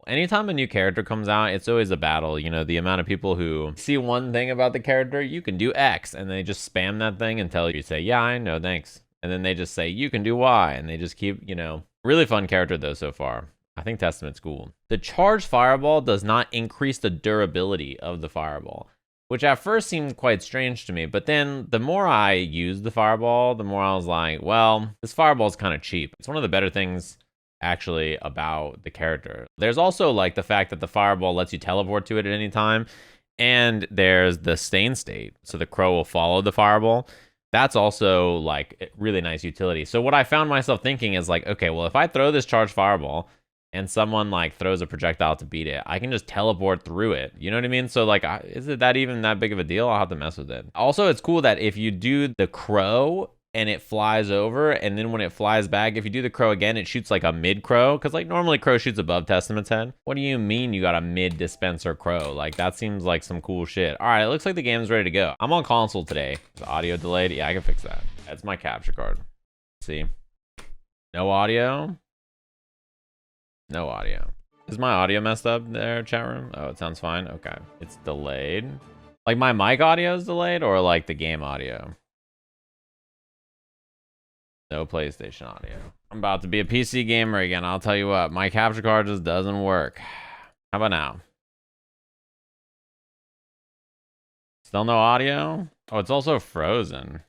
Anytime a new character comes out, it's always a battle. You know, the amount of people who see one thing about the character, you can do X, and they just spam that thing until you say, yeah, I know, thanks. And then they just say, you can do Y, and they just keep, you know. Really fun character, though, so far. I think Testament's cool. The charged fireball does not increase the durability of the fireball, which at first seemed quite strange to me. But then the more I used the fireball, the more I was like, well, this fireball is kind of cheap. It's one of the better things actually about the character. There's also like the fact that the fireball lets you teleport to it at any time, and there's the stain state, so the crow will follow the fireball. That's also like really nice utility. So what I found myself thinking is like, okay, well, if I throw this charged fireball and someone like throws a projectile to beat it, I can just teleport through it. You know what I mean? So like, is it that even that big of a deal? I'll have to mess with it. Also, it's cool that if you do the crow and it flies over, and then when it flies back, if you do the crow again, it shoots like a mid crow, because like normally crow shoots above Testament's head. What do you mean you got a mid dispenser crow? Like that seems like some cool shit. All right, it looks like the game's ready to go. I'm on console today. Is audio delayed? Yeah, I can fix that. That's my capture card. See, no audio. No audio. Is my audio messed up there, chat room? Oh, it sounds fine. Okay, it's delayed. Like my mic audio is delayed, or like the game audio? No PlayStation audio. I'm about to be a PC gamer again. I'll tell you what, my capture card just doesn't work. How about now? Still no audio? Oh, it's also frozen.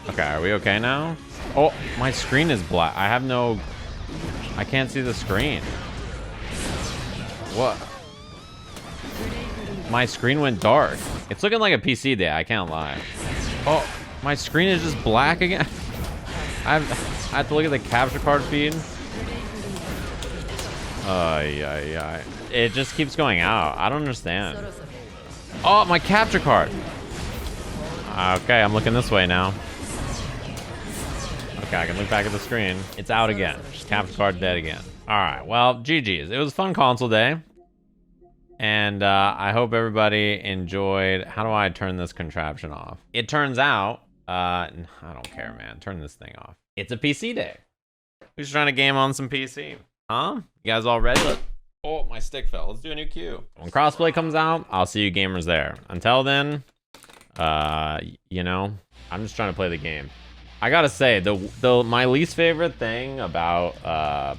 Okay, are we okay now? Oh, my screen is black. I can't see the screen. What? My screen went dark. It's looking like a PC day, I can't lie. Oh, my screen is just black again. I have to look at the capture card feed. Yeah. It just keeps going out. I don't understand. Oh, my capture card. Okay, I'm looking this way now. Okay, I can look back at the screen. It's out again. Capture card dead again. All right, well, GG's. It was a fun console day. And I hope everybody enjoyed. How do I turn this contraption off? It turns out, I don't care, man. Turn this thing off. It's a PC day. Who's trying to game on some PC? Huh? You guys all ready? Oh, my stick fell. Let's do a new queue. When Crossplay comes out, I'll see you gamers there. Until then, you know, I'm just trying to play the game. I gotta say, my least favorite thing about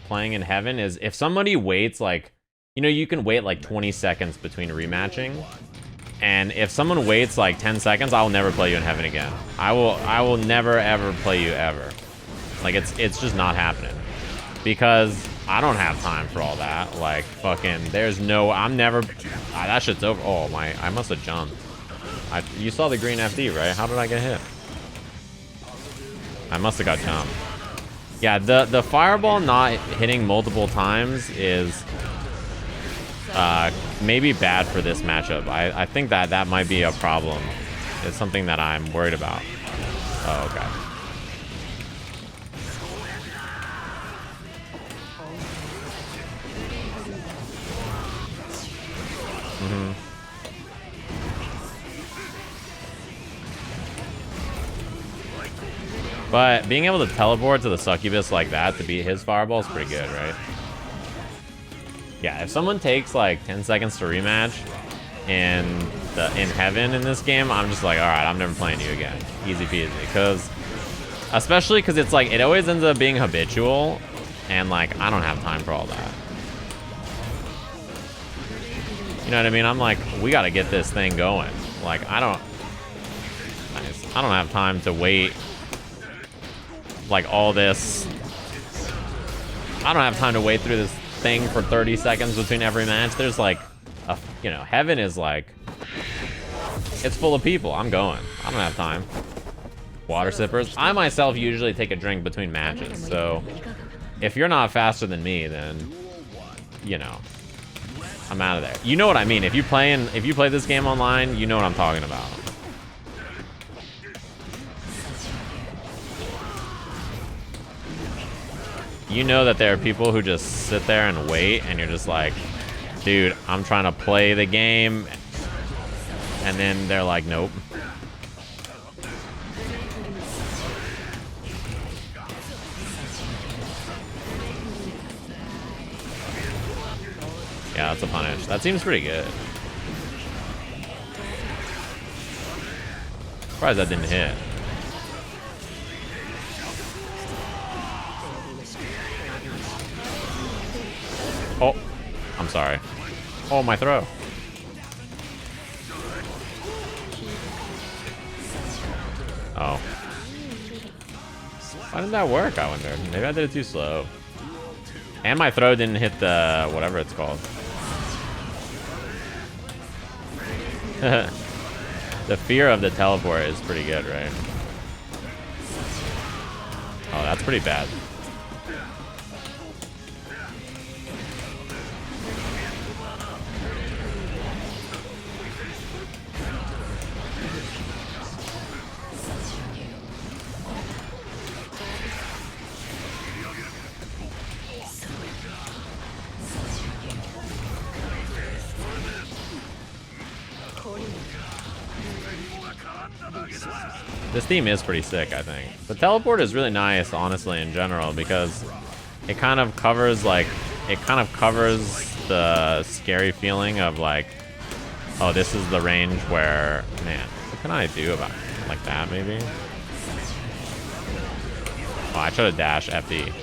playing in Heaven is if somebody waits like, you know, you can wait like 20 seconds between rematching. And if someone waits like 10 seconds, I'll never play you in Heaven again. I will never ever play you ever. Like it's just not happening. Because I don't have time for all that. Like fucking I'm never that shit's over. Oh my, I must have jumped. You saw the green FD, right? How did I get hit? I must have got jumped. Yeah, the fireball not hitting multiple times is maybe bad for this matchup. I think that might be a problem. It's something that I'm worried about. Oh, okay. But being able to teleport to the succubus like that to beat his fireball is pretty good, right? Yeah, if someone takes like 10 seconds to rematch in Heaven in this game, I'm just like, all right, I'm never playing you again. Easy peasy. Especially because it's like, it always ends up being habitual, and like, I don't have time for all that. You know what I mean? I'm like, we got to get this thing going. Like, I don't have time to wait like all this. I don't have time to wait through this thing for 30 seconds between every match. There's like you know, Heaven is like, it's full of people. I'm going. I don't have time. Water sippers. I myself usually take a drink between matches, so if you're not faster than me, then you know, I'm out of there. You know what I mean? If you play this game online, you know what I'm talking about. You know that there are people who just sit there and wait, and you're just like, dude, I'm trying to play the game. And then they're like, nope. Yeah, that's a punish. That seems pretty good. Surprised that didn't hit. Oh, I'm sorry. Oh, my throw. Oh. Why didn't that work, I wonder? Maybe I did it too slow. And my throw didn't hit the whatever it's called. The fear of the teleport is pretty good, right? Oh, that's pretty bad. This theme is pretty sick, I think. The teleport is really nice, honestly, in general, because it kind of covers, like, the scary feeling of, like, oh, this is the range where, man, what can I do about it? Like that, maybe? Oh, I tried to dash FD.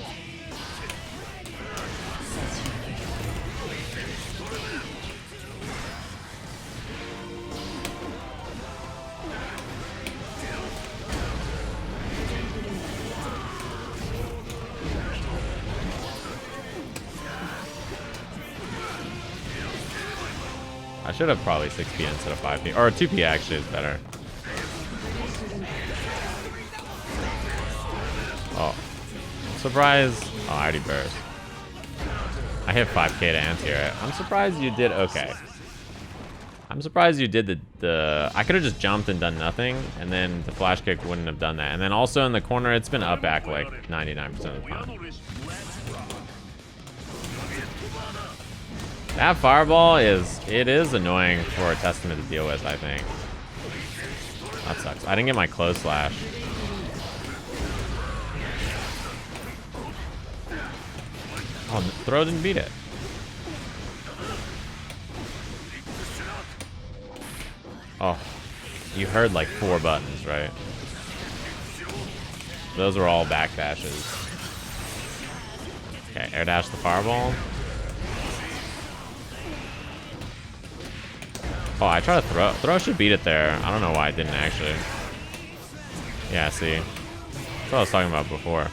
I should have probably 6P instead of 5P. Or 2P actually is better. Oh. Surprise. Oh, I already burst. I hit 5K to anti-air it. I'm surprised you did okay. I'm surprised you did the I could have just jumped and done nothing, and then the flash kick wouldn't have done that. And then also in the corner, it's been up back like 99% of the time. That fireball is annoying for a testament to deal with, I think. That sucks. I didn't get my close slash. Oh, the throw didn't beat it. Oh, you heard like 4 buttons, right? Those were all back dashes. Okay, air dash the fireball. Oh, I tried to throw. Throw should beat it there. I don't know why I didn't actually. Yeah, see. That's what I was talking about before.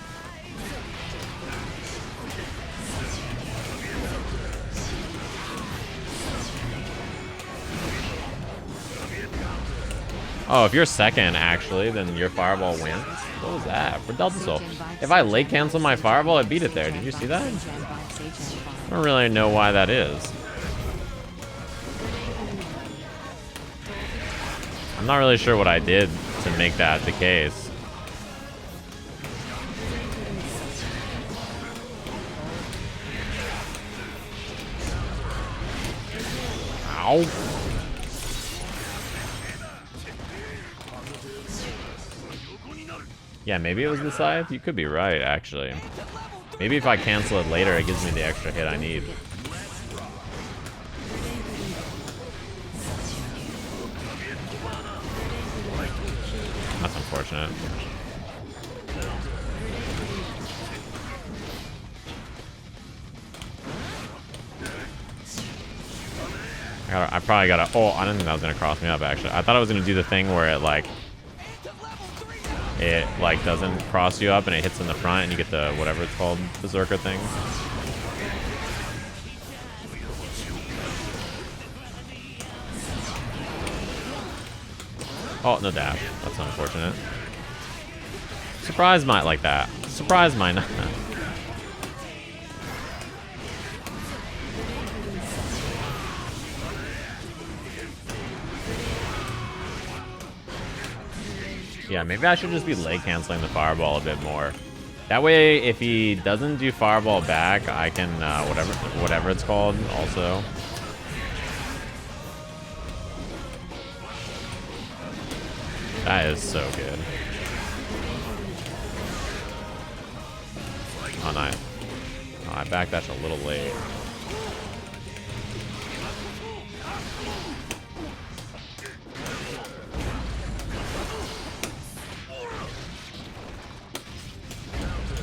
Oh, if you're second, actually, then your fireball wins. What was that? For Delta Soul. If I late cancel my fireball, I beat it there. Did you see that? I don't really know why that is. I'm not really sure what I did to make that the case. Ow. Yeah, maybe it was the scythe. You could be right, actually. Maybe if I cancel it later, it gives me the extra hit I need. That's unfortunate. I probably gotta. Oh, I didn't think that was gonna cross me up. Actually, I thought I was gonna do the thing where it doesn't cross you up and it hits in the front and you get the whatever it's called, berserker thing. Oh, no dash. That's unfortunate. Surprise might like that. Surprise might not. Yeah, maybe I should just be leg canceling the fireball a bit more. That way, if he doesn't do fireball back, I can whatever it's called also. That is so good. Oh, nice. Oh, I backdashed a little late.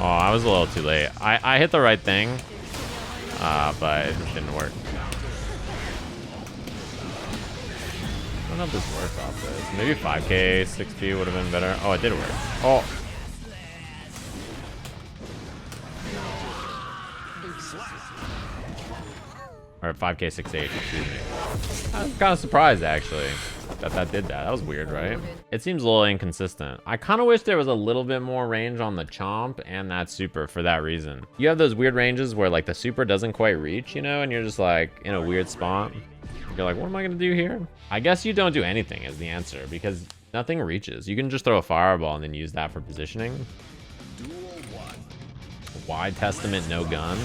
Oh, I was a little too late. I hit the right thing, but it just didn't work. I don't know if this worked off this. Maybe 5k, 6p would have been better. Oh, it did work. Oh. Or 5k, 6h, excuse me. I'm kind of surprised, actually, that did that. That was weird, right? It seems a little inconsistent. I kind of wish there was a little bit more range on the chomp and that super for that reason. You have those weird ranges where like the super doesn't quite reach, you know, and you're just like in a weird spot. You're like, what am I gonna do here? I guess you don't do anything is the answer because nothing reaches. You can just throw a fireball and then use that for positioning. Why Testament no gun?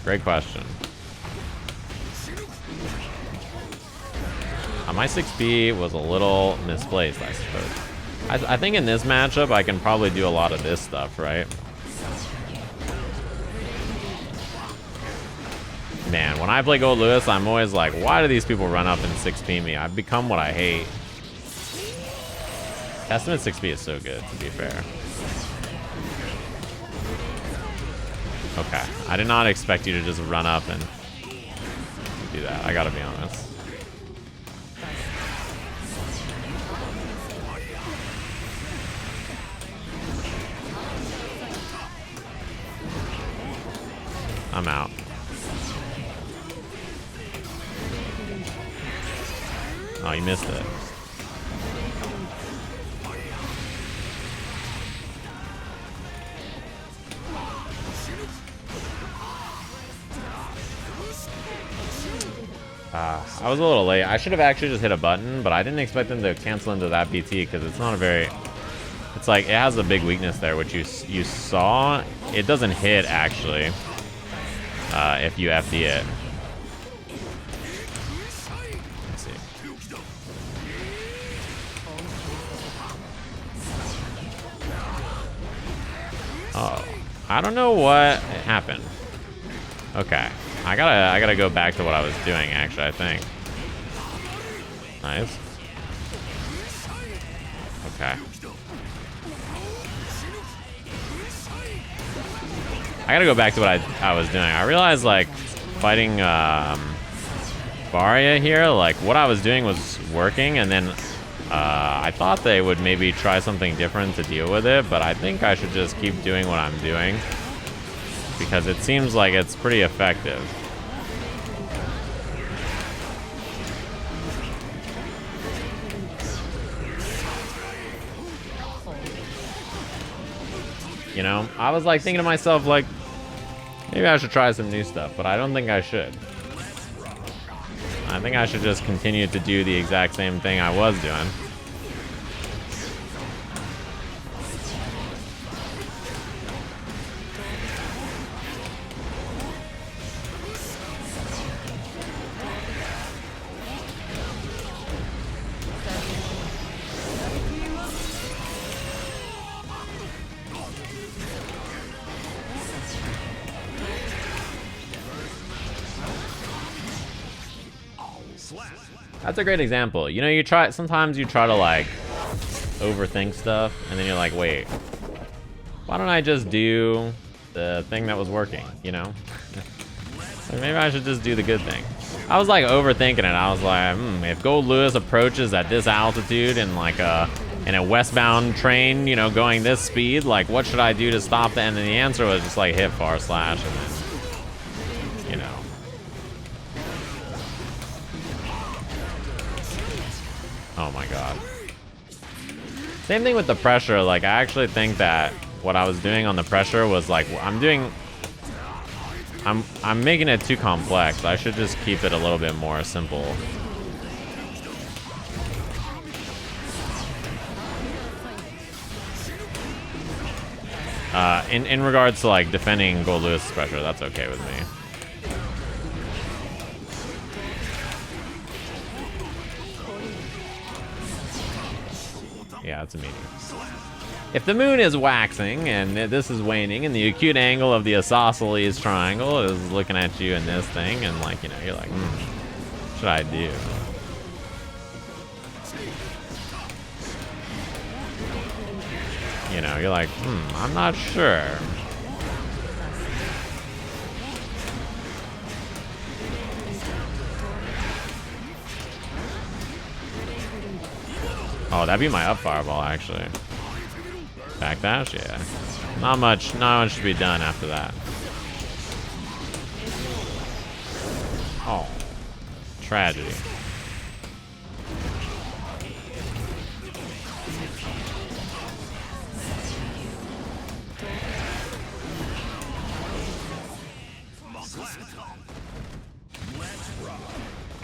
Great question. My 6p was a little misplaced, I suppose. I think in this matchup, I can probably do a lot of this stuff, right? Man, when I play Goldlewis, I'm always like, why do these people run up and 6p me? I've become what I hate. Testament 6p is so good, to be fair. Okay, I did not expect you to just run up and do that, I gotta be honest. I'm out. Oh, you missed it. I was a little late. I should have actually just hit a button, but I didn't expect them to cancel into that PT because it's not a very... It's like, it has a big weakness there, which you saw. It doesn't hit, actually. If you FD it. Let's see. Oh, I don't know what happened. Okay, I gotta go back to what I was doing. Actually, I think. Nice. Okay. I gotta go back to what I was doing. I realized, like, fighting Varia here, like, what I was doing was working, and then I thought they would maybe try something different to deal with it, but I think I should just keep doing what I'm doing, because it seems like it's pretty effective. You know, I was like thinking to myself, like, maybe I should try some new stuff, but I don't think I should. I think I should just continue to do the exact same thing I was doing. That's a great example. You know, sometimes you try to like overthink stuff and then you're like, wait, why don't I just do the thing that was working, you know? Like, maybe I should just do the good thing. I was like overthinking it. I was like, if Goldlewis approaches at this altitude and like in a westbound train, you know, going this speed, like what should I do to stop that? And then the answer was just like hit // and then, you know. Oh my god. Same thing with the pressure. Like, I actually think that what I was doing on the pressure was like, I'm making it too complex. I should just keep it a little bit more simple. In regards to like defending Goldlewis' pressure, that's okay with me. Yeah, it's a meeting. If the moon is waxing and this is waning and the acute angle of the isosceles triangle is looking at you in this thing and like, you know, you're like, what should I do? You know, you're like, I'm not sure. Oh, that'd be my up fireball, actually. Backdash? Yeah. Not much to be done after that. Oh. Tragedy.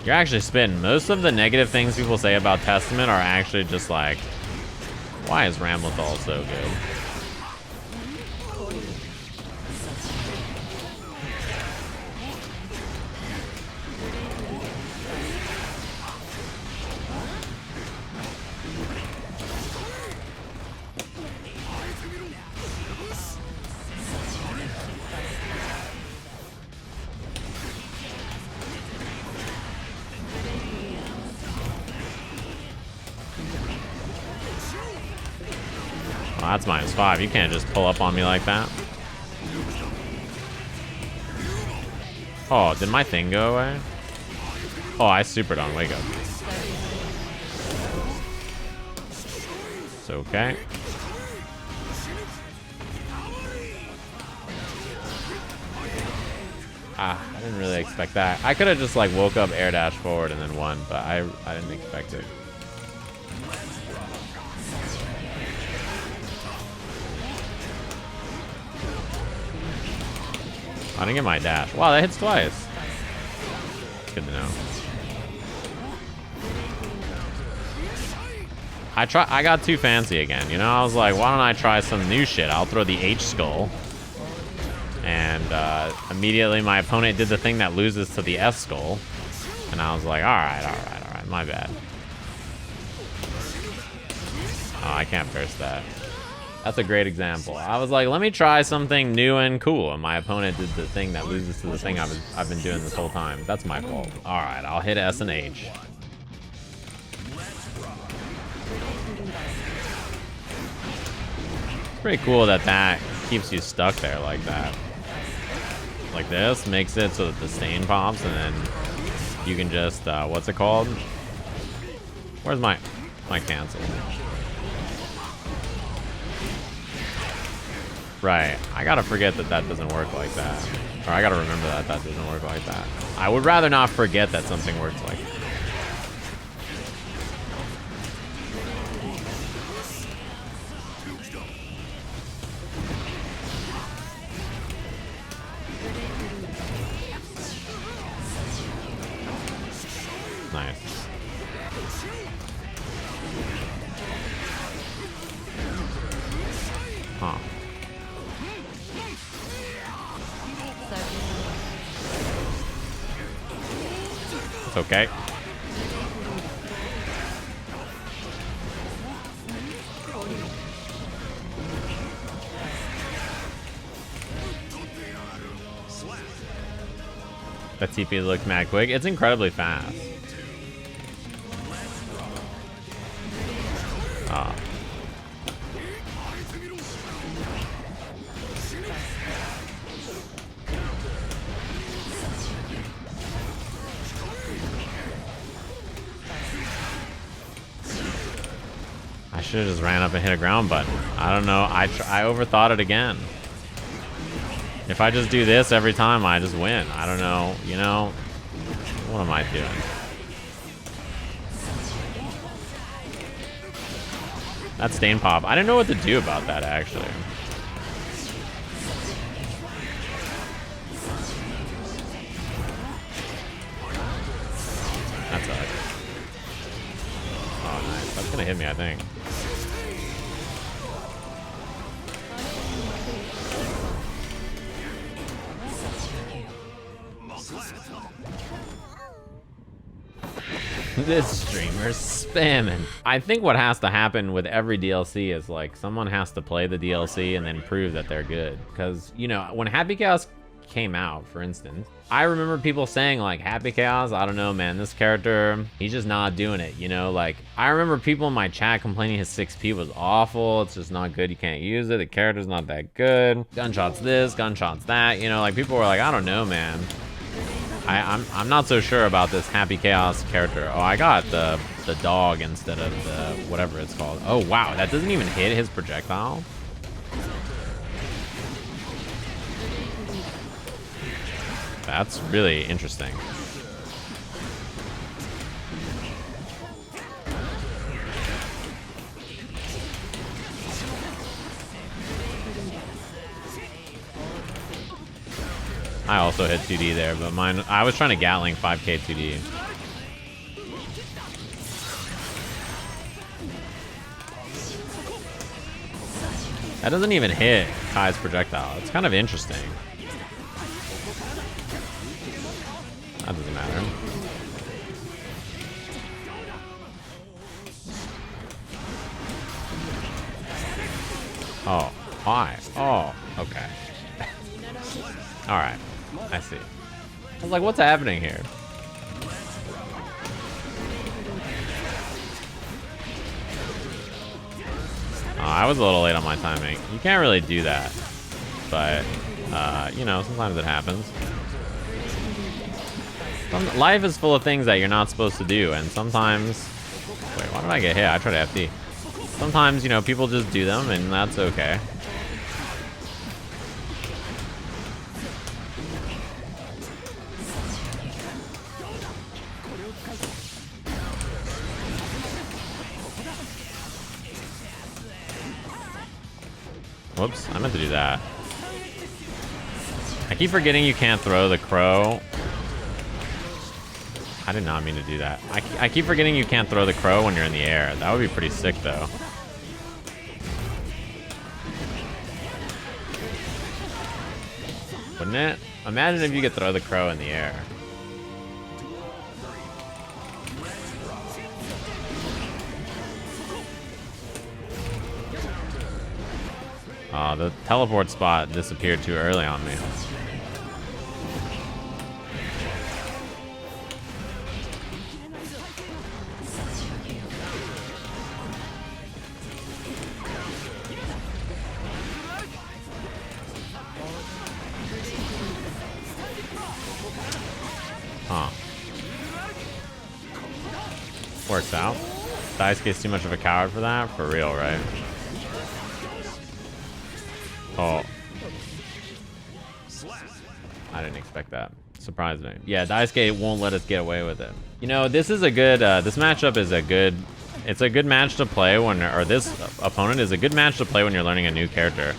You're actually spitting. Most of the negative things people say about Testament are actually just like, why is Ramlethal so good? Oh, that's -5. You can't just pull up on me like that. Oh, did my thing go away? Oh, I supered on Wake Up. It's okay. Ah, I didn't really expect that. I could have just like woke up, air dash forward, and then won, but I didn't expect it. I didn't get my dash. Wow, that hits twice. Good to know. I got too fancy again, you know? I was like, why don't I try some new shit? I'll throw the H skull. And immediately my opponent did the thing that loses to the F skull. And I was like, alright, my bad. Oh, I can't burst that. That's a great example. I was like, let me try something new and cool, and my opponent did the thing that loses to the thing I've been doing this whole time. That's my fault. All right, I'll hit S and H. It's pretty cool that keeps you stuck there like that. Like this makes it so that the stain pops, and then you can just what's it called? Where's my cancel? Right, I gotta forget that doesn't work like that. Or I gotta remember that doesn't work like that. I would rather not forget that something works like that. Nice. Huh. It's okay. That TP looked mad quick. It's incredibly fast. Ah. I should have just ran up and hit a ground button. I don't know. I overthought it again. If I just do this every time, I just win. I don't know. You know, what am I doing? That stain pop. I didn't know what to do about that, actually. That's it. Oh, nice. That's gonna hit me, I think. This streamer's spamming. I think what has to happen with every DLC is like someone has to play the DLC and then prove that they're good. Because, you know, when Happy Chaos came out, for instance, I remember people saying like, Happy Chaos, I don't know, man, this character, he's just not doing it, you know? Like, I remember people in my chat complaining his 6P was awful, it's just not good, you can't use it, the character's not that good, gunshots this, gunshots that, you know? Like, people were like, I don't know, man. I'm not so sure about this Happy Chaos character. Oh, I got the dog instead of the whatever it's called. Oh wow, that doesn't even hit his projectile. That's really interesting. I also hit 2D there, but mine, I was trying to Gatling 5k 2D. That doesn't even hit Kai's projectile. It's kind of interesting. That doesn't matter. Oh, why? Oh, okay. Alright, I see. I was like, what's happening here? Oh, I was a little late on my timing. You can't really do that. But, you know, sometimes it happens. Life is full of things that you're not supposed to do, and sometimes... Wait, why did I get hit? I tried to FD. Sometimes, you know, people just do them, and that's okay. Whoops, I meant to do that. I keep forgetting you can't throw the crow. I did not mean to do that. I keep forgetting you can't throw the crow when you're in the air. That would be pretty sick, though. Wouldn't it? Imagine if you could throw the crow in the air. Oh, the teleport spot disappeared too early on me. Huh. Works out. Daisuke's too much of a coward for that? For real, right? Oh. I didn't expect that. Surprised me. Yeah, Daisuke won't let us get away with it. You know, this is a good, this matchup is a good, it's a good match to play when, or this opponent is a good match to play when you're learning a new character.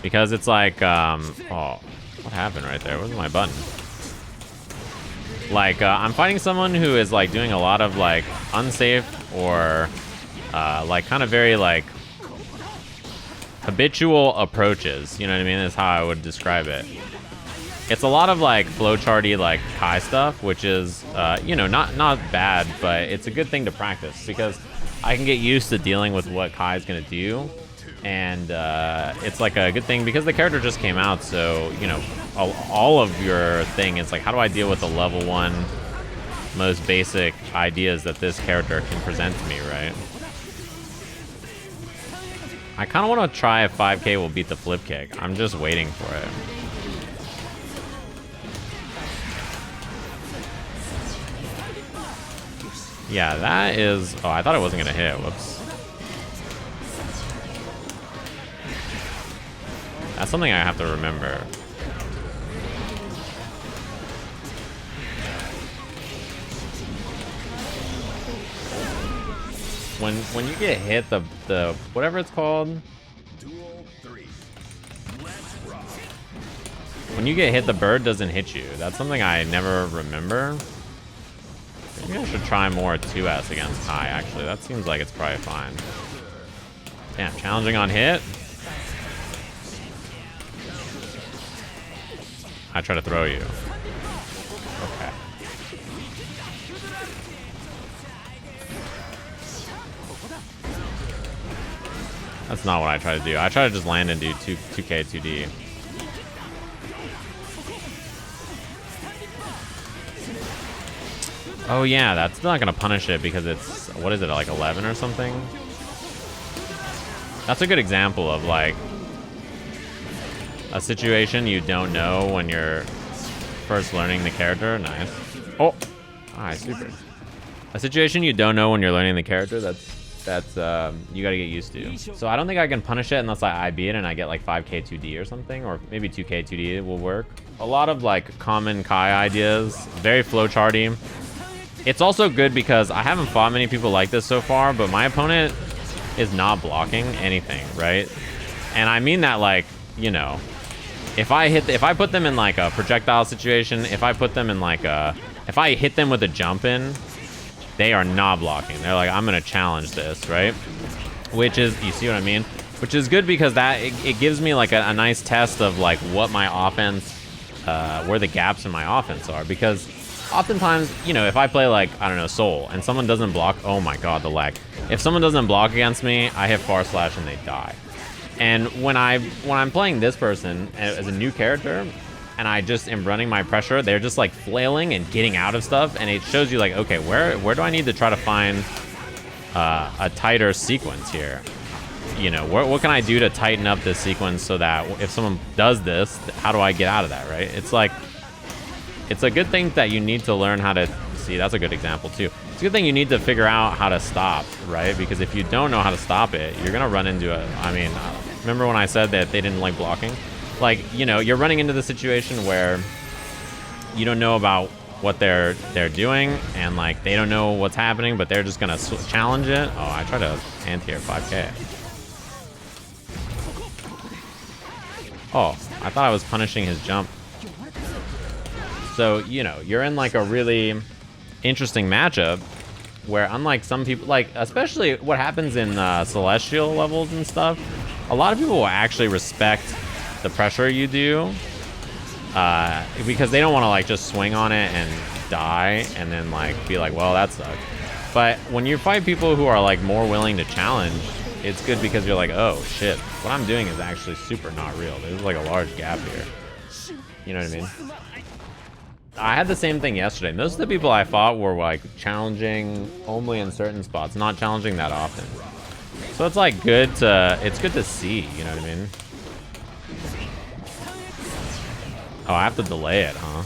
Because it's like, oh, what happened right there? Where's my button? Like, I'm fighting someone who is like doing a lot of like unsafe or like kind of very like habitual approaches, you know what I mean? That's how I would describe it. It's a lot of like flowcharty like Kai stuff, which is you know, not bad, but it's a good thing to practice because I can get used to dealing with what Kai is gonna do, and it's like a good thing because the character just came out, so you know, all of your thing is like, how do I deal with the level 1 most basic ideas that this character can present to me, right? I kind of want to try if 5k will beat the flip kick. I'm just waiting for it. Yeah, that is... Oh, I thought it wasn't going to hit. Whoops. That's something I have to remember. When you get hit, the whatever it's called, when you get hit, the bird doesn't hit you. That's something I never remember. Maybe I should try more 2S against Kai, actually. That seems like it's probably fine. Damn, challenging on hit. I try to throw you. Okay. That's not what I try to do. I try to just land and do 2k 2D. Oh yeah, that's not gonna punish it because it's, what is it, like 11 or something? That's a good example of like a situation you don't know when you're first learning the character. Nice. Oh, alright, super. A situation you don't know when you're learning the character, that's you gotta get used to. So I don't think I can punish it unless I IB it and I get like 5k 2D or something, or maybe 2k 2D will work. A lot of like common Kai ideas, very flowcharty. It's also good because I haven't fought many people like this so far, but my opponent is not blocking anything, right? And I mean that like, you know, if I put them in like a projectile situation, if I put them in like a, if I hit them with a jump in, they are not blocking. They're like, I'm gonna challenge this, right? Which is, you see what I mean? Which is good because that it gives me like a nice test of like what my offense, where the gaps in my offense are. Because oftentimes, you know, if I play like, I don't know, Soul, and someone doesn't block, oh my god, the lag. If someone doesn't block against me, I hit Far Slash and they die. And when I'm playing this person as a new character, and I just am running my pressure, they're just like flailing and getting out of stuff, and it shows you like, okay, where do I need to try to find a tighter sequence here? You know, what can I do to tighten up this sequence so that if someone does this, how do I get out of that, right? It's like, it's a good thing that you need to learn how to, see, that's a good example too. It's a good thing you need to figure out how to stop, right? Because if you don't know how to stop it, you're gonna run into it. I mean, remember when I said that they didn't like blocking? Like, you know, you're running into the situation where you don't know about what they're doing, and like they don't know what's happening, but they're just gonna challenge it. Oh, I tried to anti-air 5k. Oh, I thought I was punishing his jump. So, you know, you're in like a really interesting matchup where, unlike some people, like especially what happens in celestial levels and stuff, a lot of people will actually respect the pressure you do because they don't want to like just swing on it and die and then like be like, well, that sucked. But when you fight people who are like more willing to challenge, it's good because you're like, oh shit, what I'm doing is actually super not real. There's like a large gap here. You know what I mean? I had the same thing yesterday. Most of the people I fought were like challenging only in certain spots, not challenging that often. So it's like good to see, you know what I mean? Oh, I have to delay it, huh?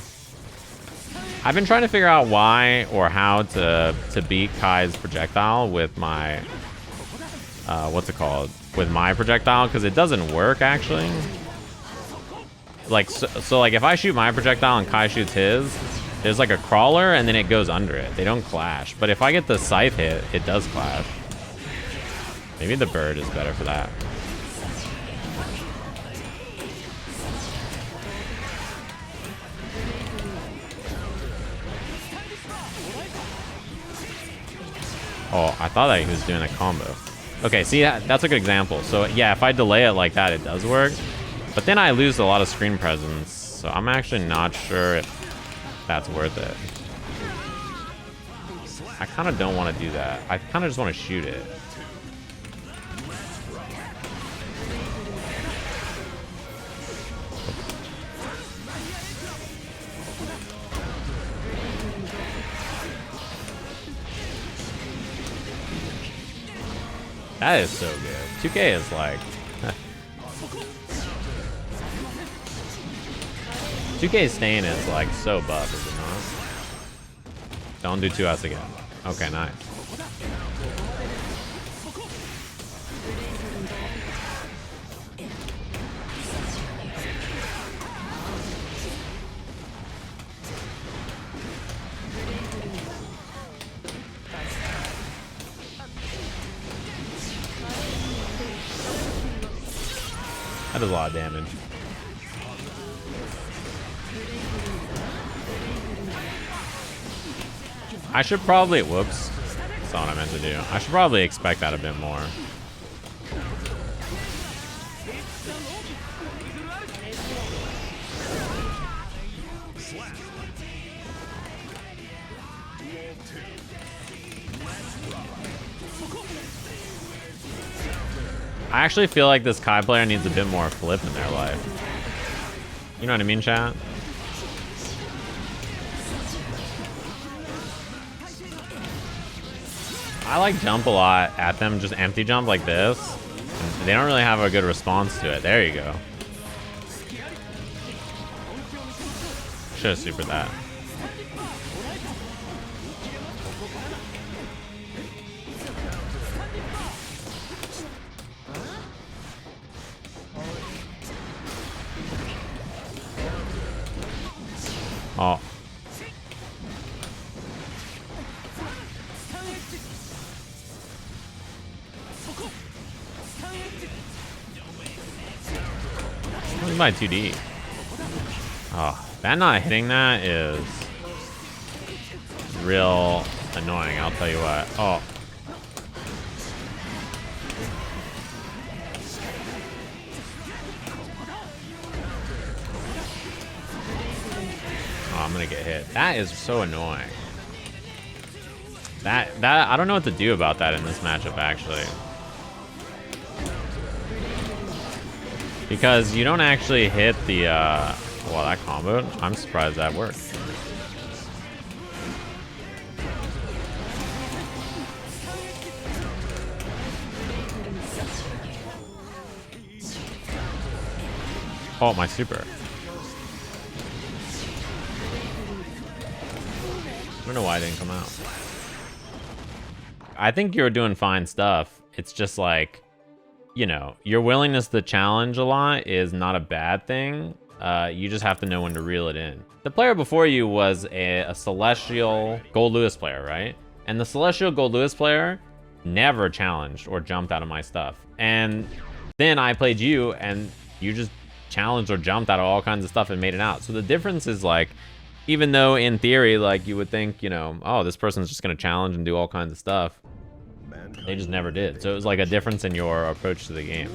I've been trying to figure out why or how to beat Kai's projectile with my what's it called? With my projectile, because it doesn't work actually. Like so like if I shoot my projectile and Kai shoots his, there's like a crawler and then it goes under it. They don't clash. But if I get the scythe hit, it does clash. Maybe the bird is better for that. Oh, I thought that he was doing a combo. Okay, see, that's a good example. So yeah, if I delay it like that, it does work. But then I lose a lot of screen presence, so I'm actually not sure if that's worth it. I kind of don't want to do that. I kind of just want to shoot it. That is so good. 2K is like... 2K stain is like so buff, is it not? Don't do 2S again. Okay, nice. That does a lot of damage. I should probably, whoops, that's not what I meant to do. I should probably expect that a bit more. I actually feel like this Kai player needs a bit more flip in their life. You know what I mean, chat? I like jump a lot at them, just empty jump like this. They don't really have a good response to it. There you go. Should have supered that. Oh. Where's my 2D? Oh, that not hitting that is real annoying, I'll tell you what. Oh. Oh, I'm gonna get hit. That is so annoying. That I don't know what to do about that in this matchup, actually. Because you don't actually hit the, well, that combo, I'm surprised that worked. Oh, my super. I don't know why it didn't come out. I think you're doing fine stuff. It's just like, you know, your willingness to challenge a lot is not a bad thing. You just have to know when to reel it in. The player before you was a Celestial Goldlewis player, right? And the Celestial Goldlewis player never challenged or jumped out of my stuff. And then I played you, and you just challenged or jumped out of all kinds of stuff and made it out. So the difference is, like, even though in theory, like, you would think, you know, oh, this person's just gonna challenge and do all kinds of stuff, they just never did. So it was like a difference in your approach to the game.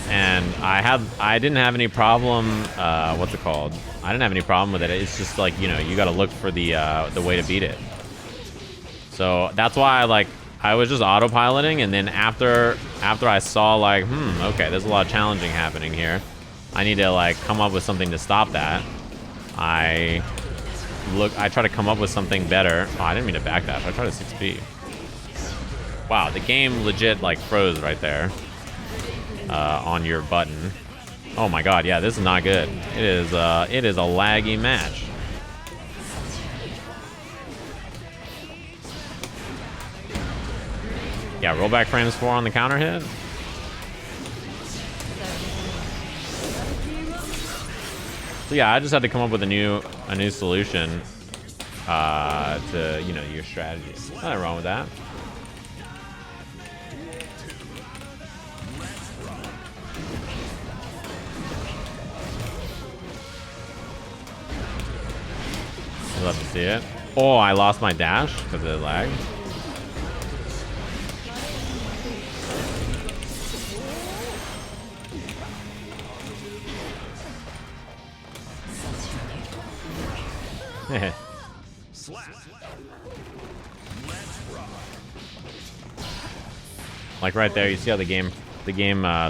And I didn't have any problem, what's it called? I didn't have any problem with it. It's just like, you know, you gotta look for the way to beat it. So that's why I was just autopiloting, and then after I saw, like, okay, there's a lot of challenging happening here. I need to, like, come up with something to stop that. I try to come up with something better. Oh, I didn't mean to backdash. I tried a 6B. Wow, the game legit, like, froze right there on your button. Oh my god, yeah, this is not good. It is a laggy match. Yeah, rollback frames 4 on the counter hit. So yeah, I just had to come up with a new solution to, you know, your strategy. Nothing wrong with that. I'd love to see it. Oh, I lost my dash because of the lag. Like right there, you see how the game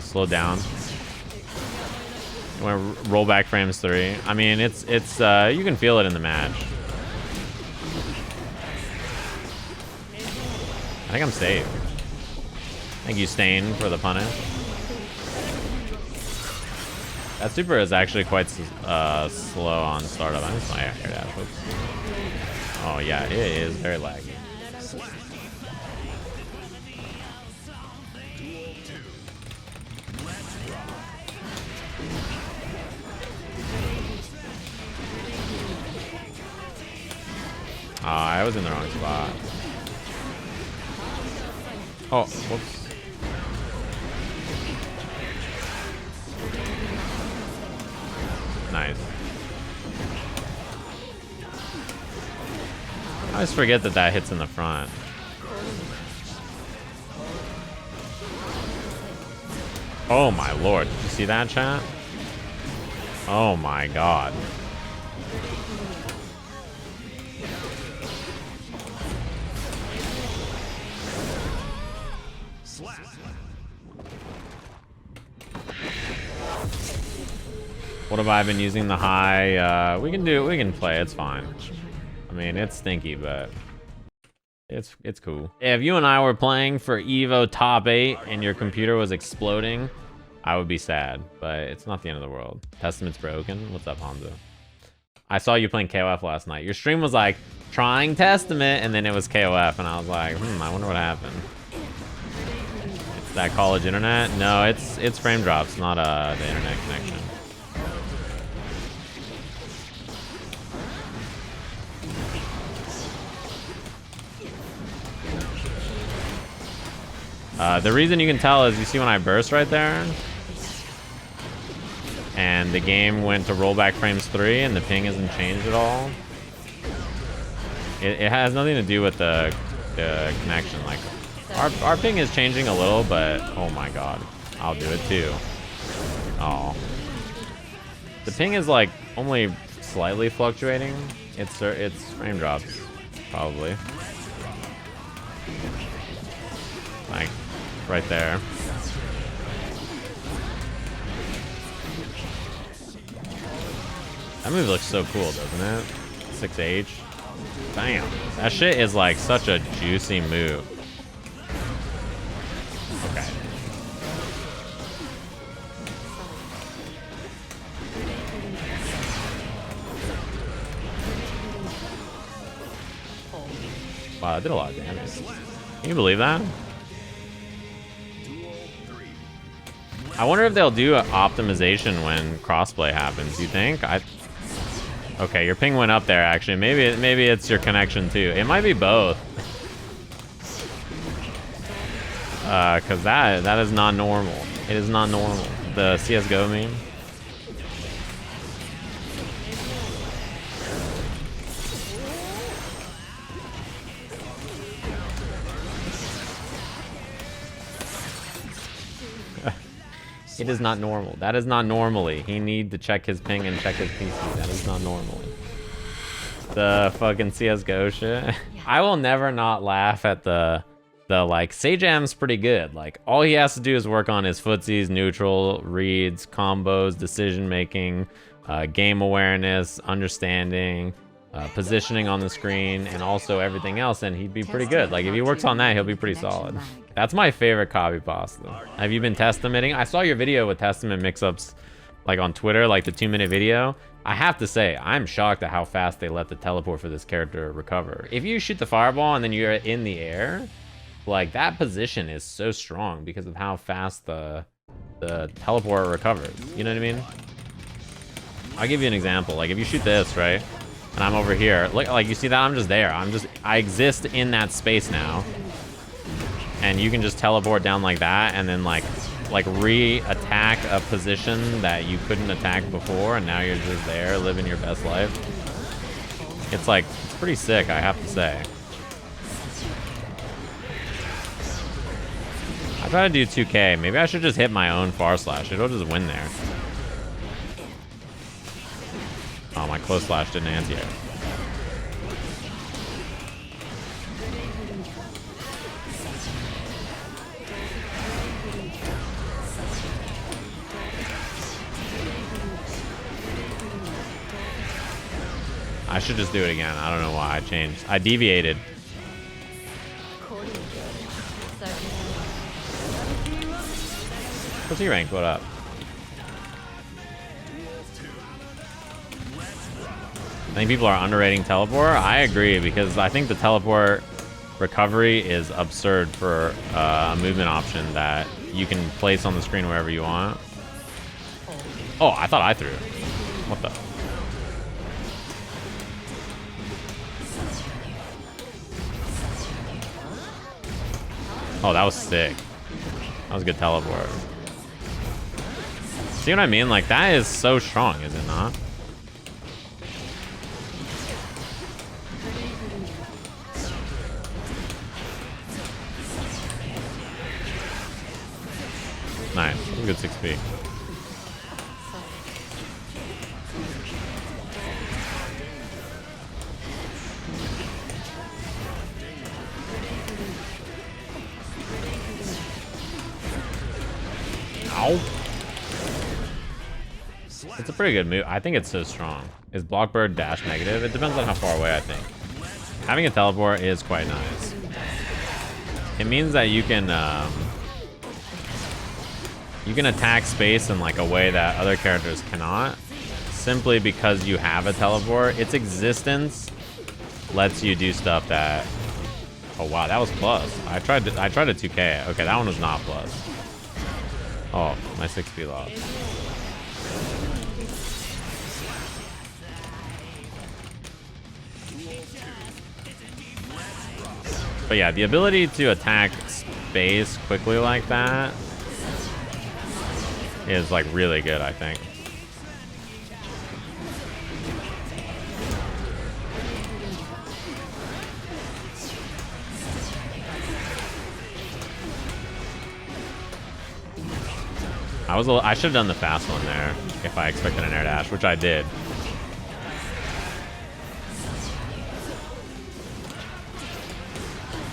slowed down. When rollback frames 3. I mean, it's you can feel it in the match. I think I'm safe. Thank you, Stain, for the punish. That super is actually quite slow on startup. I missed my air dash. Oh yeah, it is very laggy. I was in the wrong spot. Oh, whoops. Nice. I always forget that hits in the front. Oh my lord. Did you see that, chat? Oh my god. What have I been using the high? We can play, it's fine. I mean, it's stinky, but it's cool. If you and I were playing for Evo top 8 and your computer was exploding, I would be sad, but it's not the end of the world. Testament's broken. What's up, Hanzo? I saw you playing KOF last night. Your stream was like, trying Testament, and then it was KOF, and I was like, I wonder what happened. It's that college internet? No, it's frame drops, not the internet connection. The reason you can tell is you see when I burst right there, and the game went to rollback frames 3 and the ping isn't changed at all. It has nothing to do with the connection. Like our ping is changing a little, but oh my god, I'll do it too. Oh, the ping is like only slightly fluctuating. It's frame drops, probably. Like right there. That move looks so cool, doesn't it? 6H. Damn. That shit is like such a juicy move. Okay. Wow, that did a lot of damage. Can you believe that? I wonder if they'll do an optimization when crossplay happens. You think? Okay, your ping went up there. Actually, maybe it's your connection too. It might be both. Cause that is not normal. It is not normal. The CS:GO meme. It is not normal. That is not normally. He need to check his ping and check his PC. That is not normally. The fucking CS:GO shit. I will never not laugh at the like, Sajam's pretty good. Like, all he has to do is work on his footsies, neutral, reads, combos, decision making, game awareness, understanding, positioning on the screen, and also everything else, and he'd be pretty good. Like, if he works on that, he'll be pretty solid. That's my favorite copy pasta. Have you been testamenting? I saw your video with testament mix-ups, like on Twitter, like the 2-minute video. I have to say, I'm shocked at how fast they let the teleport for this character recover. If you shoot the fireball and then you're in the air, like, that position is so strong because of how fast the teleport recovers. You know what I mean? I'll give you an example. Like, if you shoot this, right? And I'm over here. Look, like, you see that? I'm just there. I exist in that space now. And you can just teleport down like that and then like re-attack a position that you couldn't attack before, and now you're just there living your best life. It's like, it's pretty sick, I have to say. I try to do 2K. Maybe I should just hit my own far slash. It'll just win there. Oh, my close slash didn't answer yet. I should just do it again. I don't know why I changed. I deviated. What's your rank? What up? I think people are underrating teleport. I agree, because I think the teleport recovery is absurd for a movement option that you can place on the screen wherever you want. Oh, I thought I threw. What the? Oh, that was sick. That was a good teleport. See what I mean? Like, that is so strong, is it not? Nice. Good 6p. Ow. It's a pretty good move. I think it's so strong. Is Blockbird dash negative? It depends on how far away, I think. Having a teleport is quite nice. It means that you can You can attack space in like a way that other characters cannot, simply because you have a teleport. Its existence lets you do stuff that... Oh wow, that was plus. I tried to 2K. Okay, that one was not plus. Oh, my 6B lost. But yeah, the ability to attack space quickly like that is like really good, I think. I should have done the fast one there if I expected an air dash, which I did.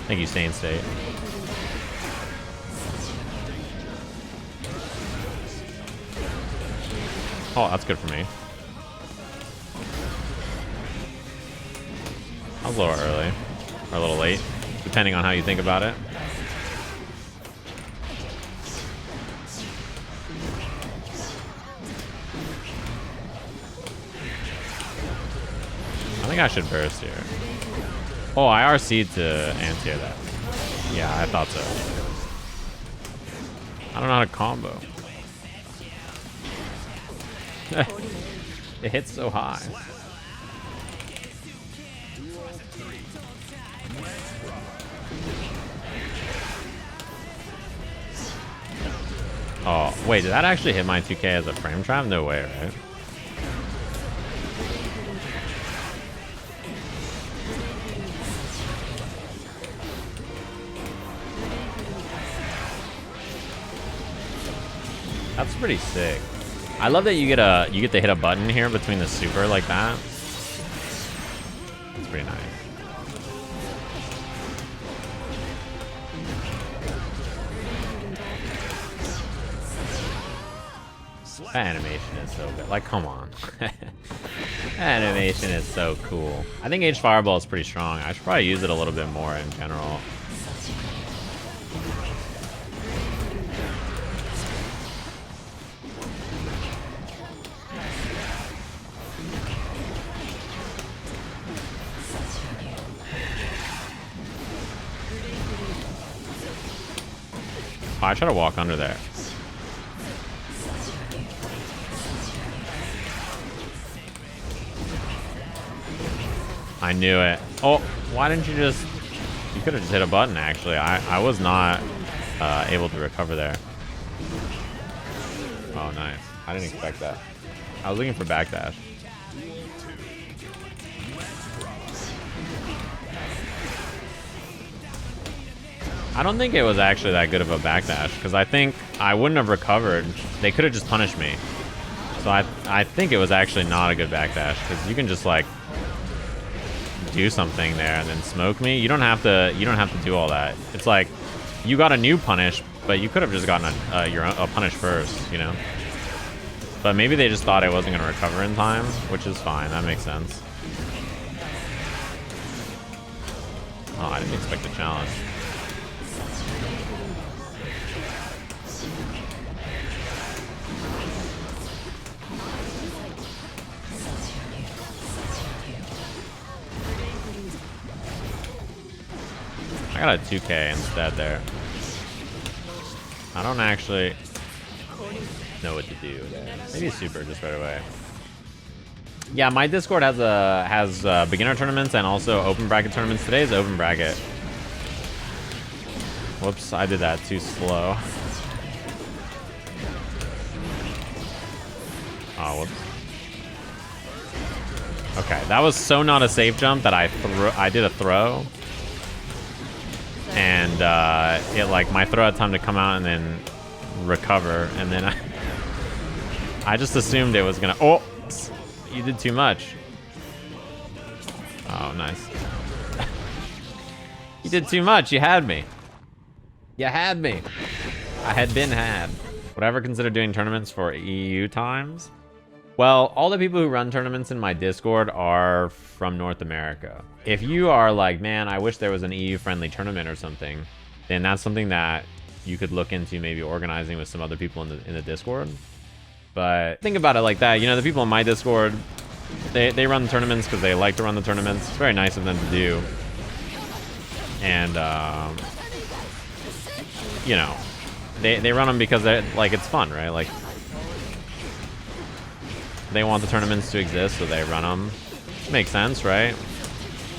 Thank you, Sane State. Oh, that's good for me. I was a little early, or a little late, depending on how you think about it. I think I should burst here. Oh, I RC'd to anti-air that. Yeah, I thought so. I don't know how to combo. It hits so high. Oh, wait, did that actually hit my 2K as a frame trap? No way, right? That's pretty sick. I love that you get to hit a button here between the super like that. It's pretty nice. That animation is so good. Like, come on. That animation is so cool. I think Age Fireball is pretty strong. I should probably use it a little bit more in general. Oh, I try to walk under there. I knew it. Oh, why didn't you just... You could have just hit a button, actually. I was not able to recover there. Oh, nice. I didn't expect that. I was looking for backdash. I don't think it was actually that good of a backdash, because I think I wouldn't have recovered. They could have just punished me. So I think it was actually not a good backdash, because you can just like do something there and then smoke me. You don't have to do all that. It's like you got a new punish, but you could have just gotten a punish first, you know. But maybe they just thought I wasn't going to recover in time, which is fine. That makes sense. Oh, I didn't expect a challenge. I got a 2K instead there. I don't actually know what to do there. Maybe super just right away. Yeah, my Discord has beginner tournaments and also open bracket tournaments. Today is open bracket. Whoops, I did that too slow. Oh, whoops. Okay, that was so not a safe jump that I did a throw. And it like my throw had time to come out and then recover, and then I just assumed it was gonna. Oh, you did too much. Oh, nice. You did too much. You had me. You had me. I had been had. Would I ever consider doing tournaments for EU times? Well, all the people who run tournaments in my Discord are from North America. If you are like, man, I wish there was an EU-friendly tournament or something, then that's something that you could look into maybe organizing with some other people in the Discord. But think about it like that. You know, the people in my Discord, they run the tournaments because they like to run the tournaments. It's very nice of them to do. And you know, they run them because like it's fun, right? Like they want the tournaments to exist, so they run them. Makes sense, right?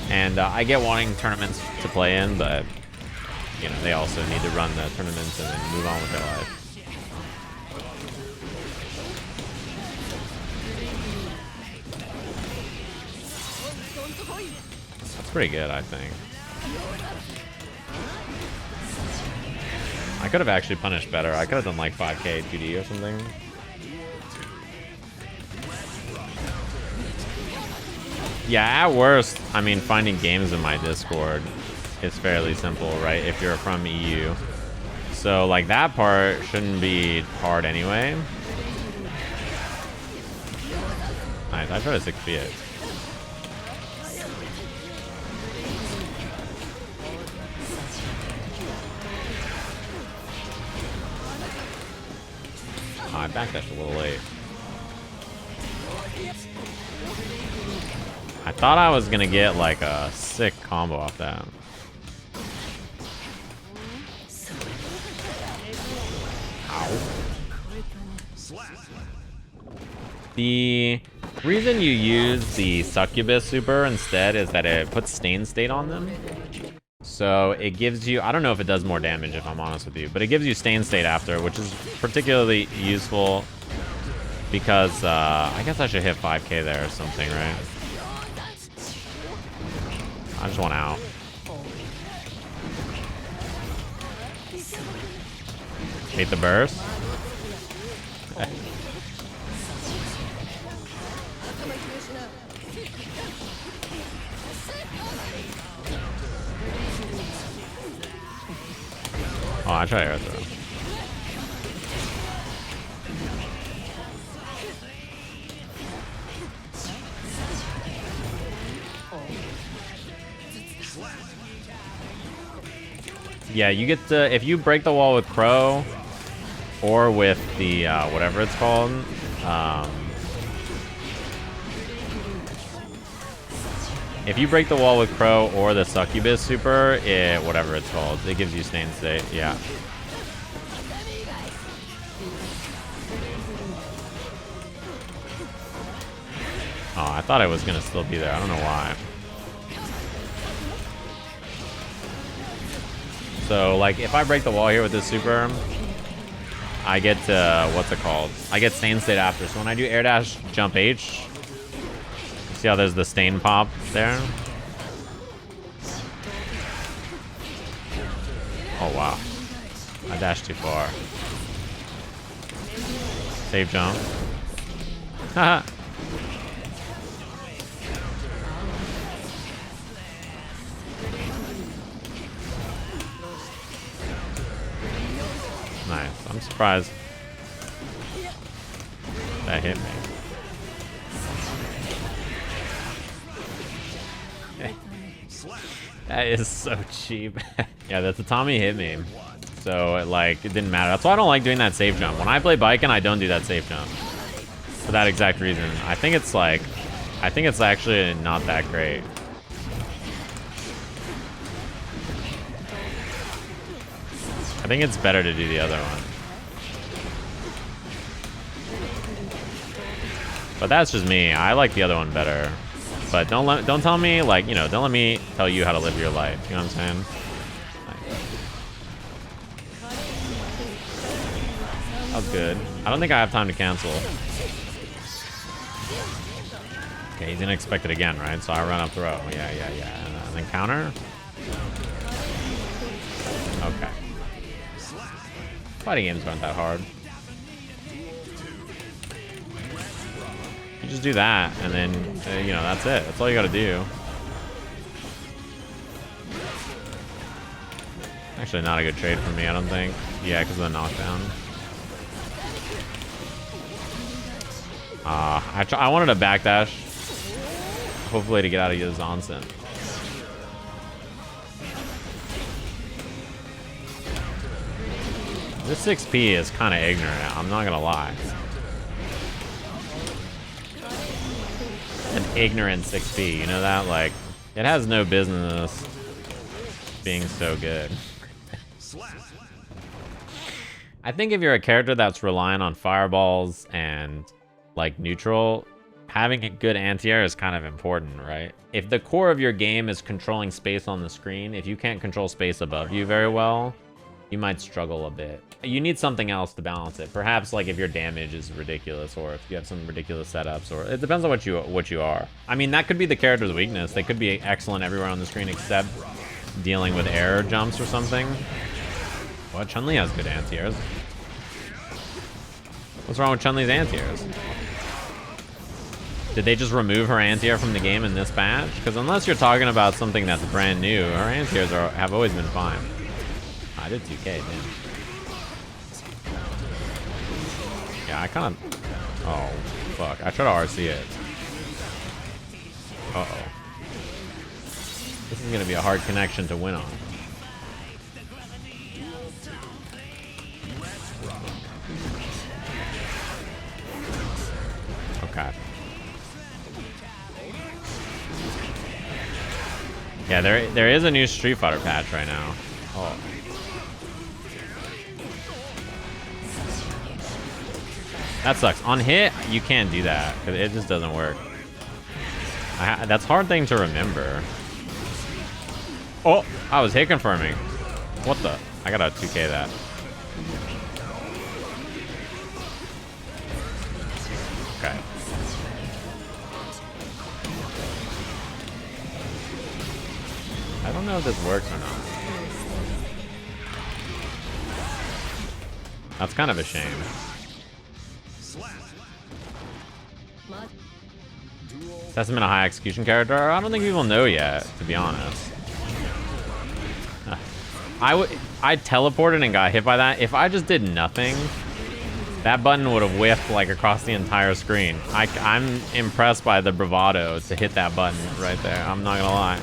And I get wanting tournaments to play in, but you know, they also need to run the tournaments and then move on with their life. That's pretty good, I think. I could have actually punished better. I could have done like 5k 2D or something. Yeah, at worst, I mean, finding games in my Discord is fairly simple, right? If you're from EU. So, like, that part shouldn't be hard anyway. Nice, I try to 6 feet. Oh, I backdashed a little late. I thought I was gonna get like a sick combo off that. Ow. The reason you use the Succubus super instead is that it puts Stain State on them. So it gives you, I don't know if it does more damage if I'm honest with you, but it gives you Stain State after, which is particularly useful because I guess I should hit 5k there or something, right? I just want out. Hate the burst. Oh, I try air throw. Yeah, you get to, if you break the wall with Crow or with the whatever it's called, if you break the wall with Crow or the Succubus super, whatever it's called, it gives you Stain State. Yeah. Oh, I thought I was gonna still be there. I don't know why. So, like, if I break the wall here with this super, I get to, what's it called? I get Stain State after. So when I do air dash jump H, see how there's the stain pop there? Oh, wow. I dashed too far. Save jump. Haha. Nice. I'm surprised that hit me. That is so cheap. Yeah, the Tatami hit me. So, it didn't matter. That's why I don't like doing that safe jump. When I play Baiken, I don't do that safe jump. For that exact reason. I think it's actually not that great. I think it's better to do the other one. But that's just me. I like the other one better. But don't tell me, like, you know, don't let me tell you how to live your life. You know what I'm saying? That was good. I don't think I have time to cancel. Okay, he's gonna expect it again, right? So I run up throw. Yeah. And then counter. Okay. Fighting games aren't that hard. You just do that, and then, you know, that's it. That's all you gotta do. Actually, not a good trade for me, I don't think. Yeah, because of the knockdown. I wanted a backdash. Hopefully to get out of his onsen. This 6P is kind of ignorant, I'm not gonna lie. An ignorant 6P, you know that? Like, it has no business being so good. I think if you're a character that's relying on fireballs and like neutral, having a good anti-air is kind of important, right? If the core of your game is controlling space on the screen, if you can't control space above you very well, you might struggle a bit. You need something else to balance it. Perhaps like if your damage is ridiculous, or if you have some ridiculous setups, or it depends on what you are. I mean, that could be the character's weakness. They could be excellent everywhere on the screen except dealing with air jumps or something. Well, Chun-Li has good anti-airs. What's wrong with Chun-Li's anti-airs? Did they just remove her anti-air from the game in this patch? Because unless you're talking about something that's brand new, her anti-airs have always been fine. I did 2K, damn. Yeah, I kind of... Oh, fuck. I try to RC it. Uh-oh. This is going to be a hard connection to win on. Okay. Yeah, there is a new Street Fighter patch right now. Oh. That sucks. On hit, you can't do that, because it just doesn't work. That's a hard thing to remember. Oh, I was hit confirming. What the? I gotta 2K that. Okay. I don't know if this works or not. That's kind of a shame. Testament a high execution character? I don't think people know yet, to be honest. I teleported and got hit by that. If I just did nothing, that button would have whiffed like across the entire screen. I'm impressed by the bravado to hit that button right there. I'm not gonna lie.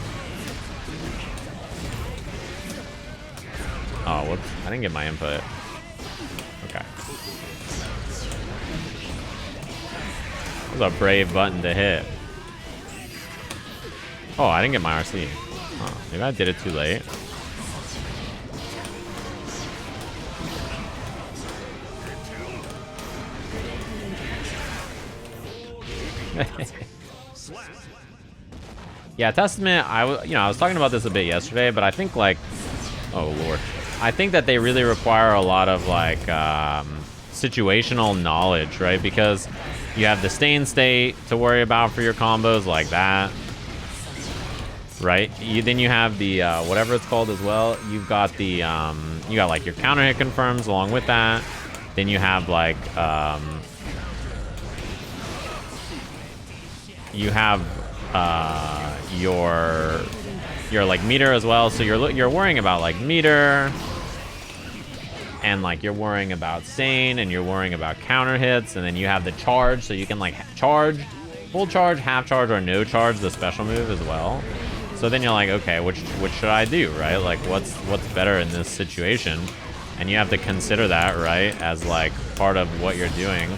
Oh, whoops. I didn't get my input. Okay. That was a brave button to hit. Oh, I didn't get my RC. Oh, maybe I did it too late. Yeah, Testament, I was talking about this a bit yesterday, but I think like, oh lord, I think that they really require a lot of like situational knowledge, right? Because you have the stay in state to worry about for your combos like that, right? Then you have the whatever it's called as well. You've got the you got like your counter hit confirms along with that. Then you have like you have your like meter as well. So you're worrying about like meter, and like you're worrying about sane, and you're worrying about counter hits, and then you have the charge, so you can like charge, full charge, half charge, or no charge the special move as well. So then you're like, okay, which should I do, right? Like what's better in this situation? And you have to consider that, right, as like part of what you're doing.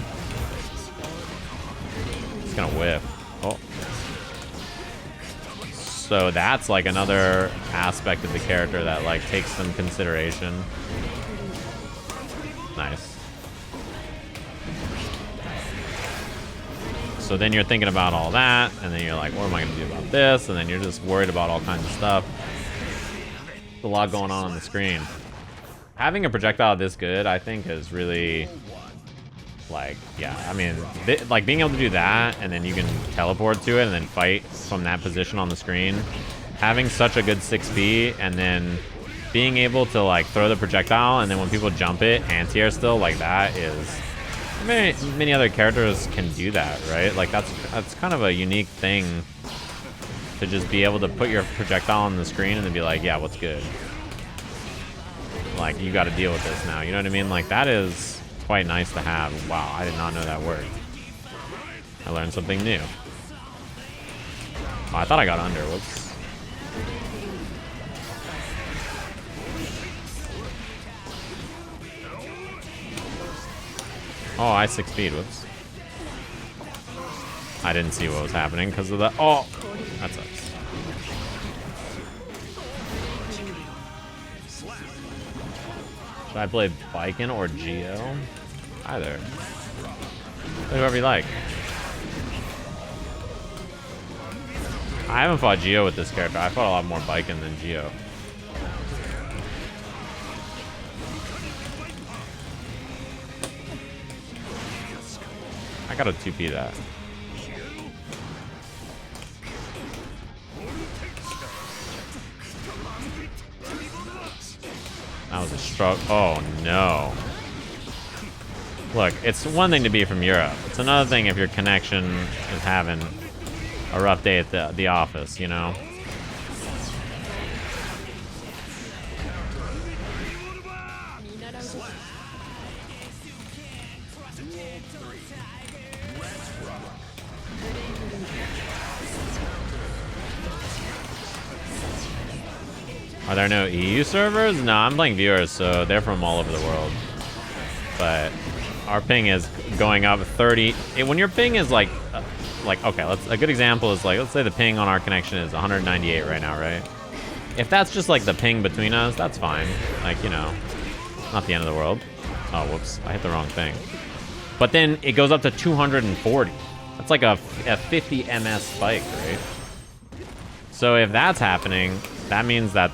It's gonna whiff. Oh. So that's like another aspect of the character that like takes some consideration. Nice. So then you're thinking about all that, and then you're like, what am I gonna do about this? And then you're just worried about all kinds of stuff. There's a lot going on the screen. Having a projectile this good, I think, is really like, yeah, I mean, like being able to do that, and then you can teleport to it and then fight from that position on the screen. Having such a good 6P, and then being able to like throw the projectile, and then when people jump it, anti-air still, like that is... Many other characters can do that, right? Like that's kind of a unique thing, to just be able to put your projectile on the screen and then be like, yeah, what's good? Like, you got to deal with this now. You know what I mean? Like, that is quite nice to have. Wow, I did not know that worked. I learned something new. Oh, I thought I got under. Whoops. Oh, I 6 speed. Whoops. I didn't see what was happening because of the... Oh! That sucks. Should I play Baiken or Geo? Either. Play whoever you like. I haven't fought Geo with this character. I fought a lot more Baiken than Geo. I gotta 2P that. That was a stroke. Oh no. Look, it's one thing to be from Europe. It's another thing if your connection is having a rough day at the office, you know? Are there no EU servers? No, I'm playing viewers, so they're from all over the world. But our ping is going up 30. When your ping is like okay, a good example is like, let's say the ping on our connection is 198 right now, right? If that's just like the ping between us, that's fine. Like, you know, not the end of the world. Oh, whoops, I hit the wrong thing. But then it goes up to 240. That's like a 50 ms spike, right? So if that's happening, that means that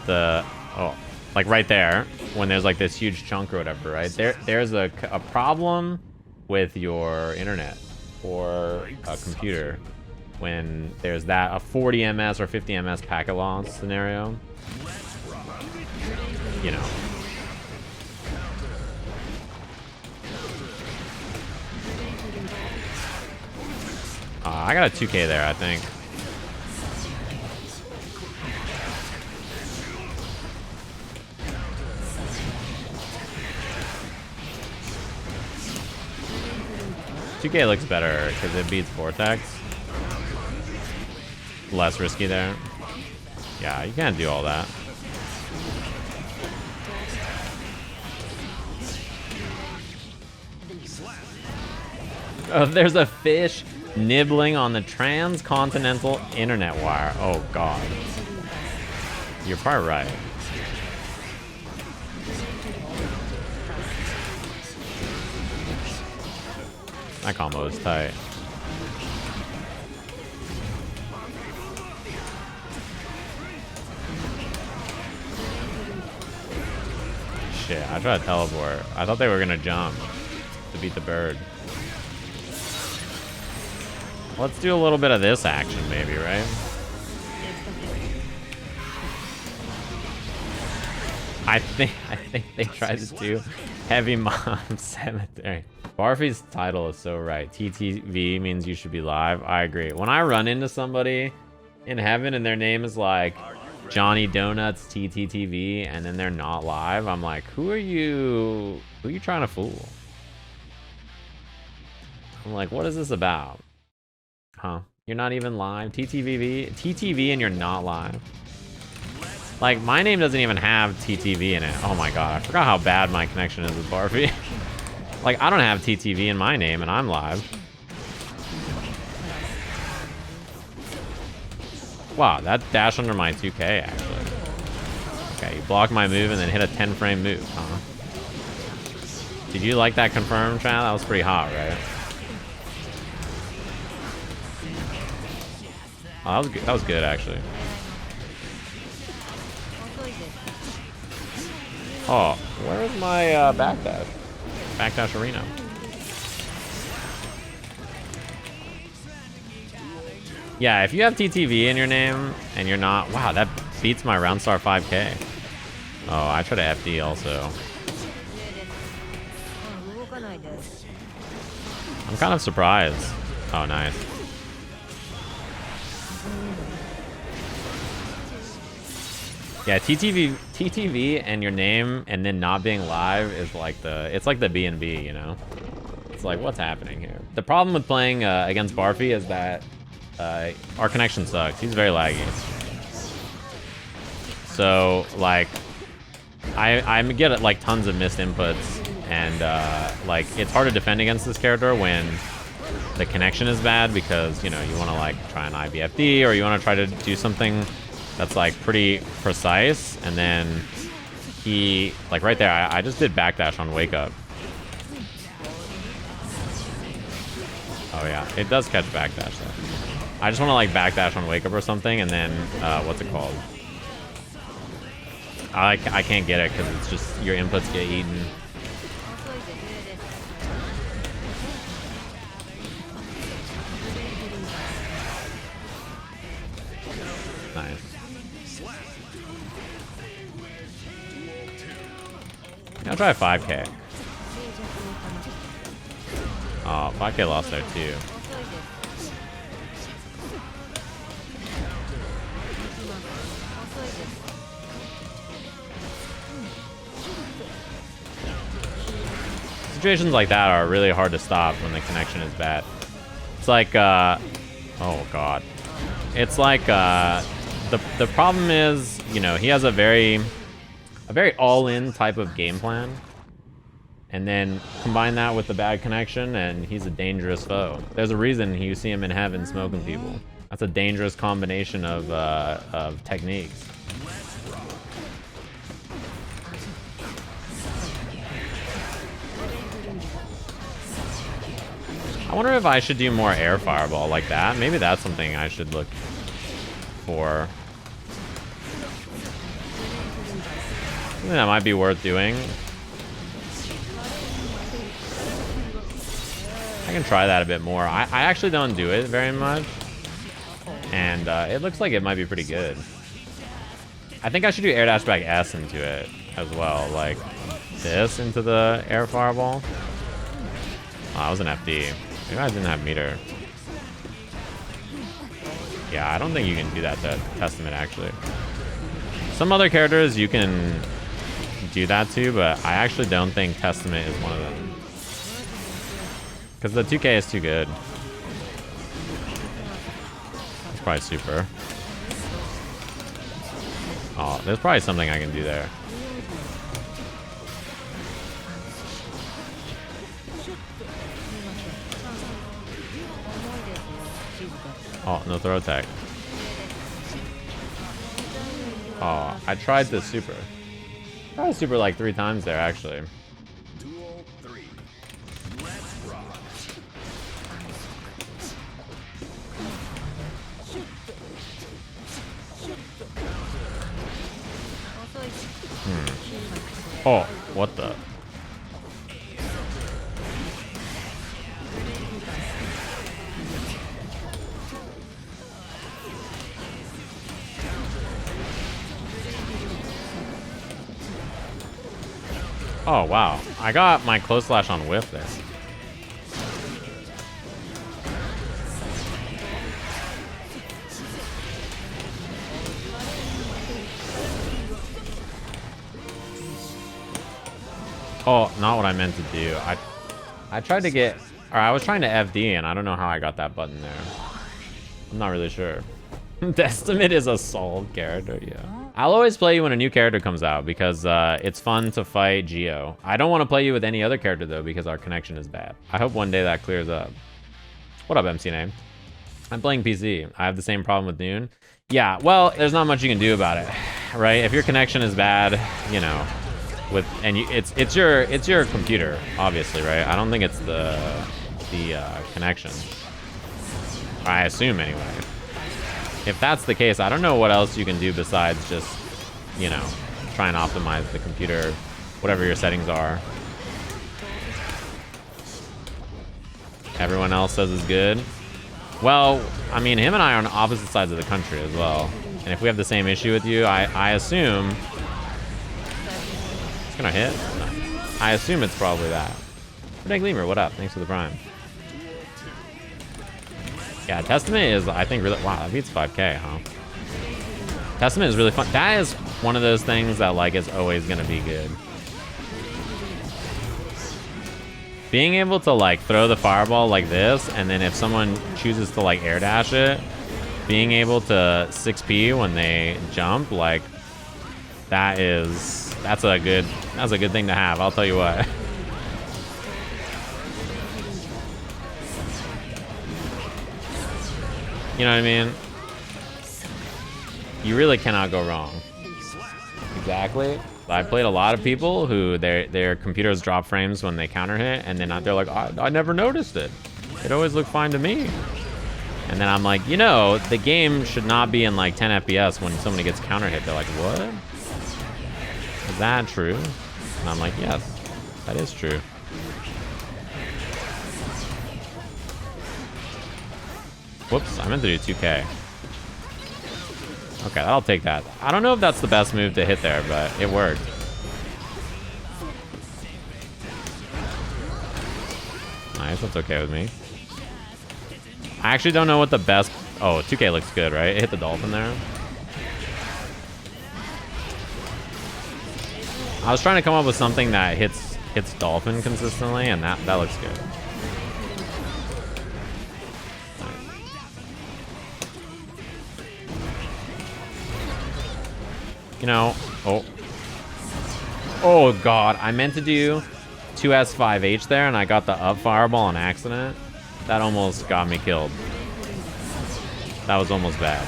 like right there, when there's like this huge chunk or whatever, right? There's a problem with your internet or a computer when there's a 40 ms or 50 ms packet loss scenario. You know. I got a 2K there, I think. $2K looks better because it beats Vortex. Less risky there. Yeah, you can't do all that. Oh, there's a fish nibbling on the transcontinental internet wire. Oh, God. You're probably right. That combo is tight. Shit, I tried to teleport. I thought they were gonna jump to beat the bird. Let's do a little bit of this action, maybe, right? I think they tried to do Heavy Mom Cemetery. Barfy's title is so right. TTV means you should be live. I agree. When I run into somebody in heaven and their name is like Johnny Donuts TTTV and then they're not live, I'm like, who are you trying to fool? I'm like, what is this about? Huh? You're not even live? TTV and you're not live? Like, my name doesn't even have TTV in it. Oh my god, I forgot how bad my connection is with Barfy. Like, I don't have TTV in my name and I'm live. Wow, that dashed under my 2K, actually. Okay, you blocked my move and then hit a 10-frame move, huh? Did you like that confirm, chat? That was pretty hot, right? Oh, that was good. That was good, actually. Oh, where's my backdash? Backdash arena. Yeah, if you have TTV in your name and you're not... Wow, that beats my Roundstar 5K. Oh, I try to FD also. I'm kind of surprised. Oh, nice. Yeah, TTV and your name and then not being live is like it's like the B&B, you know? It's like, what's happening here? The problem with playing against Barfy is that our connection sucks. He's very laggy. So, like, I get like tons of missed inputs And like it's hard to defend against this character when the connection is bad, because you know you want to like try an IBFD, or you want to try to do something that's like pretty precise, and then he like right there I just did backdash on wake up. Oh yeah, it does catch backdash though. I just want to like backdash on wake up or something, and then what's it called? I can't get it because it's just your inputs get eaten. Nice. I'll try 5k. Oh, 5k lost there too. Situations like that are really hard to stop when the connection is bad. It's like, oh god. It's like, the problem is, you know, he has a very all-in type of game plan. And then combine that with the bad connection, and he's a dangerous foe. There's a reason you see him in heaven smoking people. That's a dangerous combination of techniques. I wonder if I should do more air fireball like that. Maybe that's something I should look for. Something that might be worth doing. I can try that a bit more. I actually don't do it very much. And it looks like it might be pretty good. I think I should do air dash back S into it as well. Like this into the air fireball. Oh, that was an FD. Maybe I didn't have meter. Yeah, I don't think you can do that to Testament, actually. Some other characters you can do that to, but I actually don't think Testament is one of them. Because the 2k is too good. It's probably super. Oh, there's probably something I can do there. Oh, no throw attack. Oh, I tried the super. I tried super like 3 times there, actually. Oh, what the? Oh, wow. I got my close slash on whiff there. Oh, not what I meant to do. I tried to get, or I was trying to FD, and I don't know how I got that button there. I'm not really sure. Testament is a solid character, yeah. I'll always play you when a new character comes out because it's fun to fight Geo. I don't want to play you with any other character though because our connection is bad. I hope one day that clears up. What up, MC Name? I'm playing PC. I have the same problem with Noon. Yeah, well, there's not much you can do about it, right? If your connection is bad, you know, it's your computer, obviously, right? I don't think it's the connection. I assume anyway. If that's the case, I don't know what else you can do besides just, you know, try and optimize the computer, whatever your settings are. Everyone else says it's good. Well, I mean, him and I are on opposite sides of the country as well. And if we have the same issue with you, I assume... It's gonna hit? No. I assume it's probably that. Reneg Lemur, what up? Thanks for the prime. Yeah, Testament is, I think, really... Wow, that beats 5k, huh? Testament is really fun. That is one of those things that, like, is always going to be good. Being able to, like, throw the fireball like this, and then if someone chooses to, like, air dash it, being able to 6p when they jump, like, that's a good thing to have, I'll tell you what. You know what I mean? You really cannot go wrong. Exactly. I played a lot of people who their computers drop frames when they counter hit, and then they're like, I never noticed it. It always looked fine to me. And then I'm like, you know, the game should not be in like 10 FPS when somebody gets counter hit. They're like, what? Is that true? And I'm like, yes, that is true. Whoops, I meant to do 2K. Okay, I'll take that. I don't know if that's the best move to hit there, but it worked. Nice, that's okay with me. I actually don't know what the best... Oh, 2K looks good, right? It hit the dolphin there. I was trying to come up with something that hits dolphin consistently, and that looks good. You know, oh god, I meant to do 2S5H there, and I got the up fireball on accident. That almost got me killed. That was almost bad.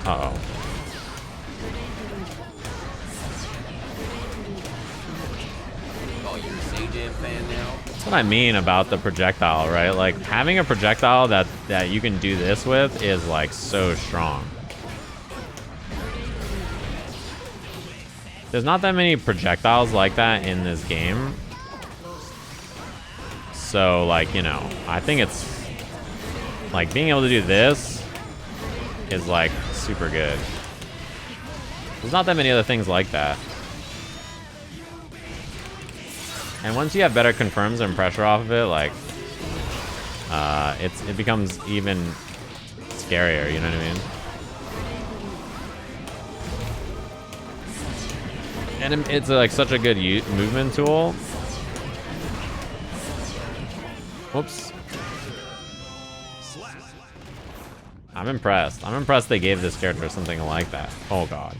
Uh-oh. That's what I mean about the projectile, right? Like, having a projectile that you can do this with is, like, so strong. There's not that many projectiles like that in this game. So, like, you know, I think it's... Like, being able to do this is, like, super good. There's not that many other things like that. And once you have better confirms and pressure off of it, like, it becomes even scarier, you know what I mean? And it's like such a good movement tool. Whoops. I'm impressed. I'm impressed they gave this character something like that. Oh god.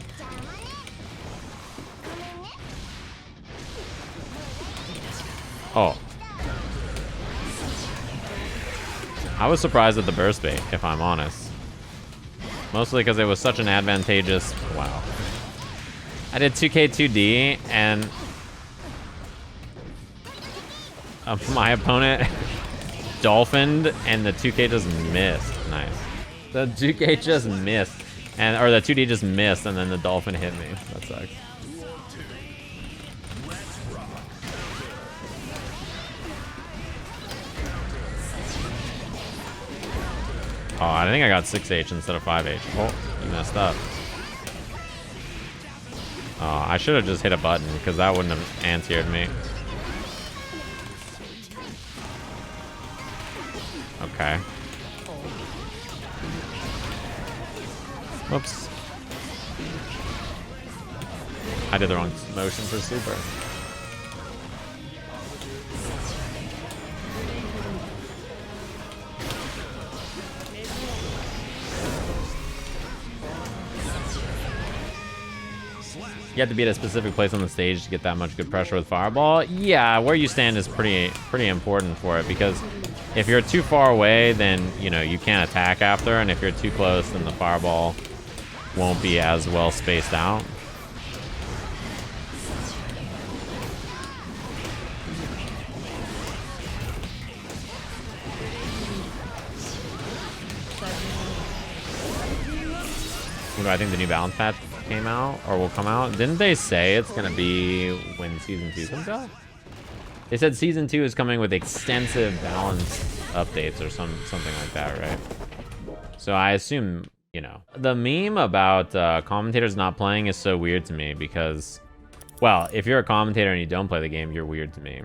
Oh. I was surprised at the burst bait, if I'm honest. Mostly because it was such an advantageous... Wow. I did 2K2D, and... my opponent dolphined, and the 2K just missed. Nice. The 2K just missed. Or the 2D just missed, and then the dolphin hit me. That sucks. Oh, I think I got 6H instead of 5H. Oh, you messed up. Oh, I should have just hit a button, because that wouldn't have anti-aired me. Okay. Whoops. I did the wrong motion for super. You have to be at a specific place on the stage to get that much good pressure with Fireball. Yeah, where you stand is pretty important for it, because if you're too far away, then, you know, you can't attack after, and if you're too close, then the Fireball won't be as well spaced out. What do I think the new balance patch came out or will come out? Didn't they say it's gonna be when season 2 comes out? They said season 2 is coming with extensive balance updates or something like that, right? So I assume, you know, the meme about commentators not playing is so weird to me because, well, if you're a commentator and you don't play the game, you're weird to me.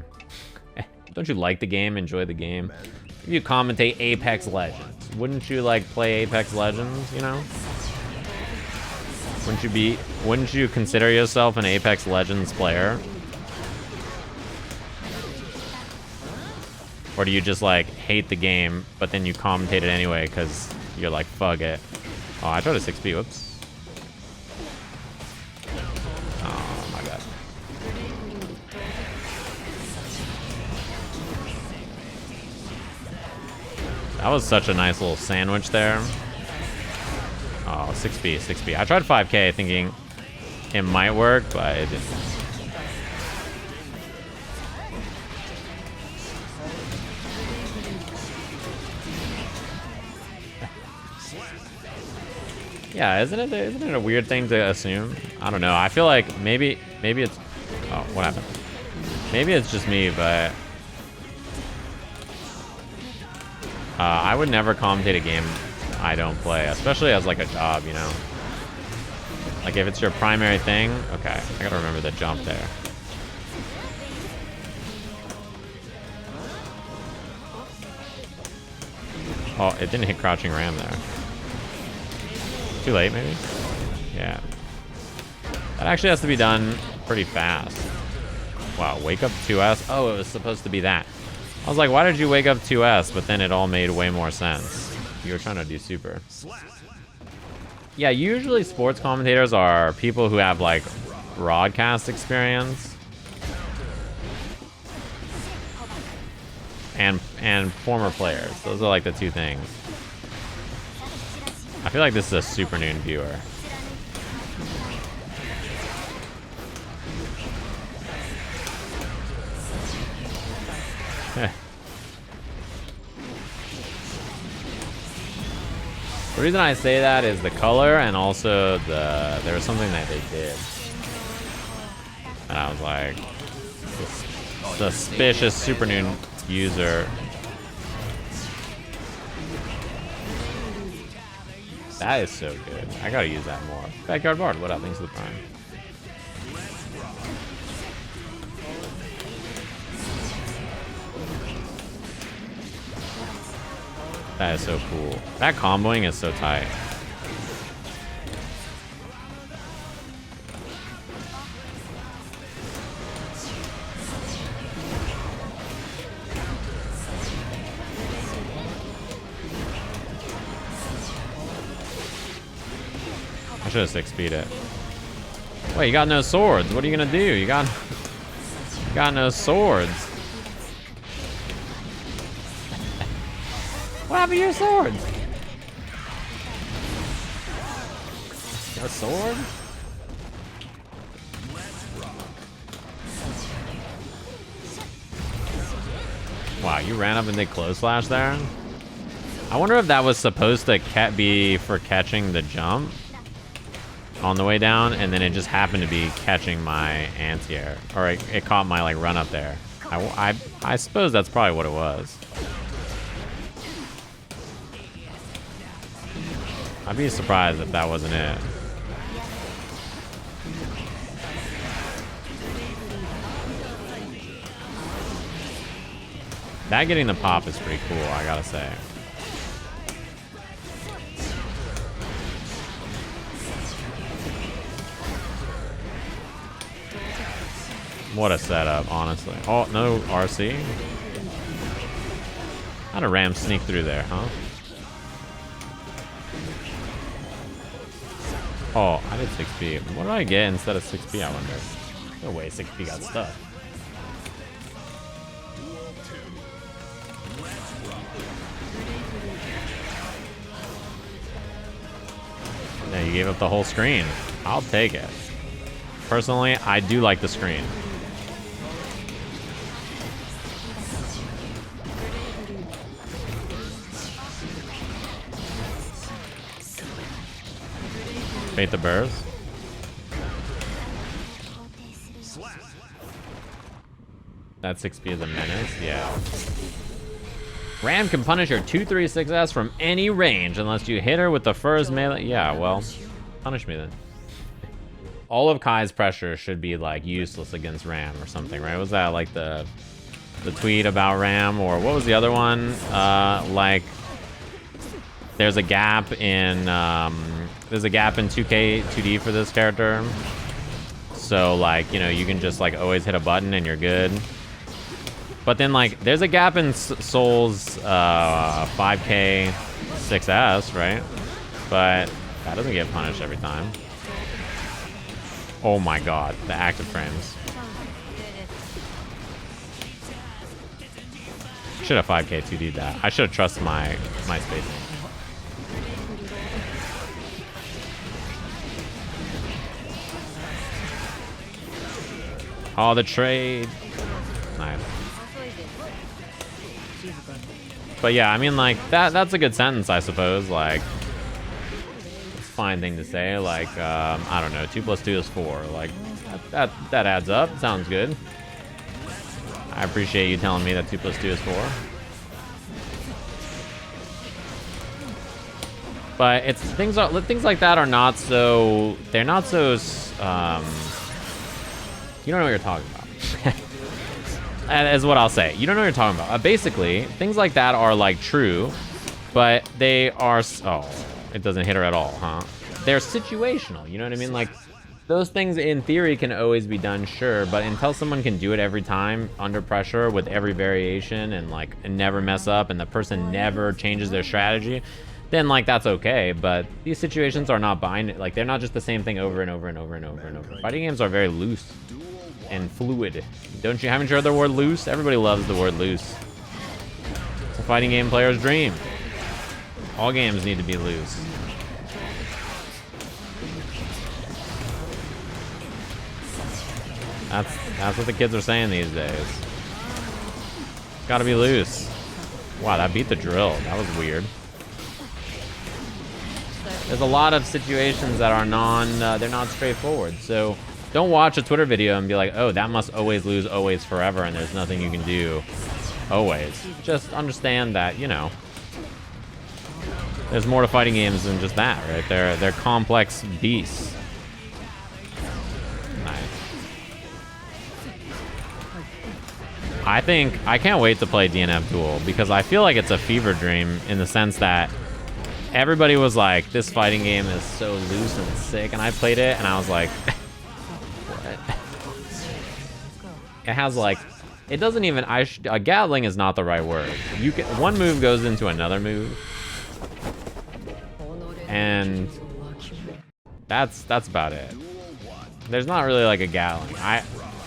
Don't you like the game, enjoy the game? If you commentate Apex Legends, wouldn't you like play Apex Legends, you know? Wouldn't you consider yourself an Apex Legends player? Or do you just like hate the game, but then you commentate it anyway because You're like, fuck it. Oh, I tried a 6B. Whoops. Oh, my bad. That was such a nice little sandwich there. Oh, 6B, 6B. I tried 5K thinking it might work, but it didn't. Yeah, isn't it a weird thing to assume? I don't know. I feel like maybe it's... Oh, what happened? Maybe it's just me, but... I would never commentate a game I don't play, especially as like a job, you know? Like if it's your primary thing, okay, I gotta remember the jump there. Oh, it didn't hit Crouching Ram there. Too late, maybe? Yeah. That actually has to be done pretty fast. Wow, wake up 2S? Oh, it was supposed to be that. I was like, why did you wake up 2S? But then it all made way more sense. You were trying to do super. Yeah, usually sports commentators are people who have like broadcast experience. And former players. Those are like the two things. I feel like this is a super noon viewer. The reason I say that is the color and also there was something that they did. And I was like, suspicious super noon user. That is so good. I gotta use that more. Backyard Bard, what up? Thanks for the prime. That is so cool. That comboing is so tight. I should have 6-speed it. Wait, you got no swords. What are you gonna do? You got no swords. What happened to your swords? A sword? Wow, you ran up and did close slash there? I wonder if that was supposed to be for catching the jump on the way down, and then it just happened to be catching my anti-air. Or it caught my like run up there. I suppose that's probably what it was. I'd be surprised if that wasn't it. That getting the pop is pretty cool, I gotta say. What a setup, honestly. Oh, no RC? How'd a ram sneak through there, huh? Oh, I did 6B. What did I get instead of 6B, I wonder? No way 6B got stuck. Yeah, you gave up the whole screen. I'll take it. Personally, I do like the screen. Fate the Burrs. That 6B is a menace, yeah. Ram can punish her 2-3-6S from any range unless you hit her with the first melee. Yeah, well, punish me then. All of Kai's pressure should be like useless against Ram or something, right? Was that like the tweet about Ram, or what was the other one? Like there's a gap in 2K 2D for this character. So like, you know, you can just like always hit a button and you're good. But then, like, there's a gap in Soul's 5k 6S, right? But that doesn't get punished every time. Oh my god, the active frames. Should have 5k 2D'd that. I should have trusted my spacing. Oh, the trade. Nice. But yeah, I mean, like, that's a good sentence, I suppose. Like, it's a fine thing to say. Like, I don't know, 2 + 2 is 4. Like, that adds up. Sounds good. I appreciate you telling me that 2 + 2 is 4. But it's things like that are not so. They're not so. You don't know what you're talking about. Is what I'll say. You don't know what you're talking about. Basically, things like that are like true, but they are. Oh, it doesn't hit her at all, huh? They're situational. You know what I mean? Like, those things in theory can always be done, sure, but until someone can do it every time under pressure with every variation and like never mess up, and the person never changes their strategy, then like that's okay. But these situations are not binding. Like, they're not just the same thing over and over and over and over and over. Fighting games are very loose and fluid. Haven't you heard the word loose? Everybody loves the word loose. It's a fighting game player's dream. All games need to be loose. That's what the kids are saying these days. Gotta be loose. Wow, that beat the drill. That was weird. There's a lot of situations that are they're not straightforward. So don't watch a Twitter video and be like, oh, that must always lose always forever and there's nothing you can do always. Just understand that, you know, there's more to fighting games than just that, right? They're complex beasts. Nice. I can't wait to play DNF Duel because I feel like it's a fever dream in the sense that everybody was like, this fighting game is so loose and sick, and I played it and I was like, what? It has like, it doesn't even, gatling is not the right word. You can, one move goes into another move, and that's about it. There's not really like a gatling.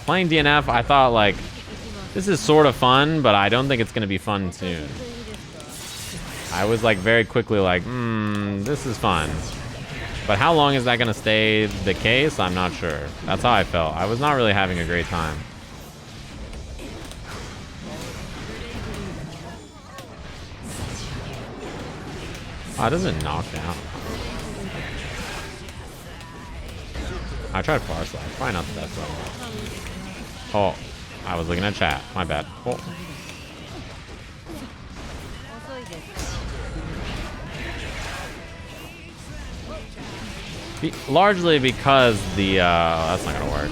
Playing DNF, I thought like, this is sort of fun, but I don't think it's gonna be fun soon. I was like very quickly like, this is fun. But how long is that gonna stay the case? I'm not sure. That's how I felt. I was not really having a great time. Oh, it doesn't knock down. I tried far slash. Probably not the best one. Oh, I was looking at chat. My bad. Oh. Largely because the, that's not gonna work.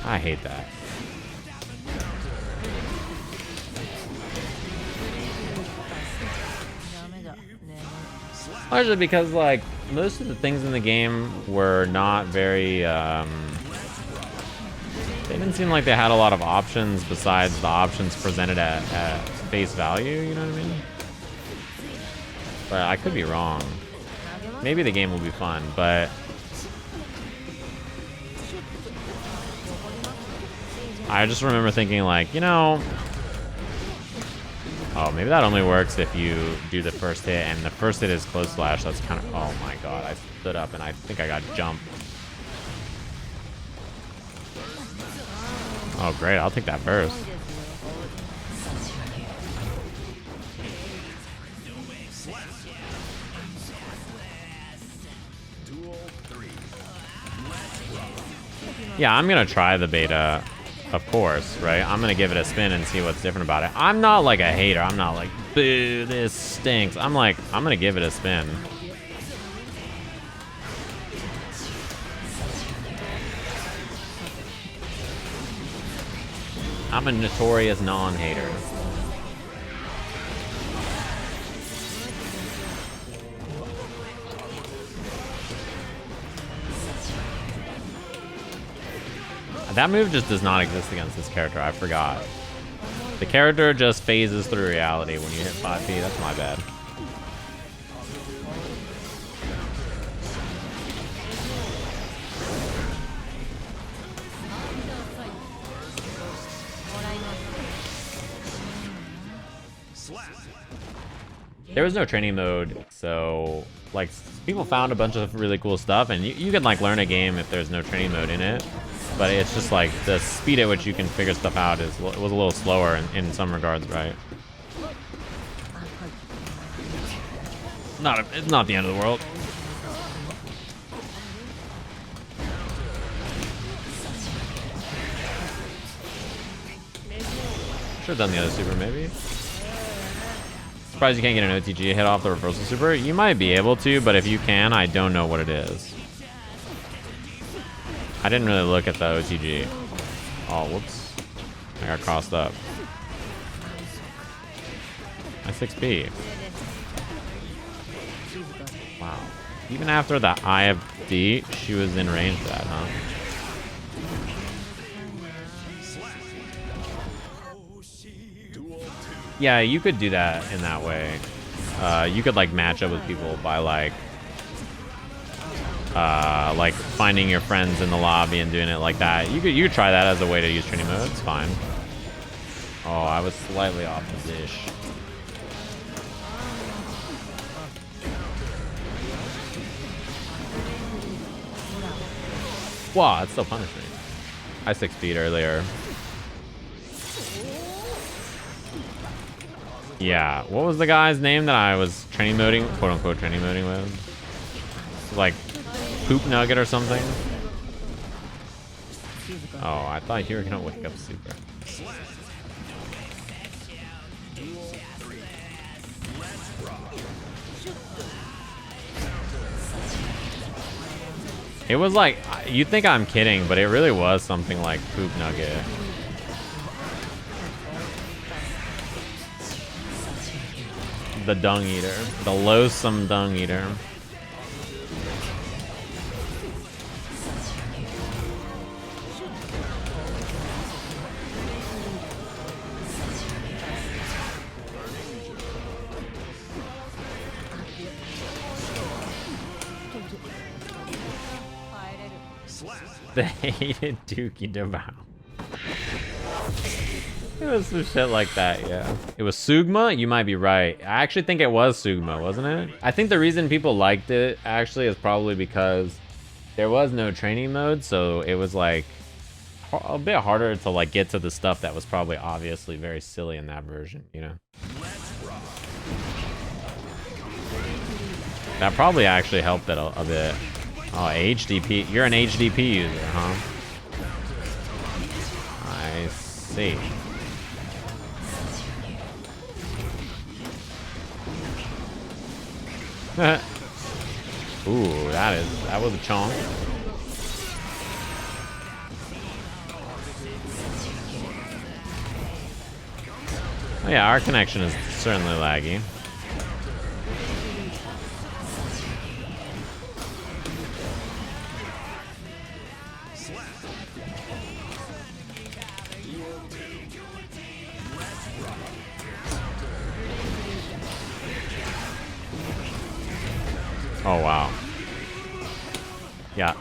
I hate that. Largely because, like, most of the things in the game were not very, they didn't seem like they had a lot of options besides the options presented at face value, you know what I mean? But I could be wrong. Maybe the game will be fun, but I just remember thinking like, you know, oh, maybe that only works if you do the first hit, and the first hit is close slash. That's kind of, oh my god, I stood up and I think I got jumped. Oh great, I'll take that burst. Yeah, I'm gonna try the beta, of course, right? I'm gonna give it a spin and see what's different about it. I'm not like a hater. I'm not like, boo, this stinks. I'm like, I'm gonna give it a spin. I'm a notorious non-hater. That move just does not exist against this character. I forgot. The character just phases through reality when you hit 5p. That's my bad. There was no training mode, so like people found a bunch of really cool stuff, and you can like learn a game if there's no training mode in it. But it's just like the speed at which you can figure stuff out was a little slower in some regards, right? It's not the end of the world. Should've done the other super maybe. Surprised you can't get an OTG hit off the reversal super. You might be able to, but if you can, I don't know what it is. I didn't really look at the OTG. Oh, whoops. I got crossed up. My 6p. Wow. Even after the IFD, she was in range for that, huh? Yeah, you could do that in that way. You could like match up with people by like finding your friends in the lobby and doing it like that. You could try that as a way to use training mode. It's fine. Oh, I was slightly off the dish. Wow, that still punished me. I 6 feet earlier. Yeah, what was the guy's name that I was training moding, quote unquote training moding with? Like Poop Nugget or something? Oh, I thought you were gonna wake up super. It was like, you think I'm kidding, but it really was something like Poop Nugget. The dung eater, the loathsome dung eater. The hated Dookie Devour. It was some shit like that, yeah. It was Sugma? You might be right. I actually think it was Sugma, wasn't it? I think the reason people liked it, actually, is probably because there was no training mode, so it was, like, a bit harder to, like, get to the stuff that was probably obviously very silly in that version, you know? That probably actually helped it a bit. Oh, HDP. You're an HDP user, huh? I see. Ooh, that was a chonk. Oh yeah, our connection is certainly laggy. Oh, wow. Yeah.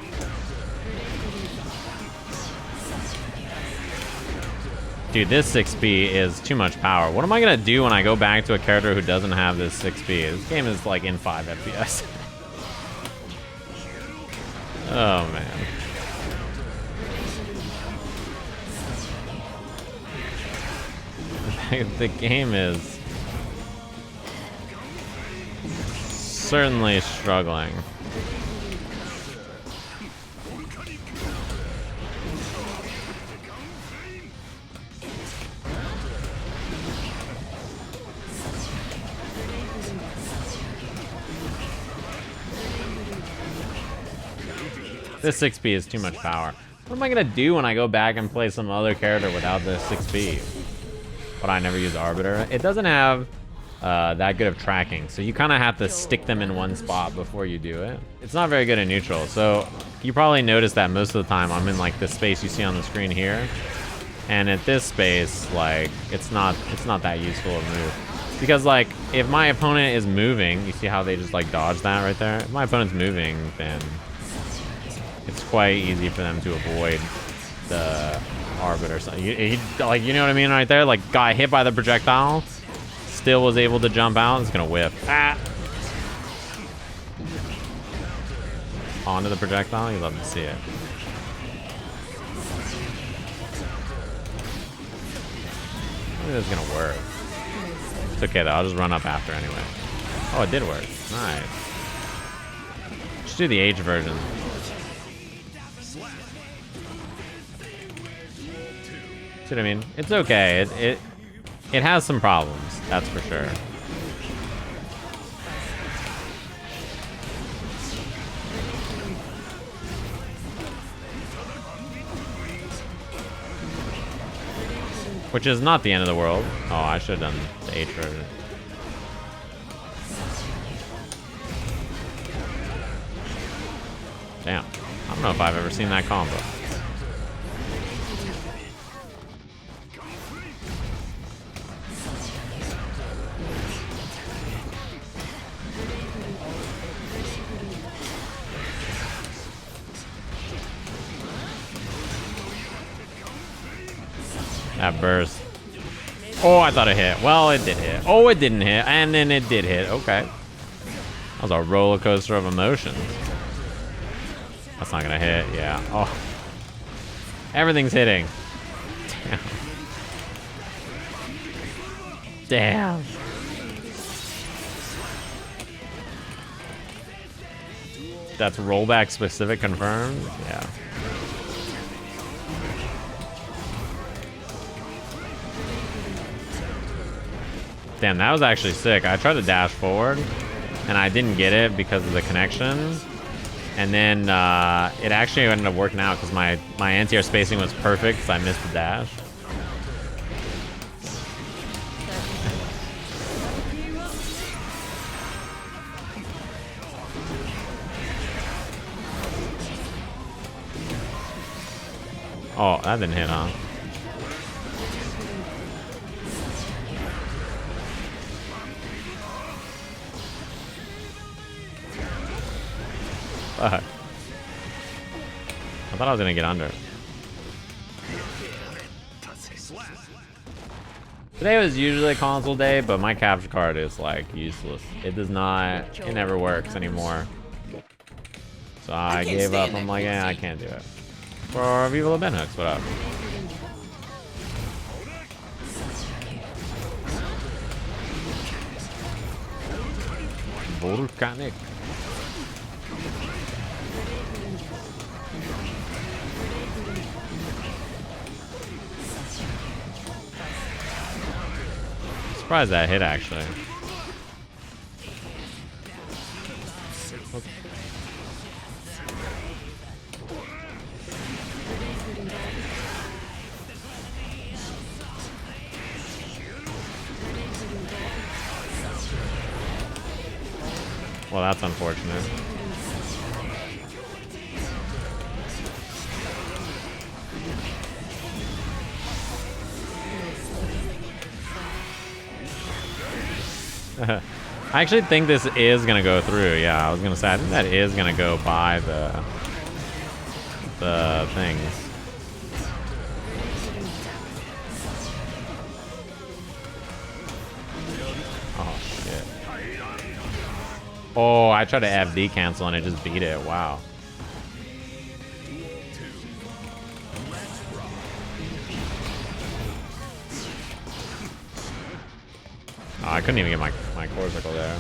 Dude, this 6B is too much power. What am I gonna do when I go back to a character who doesn't have this 6B? This game is like in 5 FPS. Oh, man. The game is certainly struggling. This 6B is too much power. What am I gonna do when I go back and play some other character without this 6B? But I never use Arbiter. It doesn't have that good of tracking, so you kind of have to stick them in one spot before you do it. It's not very good in neutral, so you probably noticed that most of the time I'm in like the space you see on the screen here. And at this space, like, it's not that useful a move. Because, like, if my opponent is moving, you see how they just, like, dodge that right there? If my opponent's moving, then it's quite easy for them to avoid the Arbiter. He, like, you know what I mean right there? Like, got hit by the projectile, still was able to jump out. It's gonna whiff. Ah! Onto the projectile, you love to see it. I think this is gonna work. It's okay though, I'll just run up after anyway. Oh, it did work. Nice. Just do the H version. See what I mean? It's okay. It has some problems, that's for sure. Which is not the end of the world. Oh, I should have done the H version. Damn. I don't know if I've ever seen that combo. That burst. Oh, I thought it hit. Well, it did hit. Oh, it didn't hit. And then it did hit. Okay. That was a roller coaster of emotions. That's not gonna hit. Yeah. Oh. Everything's hitting. Damn. Damn. That's rollback specific confirmed? Yeah. Damn, that was actually sick. I tried to dash forward, and I didn't get it because of the connection. And then it actually ended up working out because my anti-air spacing was perfect because I missed the dash. Oh, that didn't hit, huh? Fuck. I thought I was gonna get under. Today was usually a console day, but my capture card is like useless. It does not, it never works anymore. So I gave up. I'm like, yeah, I can't do it. For Viva La Ben Hooks, what up? Volcanic. Surprised that hit actually. Well, that's unfortunate. I actually think this is gonna go through. Yeah, I was gonna say I think that is gonna go by the things. Oh shit. Oh, I tried to FD cancel and it just beat it. Wow. Oh, I couldn't even get my core circle there.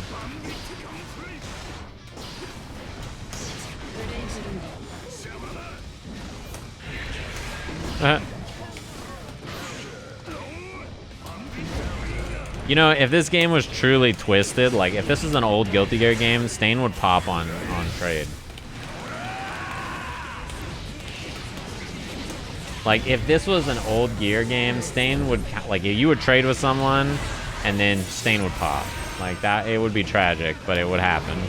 You know, if this game was truly twisted, like if this was an old Guilty Gear game, Stain would pop on trade. Like if this was an old Gear game, Stain would, like if you would trade with someone and then Stain would pop. Like that, it would be tragic, but it would happen.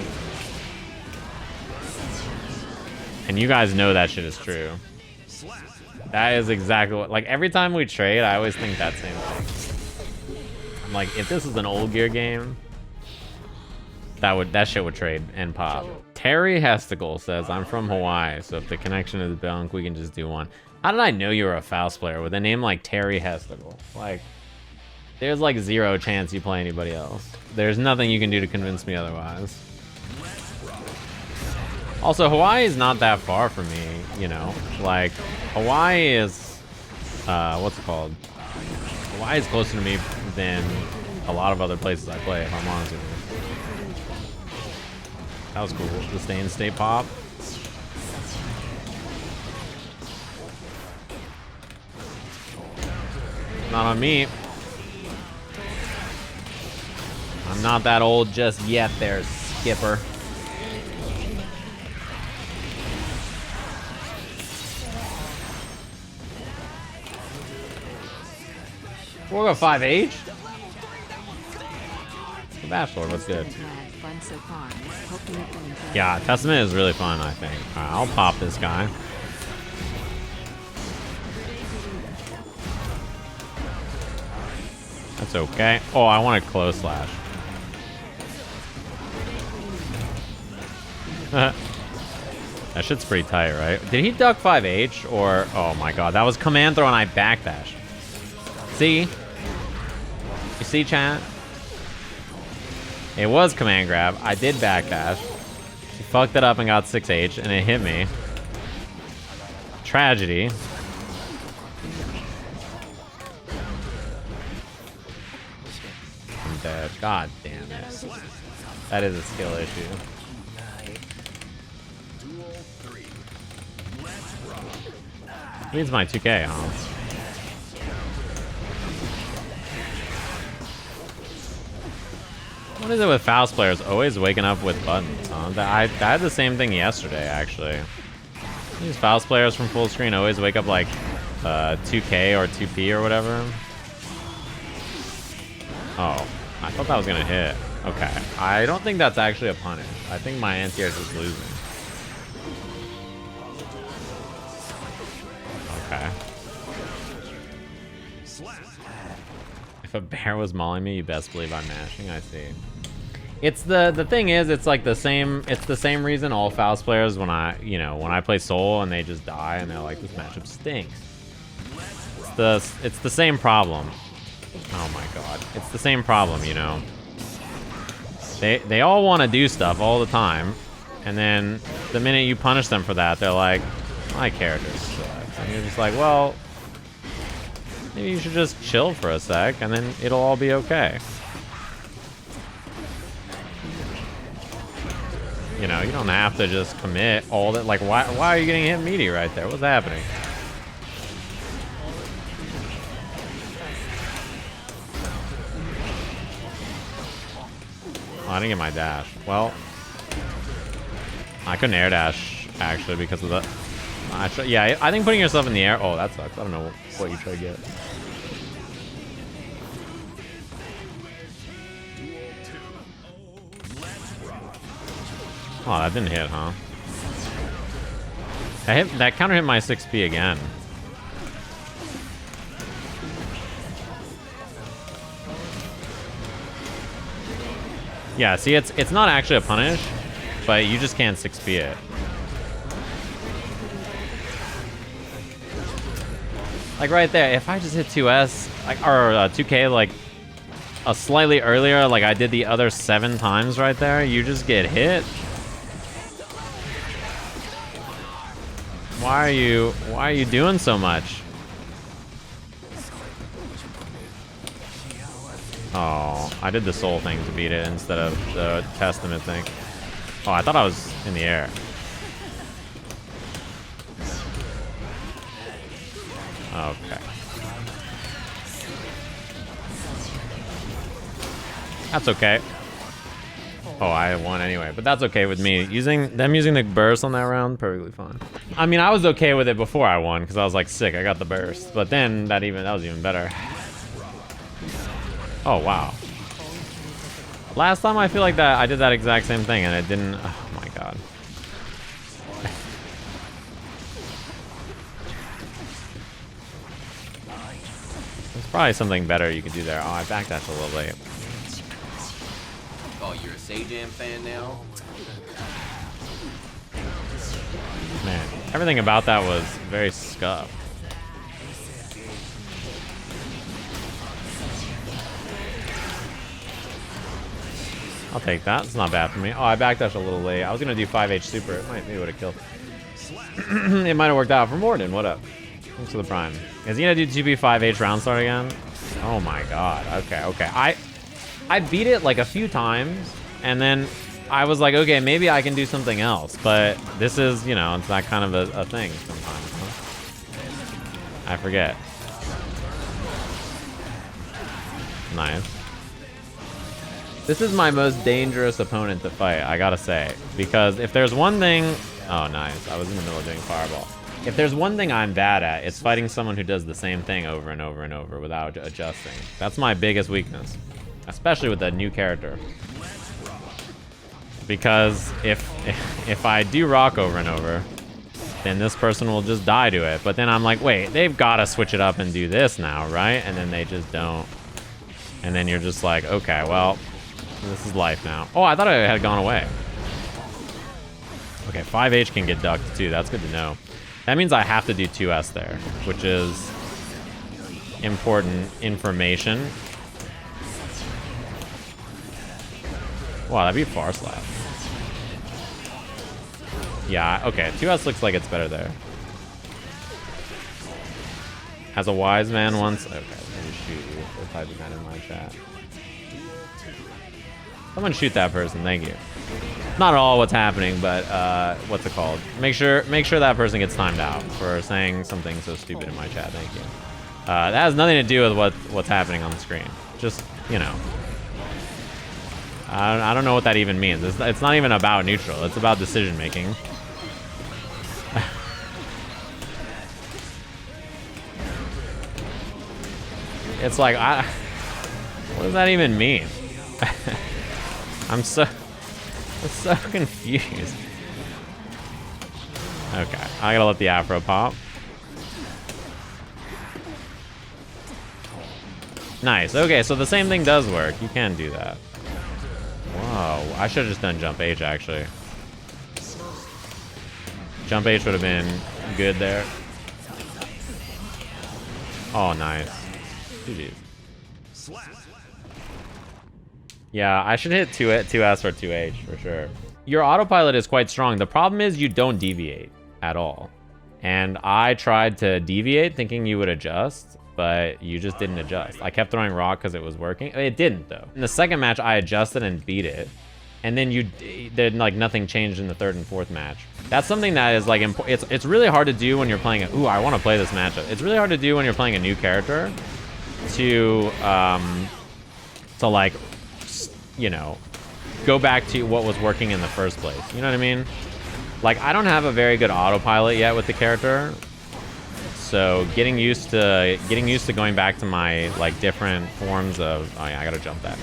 And you guys know that shit is true. That is exactly what, like, every time we trade, I always think that same thing. I'm like, if this was an old gear game, that shit would trade and pop. TairyHesticle says, I'm from Hawaii, so if the connection is bunk, we can just do one. How did I know you were a Faust player with a name like TairyHesticle? Like, there's like 0 chance you play anybody else. There's nothing you can do to convince me otherwise. Also, Hawaii is not that far from me, you know? Like, Hawaii is, what's it called? Hawaii is closer to me than a lot of other places I play, if I'm honest with you. That was cool, the stay in state pop. Not on me. I'm not that old just yet there, Skipper. We'll go 5H. The Bachelor, what's good? Yeah, Testament is really fun, I think. Alright, I'll pop this guy. That's okay. Oh, I want a close slash. That shit's pretty tight, right? Did he duck 5H or... Oh my god, that was command throw and I backdash. See? You see, chat? It was command grab. I did backdash. He fucked it up and got 6H and it hit me. Tragedy. I'm dead. God damn it. That is a skill issue. Needs my 2K, huh? What is it with Faust players always waking up with buttons, huh? I had the same thing yesterday, actually. These Faust players from full screen always wake up like 2K or 2P or whatever. Oh, I thought that was gonna hit. Okay, I don't think that's actually a punish. I think my anti-air is just losing. Okay. If a bear was mauling me, you best believe I'm mashing. I see. It's the thing is, it's like the same. It's the same reason all Faust players when I play Soul and they just die and they're like, this matchup stinks. It's the same problem. Oh my god, it's the same problem, you know. They all want to do stuff all the time, and then the minute you punish them for that, they're like, my character sucks. And you're just like, well, maybe you should just chill for a sec, and then it'll all be okay. You know, you don't have to just commit all that. Like, why are you getting hit meaty right there? What's happening? Oh, I didn't get my dash. Well, I couldn't air dash, actually, because of the... yeah, I think putting yourself in the air... Oh, that sucks. I don't know what you try to get. Oh, that didn't hit, huh? That counter hit my 6P again. Yeah, see, it's not actually a punish, but you just can't 6P it. Like right there, if I just hit 2S, like, or 2K, like a slightly earlier, like I did the other 7 times right there, you just get hit. Why are you doing so much? Oh, I did the soul thing to beat it instead of the testament thing. Oh, I thought I was in the air. Okay. That's okay. Oh, I won anyway, but that's okay with me. Using the burst on that round, perfectly fine. I mean, I was okay with it before I won because I was like, sick, I got the burst. But then that was even better. Oh wow. Last time I feel like that I did that exact same thing and it didn't. Oh my god. probably something better you could do there. Oh, I backdashed a little late. Oh, you're a Sajam fan now? Man, everything about that was very scuffed. I'll take that. It's not bad for me. Oh, I backdashed a little late. I was gonna do 5H super. It might, maybe would have killed. It might have worked out for Morden. What up? Thanks for the prime. Is he gonna do 2B 5H round start again? Oh my god. Okay, okay. I beat it like a few times, and then I was like, okay, maybe I can do something else. But this is, you know, it's that kind of a thing sometimes. Huh? I forget. Nice. This is my most dangerous opponent to fight, I gotta say. Because if there's one thing... Oh, nice. I was in the middle of doing Fireball. If there's one thing I'm bad at, it's fighting someone who does the same thing over and over and over without adjusting. That's my biggest weakness. Especially with a new character. Because if I do rock over and over, then this person will just die to it. But then I'm like, wait, they've gotta switch it up and do this now, right? And then they just don't. And then you're just like, okay, well... This is life now. Oh, I thought it had gone away. Okay, 5H can get ducked too. That's good to know. That means I have to do 2S there, which is important information. Wow, that'd be far slap. Yeah, okay. 2S looks like it's better there. As a wise man once... Okay, let me shoot you. We'll type that in my chat. Someone shoot that person, thank you. Not at all what's happening, but what's it called? Make sure that person gets timed out for saying something so stupid in my chat, thank you. That has nothing to do with what's happening on the screen. Just, you know. I don't know what that even means. It's not even about neutral, it's about decision making. It's like, what does that even mean? I'm so confused. Okay, I gotta let the afro pop. Nice. Okay, so the same thing does work. You can do that. Whoa, I should have just done jump H actually. Jump H would have been good there. Oh, nice. GG's. Yeah, I should hit 2S or 2H for sure. Your autopilot is quite strong. The problem is you don't deviate at all. And I tried to deviate thinking you would adjust, but you just didn't adjust. I kept throwing rock because it was working. It didn't though. In the second match, I adjusted and beat it. And then like nothing changed in the third and fourth match. That's something that is like, it's really hard to do when you're playing ooh, I want to play this matchup. It's really hard to do when you're playing a new character to like, you know, go back to what was working in the first place. You know what I mean? Like, I don't have a very good autopilot yet with the character. So getting used to going back to my like different forms of, oh yeah, I gotta jump that.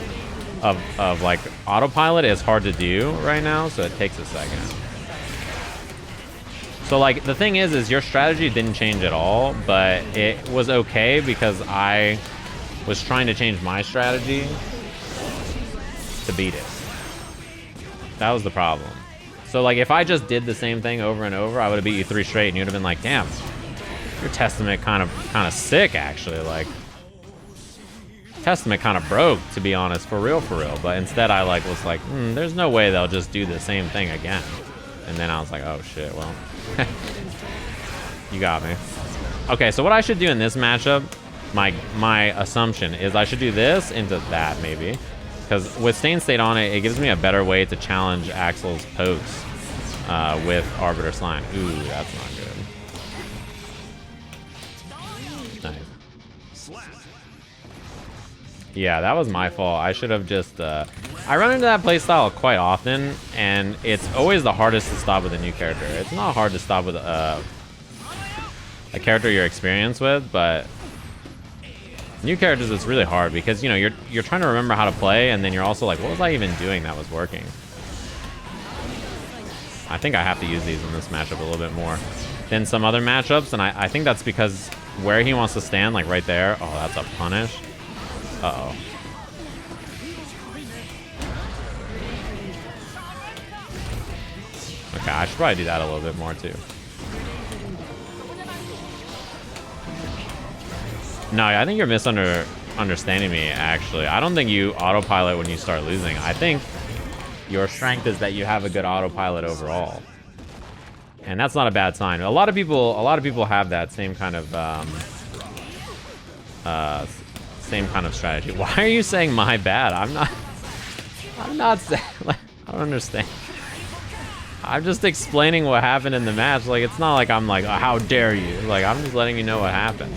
Of like autopilot is hard to do right now, so it takes a second. So like the thing is your strategy didn't change at all, but it was okay because I was trying to change my strategy to beat it. That was the problem. So like if I just did the same thing over and over, I would have beat you 3 straight and you'd have been like, damn, your Testament kind of sick actually. Like Testament kind of broke, to be honest, for real. But instead I like was like, there's no way they'll just do the same thing again. And then I was like, oh shit, well, you got me. Okay, so what I should do in this matchup, my assumption is I should do this into that maybe. Because with Stain State on it, it gives me a better way to challenge Axel's posts with Arbiter Slime. Ooh, that's not good. Nice. Yeah, that was my fault. I should have just... I run into that playstyle quite often, and it's always the hardest to stop with a new character. It's not hard to stop with a character you're experienced with, but... New characters, it's really hard because, you know, you're trying to remember how to play, and then you're also like, what was I even doing that was working? I think I have to use these in this matchup a little bit more than some other matchups, and I think that's because where he wants to stand, like right there. Oh, that's a punish. Uh-oh. Okay, I should probably do that a little bit more too. No, I think you're misunderstanding me, actually. I don't think you autopilot when you start losing. I think your strength is that you have a good autopilot overall. And that's not a bad sign. A lot of people have that same kind of strategy. Why are you saying my bad? I'm not saying, like, I don't understand. I'm just explaining what happened in the match. Like, it's not like I'm like, oh, how dare you? Like, I'm just letting you know what happened.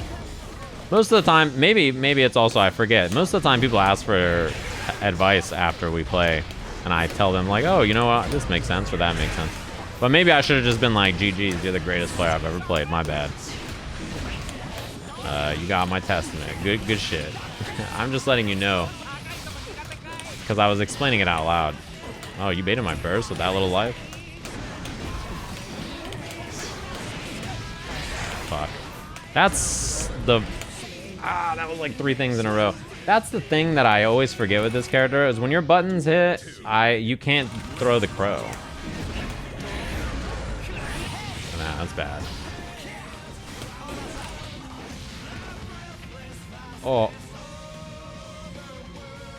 Most of the time, maybe it's also, I forget. Most of the time people ask for advice after we play. And I tell them like, oh, you know what? This makes sense or that makes sense. But maybe I should have just been like, GG's, you're the greatest player I've ever played. My bad. You got my testament. Good shit. I'm just letting you know. Because I was explaining it out loud. Oh, you baited my burst with that little life? Fuck. That's the... that was like 3 things in a row. That's the thing that I always forget with this character, is when your buttons hit, you can't throw the crow. Nah, that's bad. Oh.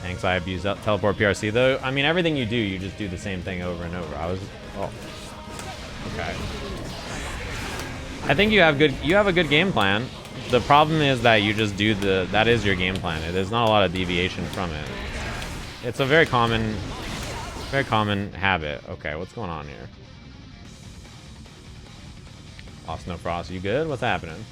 Thanks, I abuse teleport PRC though. I mean, everything you do, you just do the same thing over and over. Oh. Okay. I think you have a good game plan. The problem is that you just do that is your game plan. There's not a lot of deviation from it. It's a very common habit. Okay, what's going on here? LostNoFrost, you good? What's happening?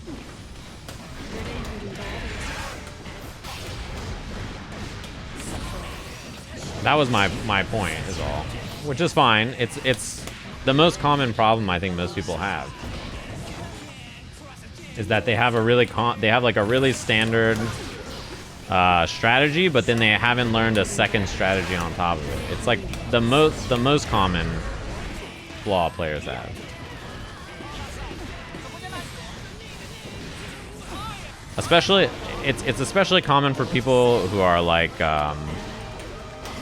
That was my point, is all. Which is fine. It's the most common problem I think most people have. Is that they have a really standard strategy, but then they haven't learned a second strategy on top of it. It's like the most common flaw players have. Especially, it's especially common for people who are like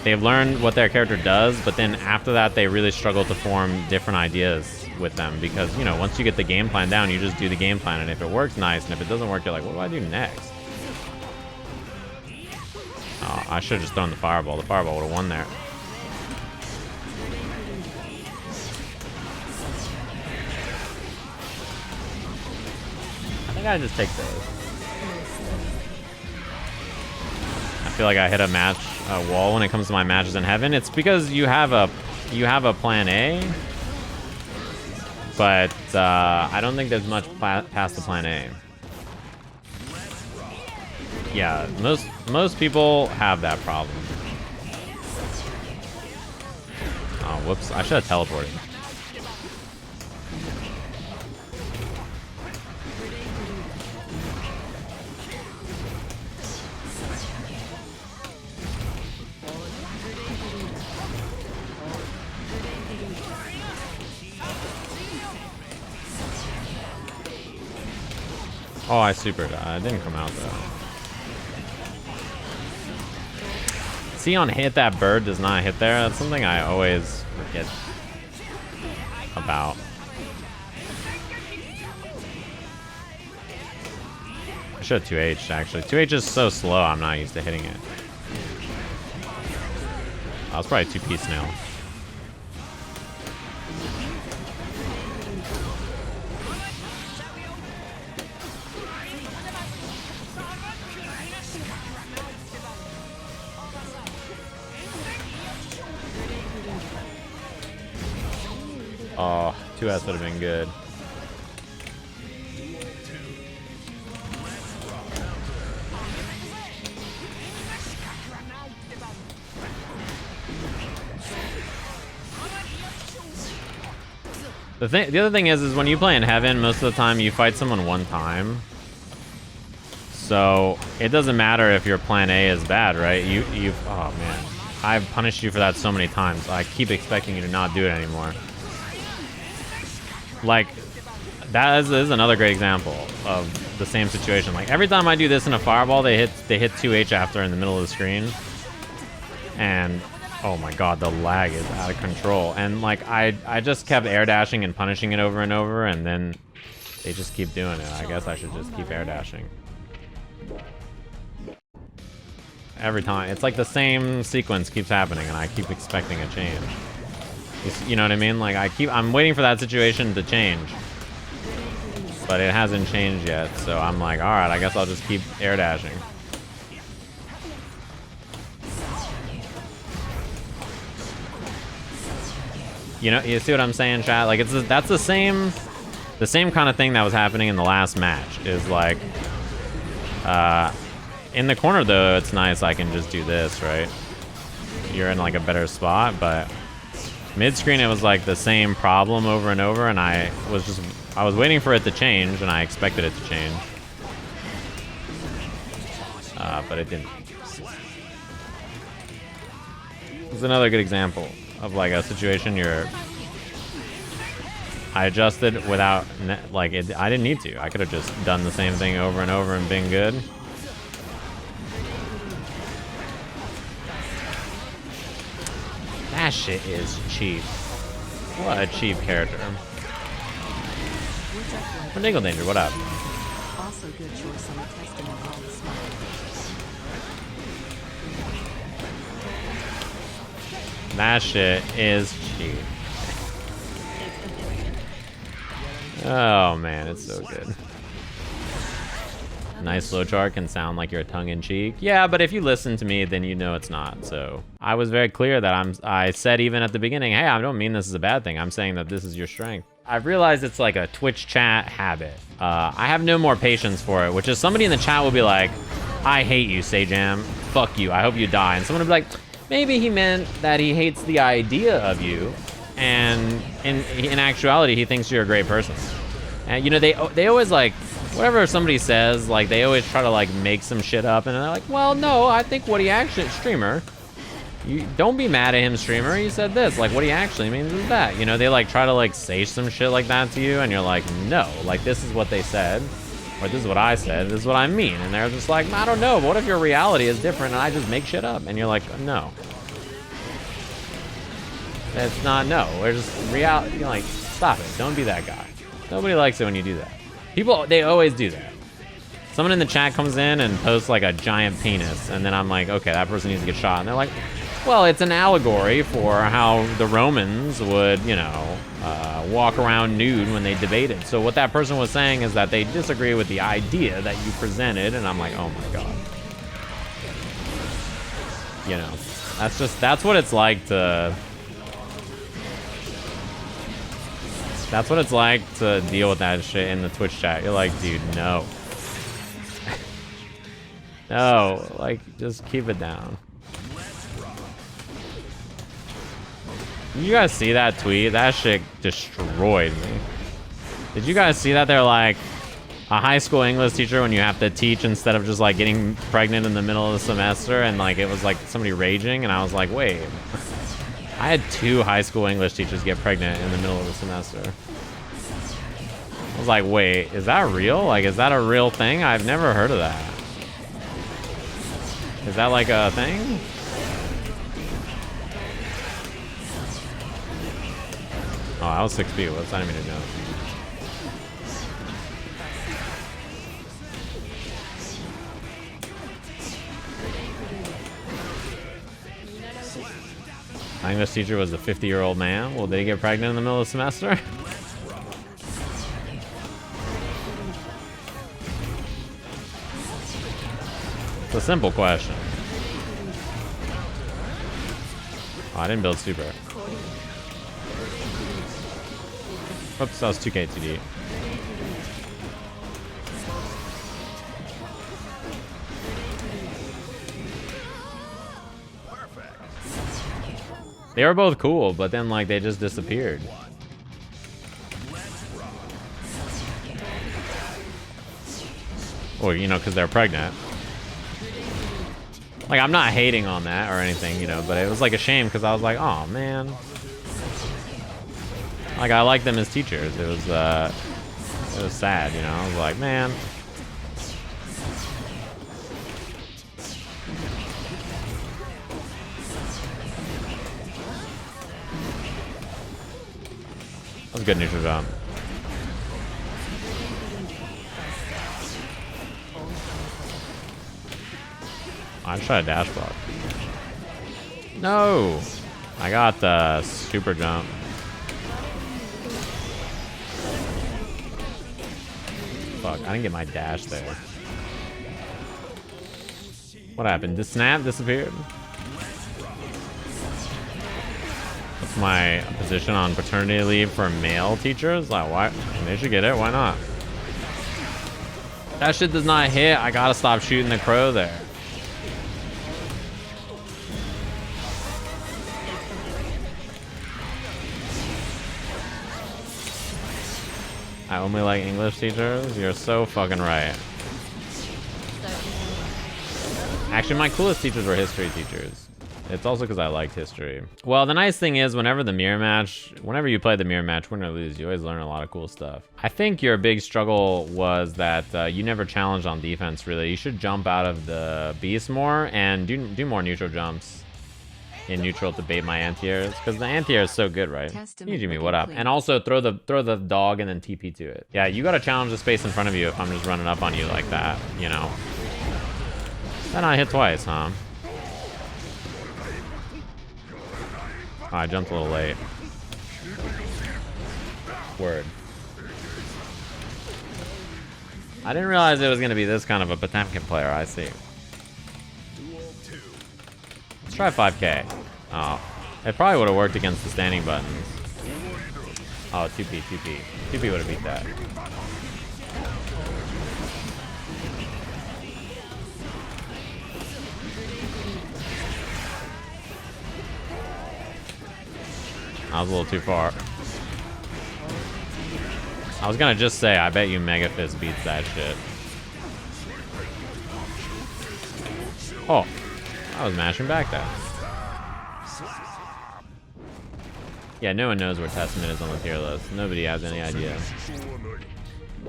they've learned what their character does, but then after that they really struggle to form different ideas with them, because, you know, once you get the game plan down, you just do the game plan, and if it works, nice, and if it doesn't work, you're like, what do I do next? Oh, I should have just thrown the fireball. The fireball would have won there. I think I just take those. I feel like I hit a wall when it comes to my matches in heaven. It's because you have a plan A, but I don't think there's much past the plan A. Yeah, most people have that problem. Oh, whoops! I should have teleported. Oh, I supered. It didn't come out though. See, on hit, that bird does not hit there. That's something I always forget about. I should have 2H actually. 2H is so slow, I'm not used to hitting it. I was probably 2-piece now. Oh, 2S would have been good. The other thing is when you play in heaven, most of the time you fight someone one time. So it doesn't matter if your plan A is bad, right? Oh man, I've punished you for that so many times. I keep expecting you to not do it anymore. Like, That is another great example of the same situation. Like every time I do this in a fireball, they hit 2H after in the middle of the screen. And oh my god, the lag is out of control. And like I just kept air dashing and punishing it over and over, and then they just keep doing it. I guess I should just keep air dashing. Every time. It's like the same sequence keeps happening and I keep expecting a change. You know what I mean? Like I'm waiting for that situation to change. But it hasn't changed yet, so I'm like, alright, I guess I'll just keep air dashing. You know, you see what I'm saying, chat? Like that's the same kind of thing that was happening in the last match. Is like in the corner though, it's nice I can just do this, right? You're in like a better spot, but mid-screen it was like the same problem over and over, and I was waiting for it to change, and I expected it to change. But it didn't. It's another good example of like a situation I adjusted without, like, I didn't need to. I could have just done the same thing over and over and been good. That shit is cheap. What a cheap character. Dingle Danger, what up? Also good choice on the testing of all the smart. That shit is cheap. Oh man, it's so good. Nice flowchart can sound like you're tongue-in-cheek. Yeah, but if you listen to me, then you know it's not. So I was very clear that I said even at the beginning, hey, I don't mean this is a bad thing. I'm saying that this is your strength. I've realized it's like a Twitch chat habit. I have no more patience for it, which is somebody in the chat will be like, I hate you, Sajam. Fuck you. I hope you die. And someone will be like, maybe he meant that he hates the idea of you. And in actuality, he thinks you're a great person. And you know, they always like, whatever somebody says, like they always try to like make some shit up, and they're like, well, no, I think what he actually, streamer, you don't be mad at him, streamer, he said this, like what he actually means is that. You know, they like try to like say some shit like that to you, and you're like, no, like this is what they said, or this is what I said, this is what I mean. And they're just like, I don't know, but what if your reality is different and I just make shit up? And you're like, no. It's not, no, we're just reality. You're like, stop it, don't be that guy. Nobody likes it when you do that. People, they always do that. Someone in the chat comes in and posts like a giant penis, and then I'm like, okay, that person needs to get shot. And they're like, well, it's an allegory for how the Romans would, you know, walk around nude when they debated. So what that person was saying is that they disagree with the idea that you presented, and I'm like, oh my god. You know, that's what it's like to... That's what it's like to deal with that shit in the Twitch chat. You're like, dude, no. No, like, just keep it down. Did you guys see that tweet? That shit destroyed me. Did you guys see that? They're like, a high school English teacher when you have to teach instead of just like getting pregnant in the middle of the semester, and like it was like somebody raging, and I was like, wait. I had 2 high school English teachers get pregnant in the middle of the semester. I was like, wait, is that real? Like, is that a real thing? I've never heard of that. Is that like a thing? Oh, I was 6 feet. What's that mean to jump? My English teacher was a 50-year-old man. Will they get pregnant in the middle of the semester? It's a simple question. Oh, I didn't build super. Oops, that was 2K 2D. They were both cool, but then like they just disappeared. Or, you know, because they're pregnant. Like, I'm not hating on that or anything, you know, but it was like a shame because I was like, oh man. Like, I like them as teachers. It was It was sad, you know. I was like, man. That was a good neutral jump. I tried a dash block. No! I got the super jump. Fuck, I didn't get my dash there. What happened? Did snap disappeared? What's my position on paternity leave for male teachers? Like, why? They should get it. Why not? That shit does not hit. I gotta stop shooting the crow there. I only like English teachers? You're so fucking right. Actually, my coolest teachers were history teachers. It's also because I liked history. Well, the nice thing is whenever you play the mirror match, win or lose, you always learn a lot of cool stuff. I think your big struggle was that you never challenged on defense, really. You should jump out of the beast more and do more neutral jumps in neutral to bait my anti-airs, because the anti-air is so good, right? Jimmy, what up? And also throw the dog and then TP to it. Yeah, you gotta challenge the space in front of you if I'm just running up on you like that, you know. Then I hit twice, huh? Oh, I jumped a little late. Word. I didn't realize it was gonna be this kind of a Potemkin player, I see. Let's try 5k. Oh, it probably would have worked against the standing buttons. Oh, 2p. 2p would have beat that. I was a little too far. I was gonna just say, I bet you Mega Fist beats that shit. Oh, I was mashing back there. Yeah, no one knows where Testament is on the tier list. Nobody has any idea.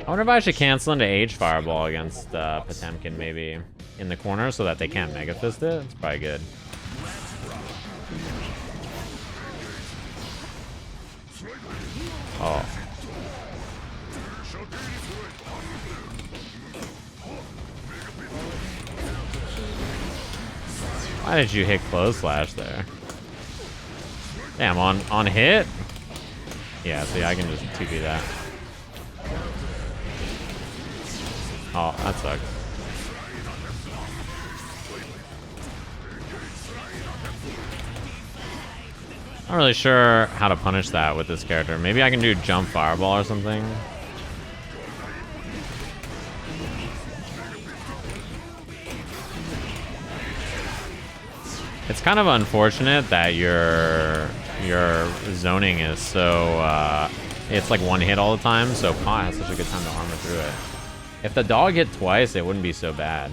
I wonder if I should cancel into H Fireball against Potemkin, maybe, in the corner so that they can't Mega Fist it. It's probably good. Oh. Why did you hit close slash there? Damn, on hit? Yeah, see, I can just 2p that. Oh, that sucks. Not really sure how to punish that with this character. Maybe I can do jump fireball or something. It's kind of unfortunate that your zoning is so it's like one hit all the time, so Pot has such a good time to armor through it. If the dog hit twice, it wouldn't be so bad.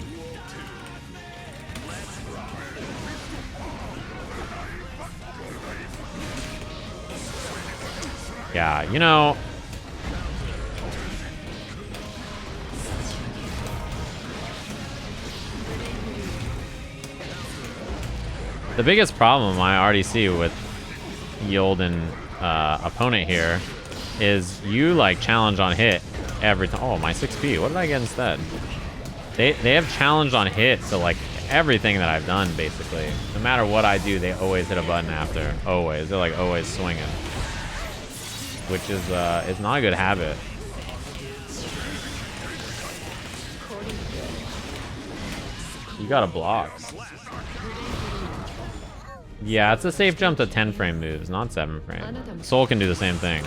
Yeah, you know, the biggest problem I already see with Yolden opponent here is you like challenge on hit every time. Oh, my 6p. What did I get instead? They have challenged on hit to like everything that I've done basically. No matter what I do, they always hit a button after. Always. They're like always swinging. Which is it's not a good habit. You gotta block. Yeah, it's a safe jump to 10 frame moves, not 7 frame. Soul can do the same thing.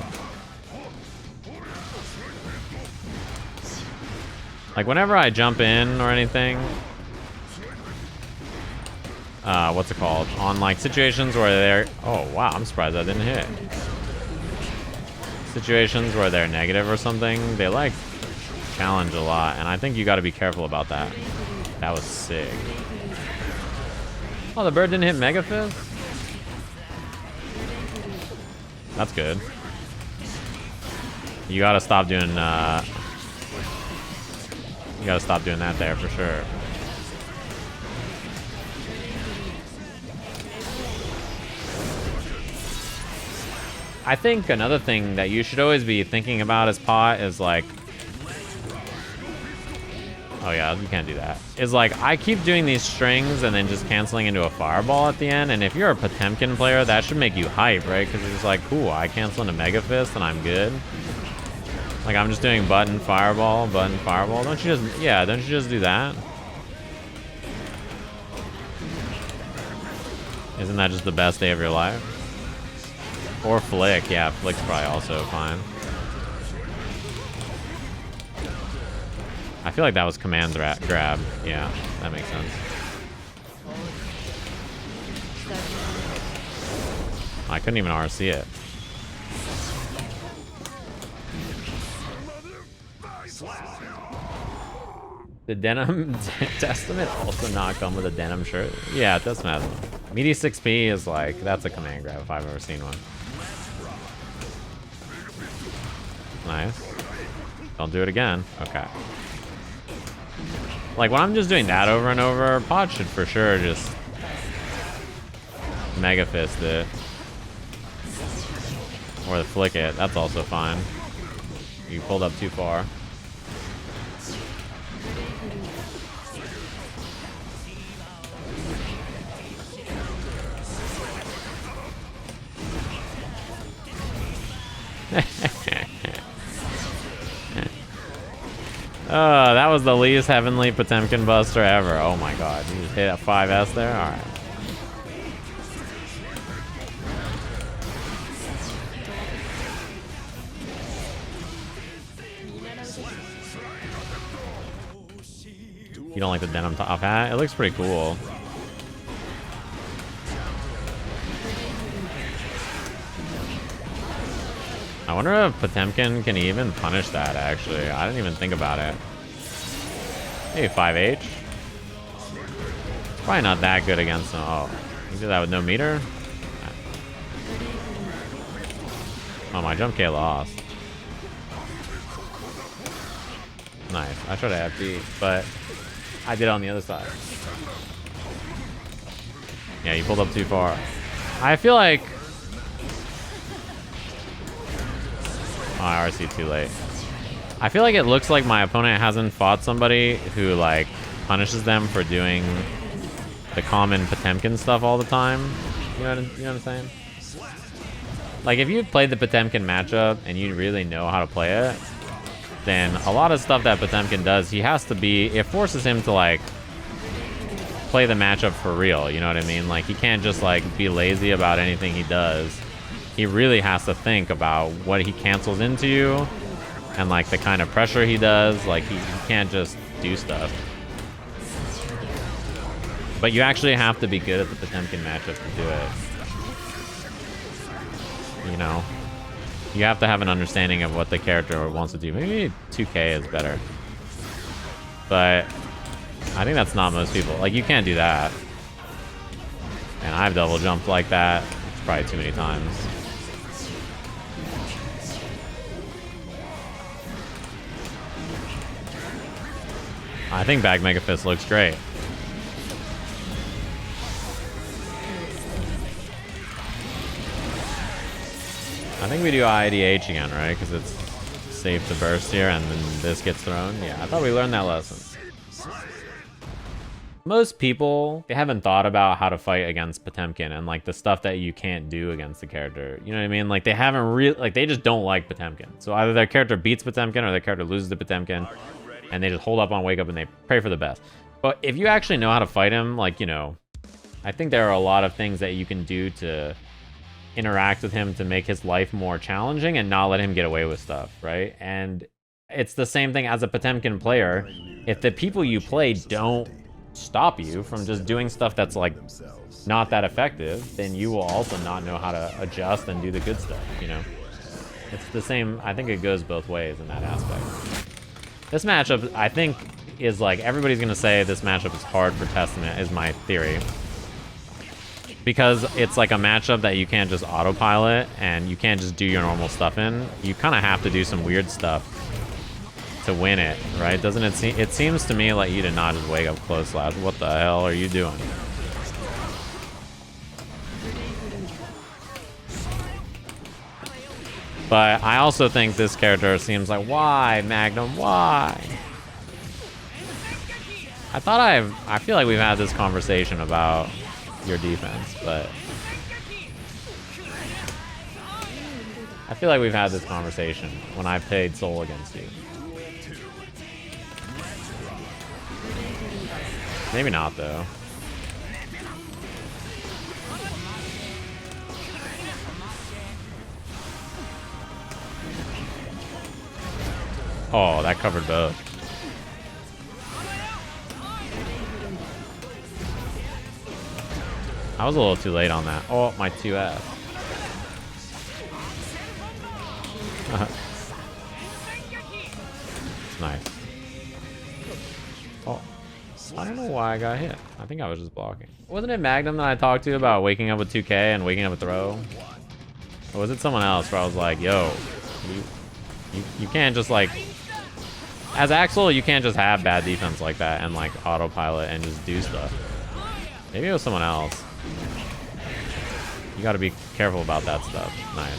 Like whenever I jump in or anything, what's it called? On like situations where they're, oh wow, I'm surprised I didn't hit. Situations where they're negative or something, they like challenge a lot, and I think you got to be careful about that. That was sick. Oh, the bird didn't hit Mega Fist? That's good. You gotta stop doing, you gotta stop doing that there for sure. I think another thing that you should always be thinking about as pot is like, oh yeah, you can't do that. Is like, I keep doing these strings and then just canceling into a fireball at the end, and if you're a Potemkin player, that should make you hype, right? Because it's just like, cool, I cancel into Mega Fist and I'm good. Like, I'm just doing button, fireball, button, fireball. Don't you just, yeah, don't you just do that? Isn't that just the best day of your life? Or Flick, yeah, Flick's probably also fine. I feel like that was command grab. Yeah, that makes sense. I couldn't even RC it. The denim testament also not come with a denim shirt. Yeah, it does matter. Meaty 6P is like, that's a command grab if I've ever seen one. Nice. Don't do it again. Okay. Like, when I'm just doing that over and over, Pod should for sure just Mega Fist it. Or the Flick it. That's also fine. You pulled up too far. Oh, that was the least heavenly Potemkin buster ever. Oh my god. You just hit a 5S there? Alright. You don't like the denim top hat? It looks pretty cool. I wonder if Potemkin can even punish that, actually. I didn't even think about it. Maybe 5H? Probably not that good against him. Oh, you did that with no meter? Oh, my jump K lost. Nice. I tried to FD, but I did it on the other side. Yeah, you pulled up too far. I feel like... Oh, I RC too late. I feel like it looks like my opponent hasn't fought somebody who, like, punishes them for doing the common Potemkin stuff all the time. You know what I'm saying? Like, if you've played the Potemkin matchup and you really know how to play it, then a lot of stuff that Potemkin does, he has to be... It forces him to, like, play the matchup for real, you know what I mean? Like, he can't just, like, be lazy about anything he does. He really has to think about what he cancels into you and like the kind of pressure he does. Like he can't just do stuff. But you actually have to be good at the Potemkin matchup to do it. You know? You have to have an understanding of what the character wants to do. Maybe 2K is better. But I think that's not most people. Like you can't do that. And I've double jumped like that. It's probably too many times. I think back Mega Fist looks great. I think we do IDH again, right? Because it's safe to burst here and then this gets thrown. Yeah, I thought we learned that lesson. Most people, they haven't thought about how to fight against Potemkin and like the stuff that you can't do against the character. You know what I mean? Like they haven't really, like they just don't like Potemkin. So either their character beats Potemkin or their character loses to Potemkin. And they just hold up on wake up and they pray for the best. But if you actually know how to fight him, like, you know, I think there are a lot of things that you can do to interact with him to make his life more challenging and not let him get away with stuff, right? And it's the same thing as a Potemkin player. If the people you play don't stop you from just doing stuff that's like not that effective, then you will also not know how to adjust and do the good stuff, you know? It's the same, I think it goes both ways in that aspect. This matchup, I think, is like, everybody's going to say this matchup is hard for Testament, is my theory. because it's like a matchup that you can't just autopilot and you can't just do your normal stuff in. You kind of have to do some weird stuff to win it, right? Doesn't it seem? It seems to me like you did not just wake up close last. What the hell are you doing? But I also think this character seems like, why, Magnum, why? I feel like we've had this conversation about your defense, but I feel like we've had this conversation when I've played Soul against you. Maybe not, though. Oh, that covered both. I was a little too late on that. Oh, my 2F. Nice. Oh, I don't know why I got hit. I think I was just blocking. Wasn't it Magnum that I talked to about waking up with 2K and waking up with throw? Or was it someone else where I was like, yo, you can't just like... As Axel, you can't just have bad defense like that and like autopilot and just do stuff. Maybe it was someone else. You gotta be careful about that stuff. Nice.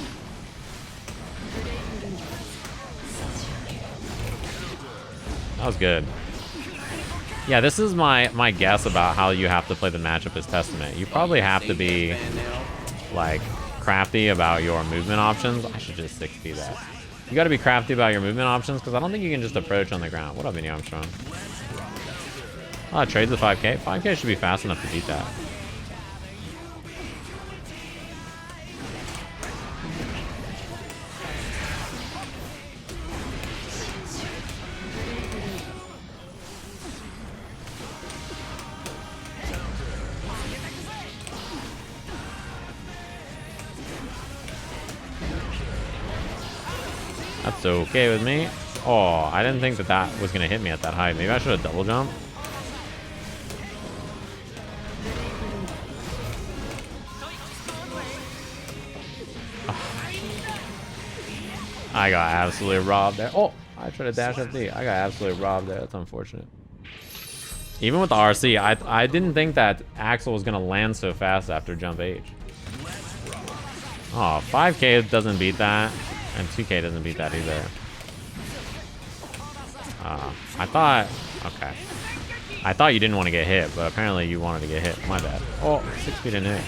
That was good. Yeah, this is my guess about how you have to play the matchup as Testament. You probably have to be like crafty about your movement options. I should just 6P that. You gotta be crafty about your movement options because I don't think you can just approach on the ground. What up, Miniarmstrong? Oh, trades the 5K. 5K should be fast enough to beat that. That's okay with me. Oh, I didn't think that was going to hit me at that height. Maybe I should have double jumped. I got absolutely robbed there. Oh, I tried to dash FD. I got absolutely robbed there. That's unfortunate. Even with the RC, I didn't think that Axel was going to land so fast after jump H. Oh, 5K doesn't beat that. And 2K doesn't beat that either. I thought... Okay. I thought you didn't want to get hit, but apparently you wanted to get hit. My bad. Oh, 6 feet in hit.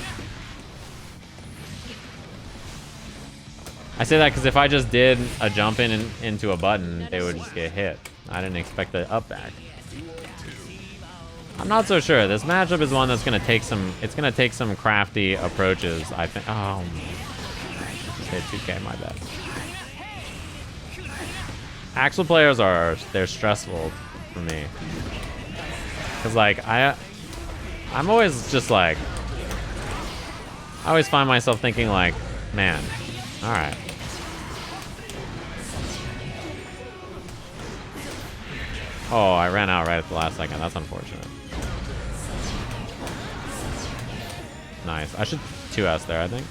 I say that because if I just did a jump into a button, they would just get hit. I didn't expect the up back. I'm not so sure. This matchup is one that's going to take some... It's going to take some crafty approaches, I think. Oh, just hit 2K, my bad. Axel players they're stressful for me. Cause like I'm always just like, I always find myself thinking like, man, all right. Oh, I ran out right at the last second. That's unfortunate. Nice. I should 2S there, I think.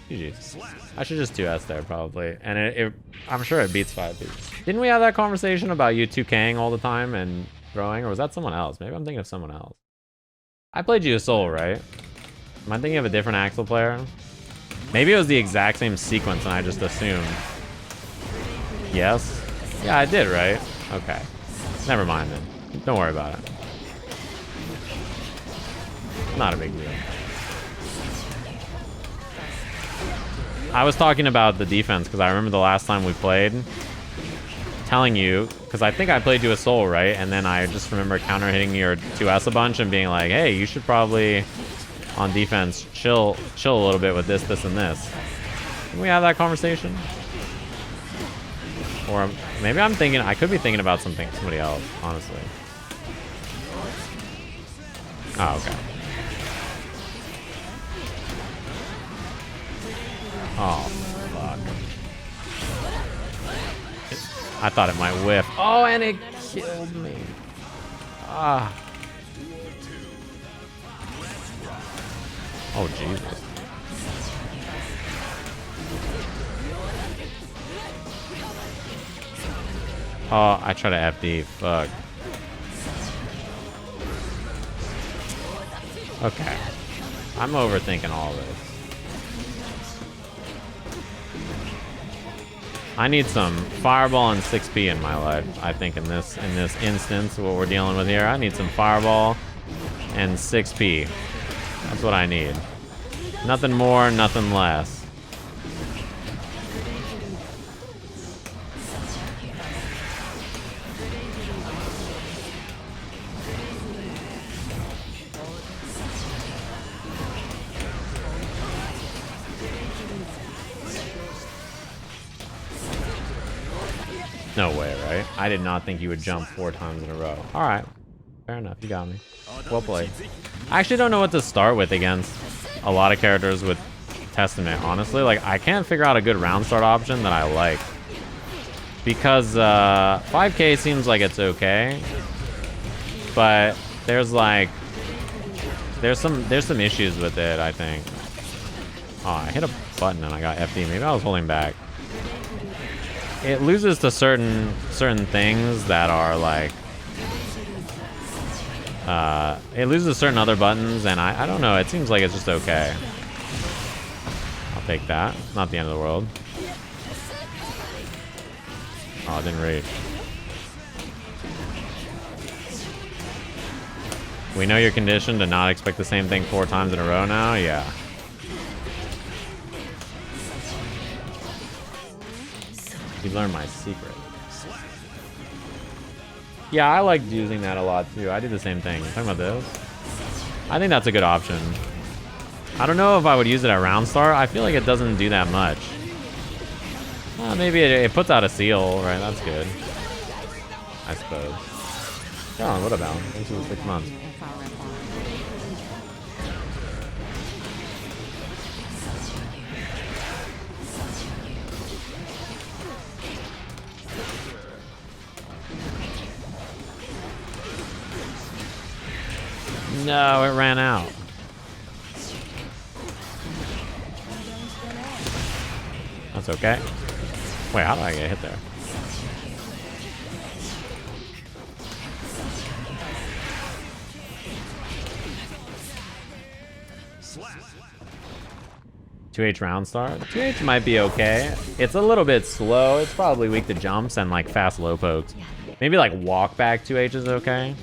GG's. I should just 2S there probably, and I'm sure it beats 5P. Didn't we have that conversation about you 2K'ing all the time and throwing, or was that someone else? Maybe I'm thinking of someone else. I played you a Soul, right? Am I thinking of a different Axel player? Maybe it was the exact same sequence and I just assumed. Yes? Yeah, I did, right? Okay. Never mind then. Don't worry about it. Not a big deal. I was talking about the defense because I remember the last time we played telling you, because I think I played you a Soul, right? And then I just remember counter hitting your 2S a bunch and being like, hey, you should probably on defense chill a little bit with this, and this. Can we have that conversation? Or maybe I could be thinking about somebody else, honestly. Oh, okay. Oh, fuck. I thought it might whiff. Oh, and it killed me. Ah. Oh, Jesus. Oh, I try to FD. Fuck. Okay. I'm overthinking all this. I need some fireball and 6p in my life. I think in this instance, what we're dealing with here, I need some fireball and 6p. That's what I need. Nothing more, nothing less. No way, right? I did not think you would jump 4 times in a row. Alright. Fair enough, you got me. Well played. I actually don't know what to start with against a lot of characters with Testament, honestly. Like, I can't figure out a good round start option that I like. Because 5k seems like it's okay. But there's like... There's some issues with it, I think. Oh, I hit a button and I got FD. Maybe I was holding back. It loses to certain things that are like it loses certain other buttons, and I don't know, it seems like it's just okay. I'll take that. Not the end of the world. Oh, it didn't reach. We know you're conditioned to not expect the same thing 4 times in a row now? Yeah. You learned my secret. Yeah, I liked using that a lot too. I did the same thing. Talking about this? I think that's a good option. I don't know if I would use it at round start. I feel like it doesn't do that much. Maybe it puts out a seal, right? That's good. I suppose. John, what about? Thanks for the 6 months. No, it ran out. That's okay. Wait, how did I get hit there? (2H round start? 2H might be okay. It's a little bit slow. It's probably weak to jumps and like fast low pokes. Maybe like walk back 2H is okay.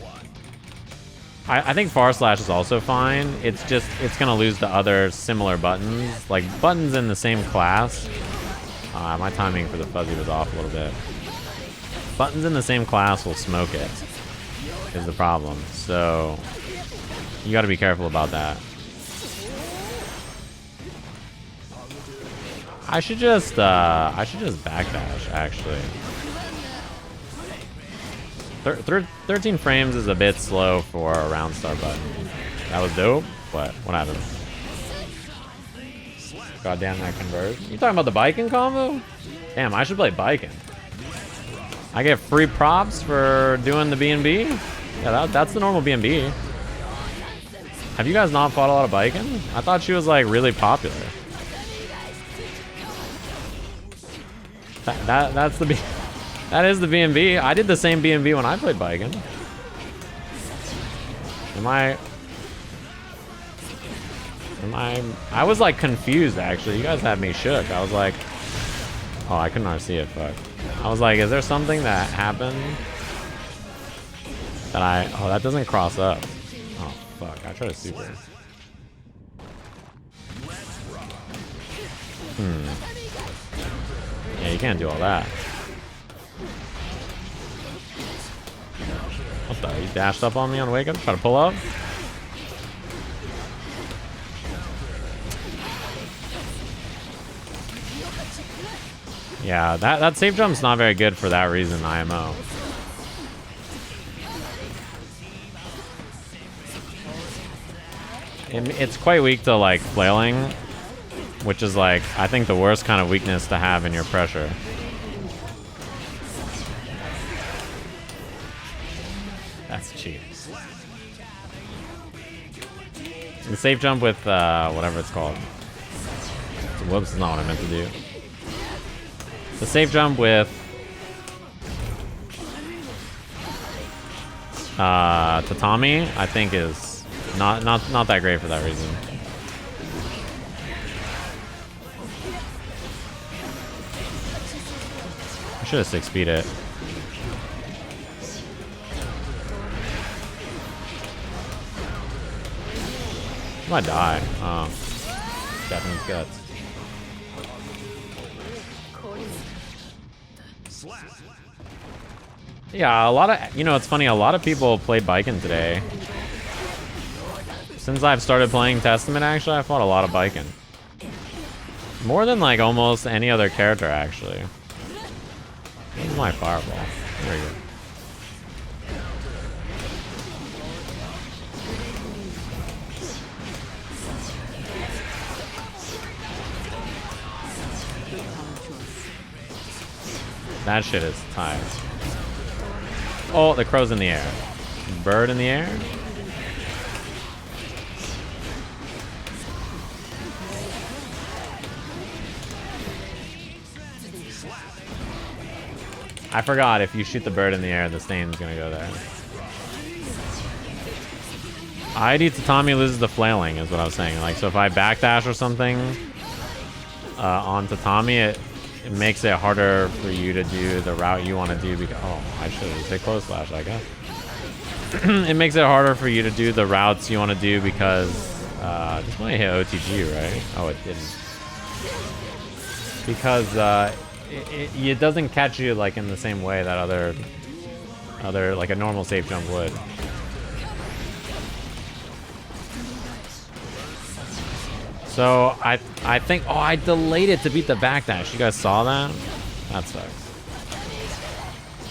I think Far Slash is also fine. It's just, it's gonna lose the other similar buttons. Like, buttons in the same class. My timing for the fuzzy was off a little bit. Buttons in the same class will smoke it, is the problem. So, you gotta be careful about that. I should just backdash, actually. 13 frames is a bit slow for a round start button. That was dope, but what happened? God damn, that converts. You talking about the Baiken combo? Damn, I should play Baiken. I get free props for doing the B&B? Yeah, that's the normal B&B. Have you guys not fought a lot of Baiken? I thought she was like really popular. That's the B. That is the B&B. I did the same B&B when I played Baiken. I was like confused actually. You guys had me shook. I was like, oh, I couldn't RC it, fuck. I was like, is there something that happened that oh, that doesn't cross up. Oh, fuck, I tried to super. Yeah, you can't do all that. What the? He dashed up on me on wake up? Try to pull up? Yeah, that safe jump's not very good for that reason, IMO. It's quite weak to like flailing, which is like, I think the worst kind of weakness to have in your pressure. The safe jump with whatever it's called. Whoops, is not what I meant to do. The safe jump with Tatami, I think is not that great for that reason. I should have 6-speed it. I might die. Oh. Japanese guts. Yeah, a lot of, you know, it's funny, a lot of people played Baiken today. Since I've started playing Testament, actually, I fought a lot of Baiken. More than, like, almost any other character, actually. Where's my fireball? There we go. That shit is tight. Oh, the crow's in the air. Bird in the air? I forgot, if you shoot the bird in the air, the stain's gonna go there. ID Tatami loses the flailing, is what I was saying. Like, so if I backdash or something on Tatami, it makes it harder for you to do the route you want to do because... Oh, I should have said close slash, I guess. It makes it harder for you to do the routes you want to do because... this might hit OTG, right? Oh, it didn't. Because it doesn't catch you like in the same way that other like a normal safe jump would. So I think, oh, I delayed it to beat the backdash. You guys saw that? That sucks.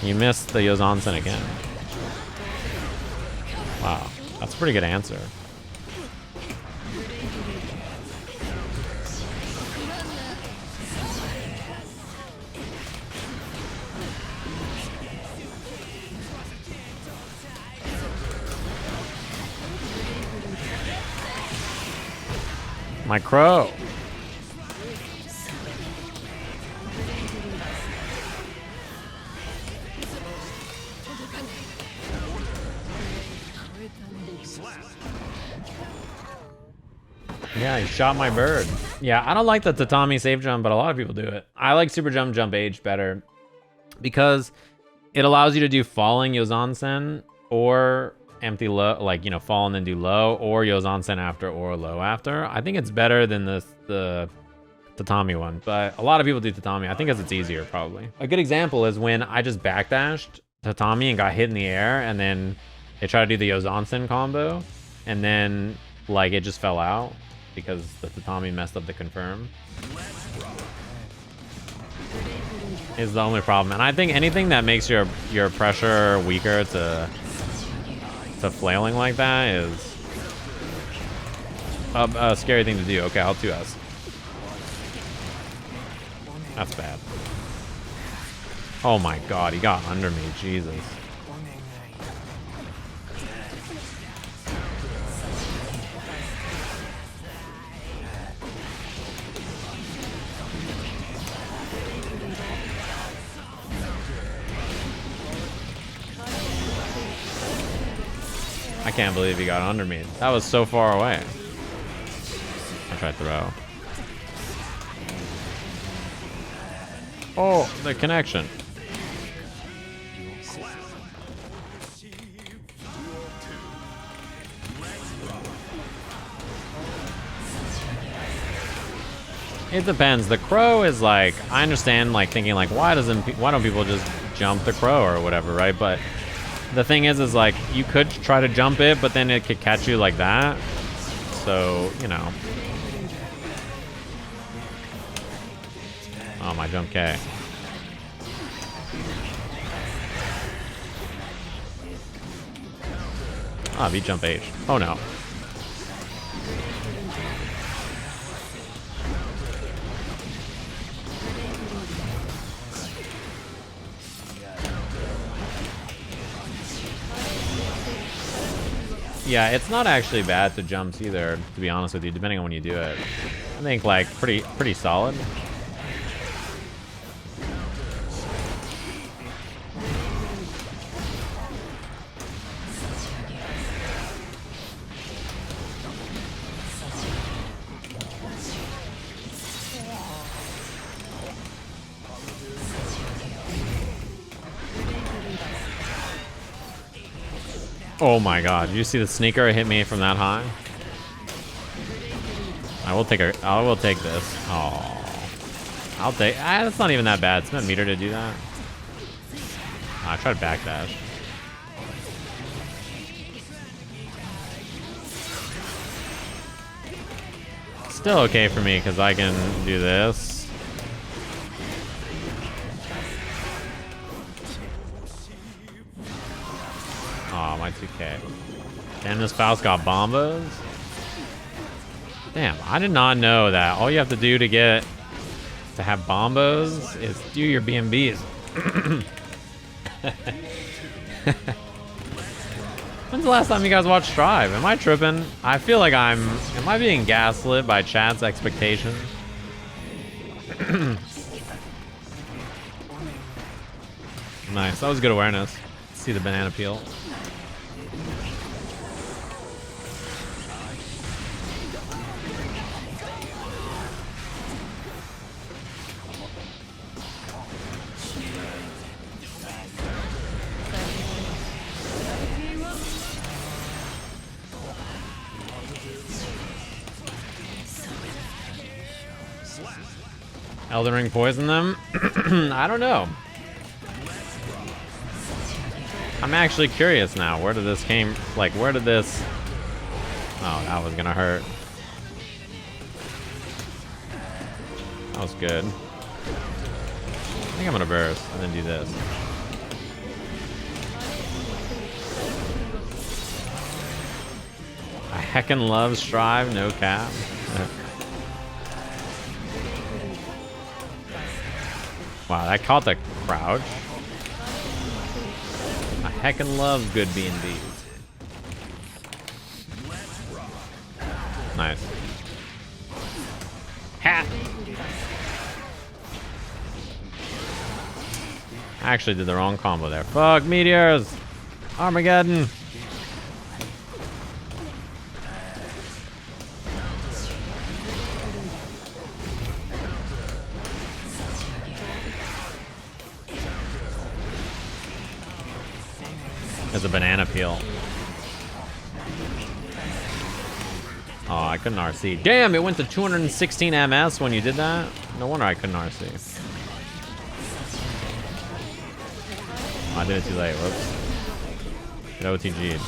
You missed the Yozansen again. Wow, that's a pretty good answer. My crow. Yeah, he shot my bird. Yeah, I don't like the Tatami safe jump, but a lot of people do it. I like super jump age better because it allows you to do falling Yozansen or empty low, like, you know, fall and then do low, or Yozansen after or low after. I think it's better than the Tatami one, but a lot of people do Tatami. I think because it's easier, probably. A good example is when I just backdashed Tatami and got hit in the air, and then it tried to do the Yozansen combo, and then like it just fell out because the Tatami messed up the confirm. Is the only problem, and I think anything that makes your pressure weaker to flailing like that is a scary thing to do. Okay, I'll 2S. That's bad. Oh my god, he got under me. Jesus. I can't believe he got under me. That was so far away. I tried to throw. Oh, the connection. It depends. The crow is like, I understand like thinking like, why don't people just jump the crow or whatever, right? But the thing is like, you could try to jump it, but then it could catch you like that. So, you know. Oh, my jump K. Ah, V jump H. Oh no. Yeah, it's not actually bad to jumps either, to be honest with you, depending on when you do it. I think like pretty solid. Oh my god, did you see the sneaker hit me from that high? I will take this. Oh, I'll take. That's not even that bad. It's not meter to do that. I tried to backdash. Still okay for me because I can do this. Oh, my 2K. Damn, this Faust got bombos. Damn, I did not know that all you have to do to have bombos is do your BMBs. When's the last time you guys watched Strive? Am I tripping? I feel like am I being gaslit by chat's expectations? Nice, that was good awareness. See the banana peel. Elden Ring poison them? I don't know. I'm actually curious now. Where did this where did this... Oh, that was gonna hurt. That was good. I think I'm gonna burst and then do this. I heckin' love Strive, no cap. Wow, that caught the crouch. I heckin' love good B&Bs. Nice. Ha! I actually did the wrong combo there. Fuck, meteors! Armageddon! There's a banana peel. Oh, I couldn't RC. Damn, it went to 216 MS when you did that? No wonder I couldn't RC. Oh, I did it too late. Whoops. It OTG'd.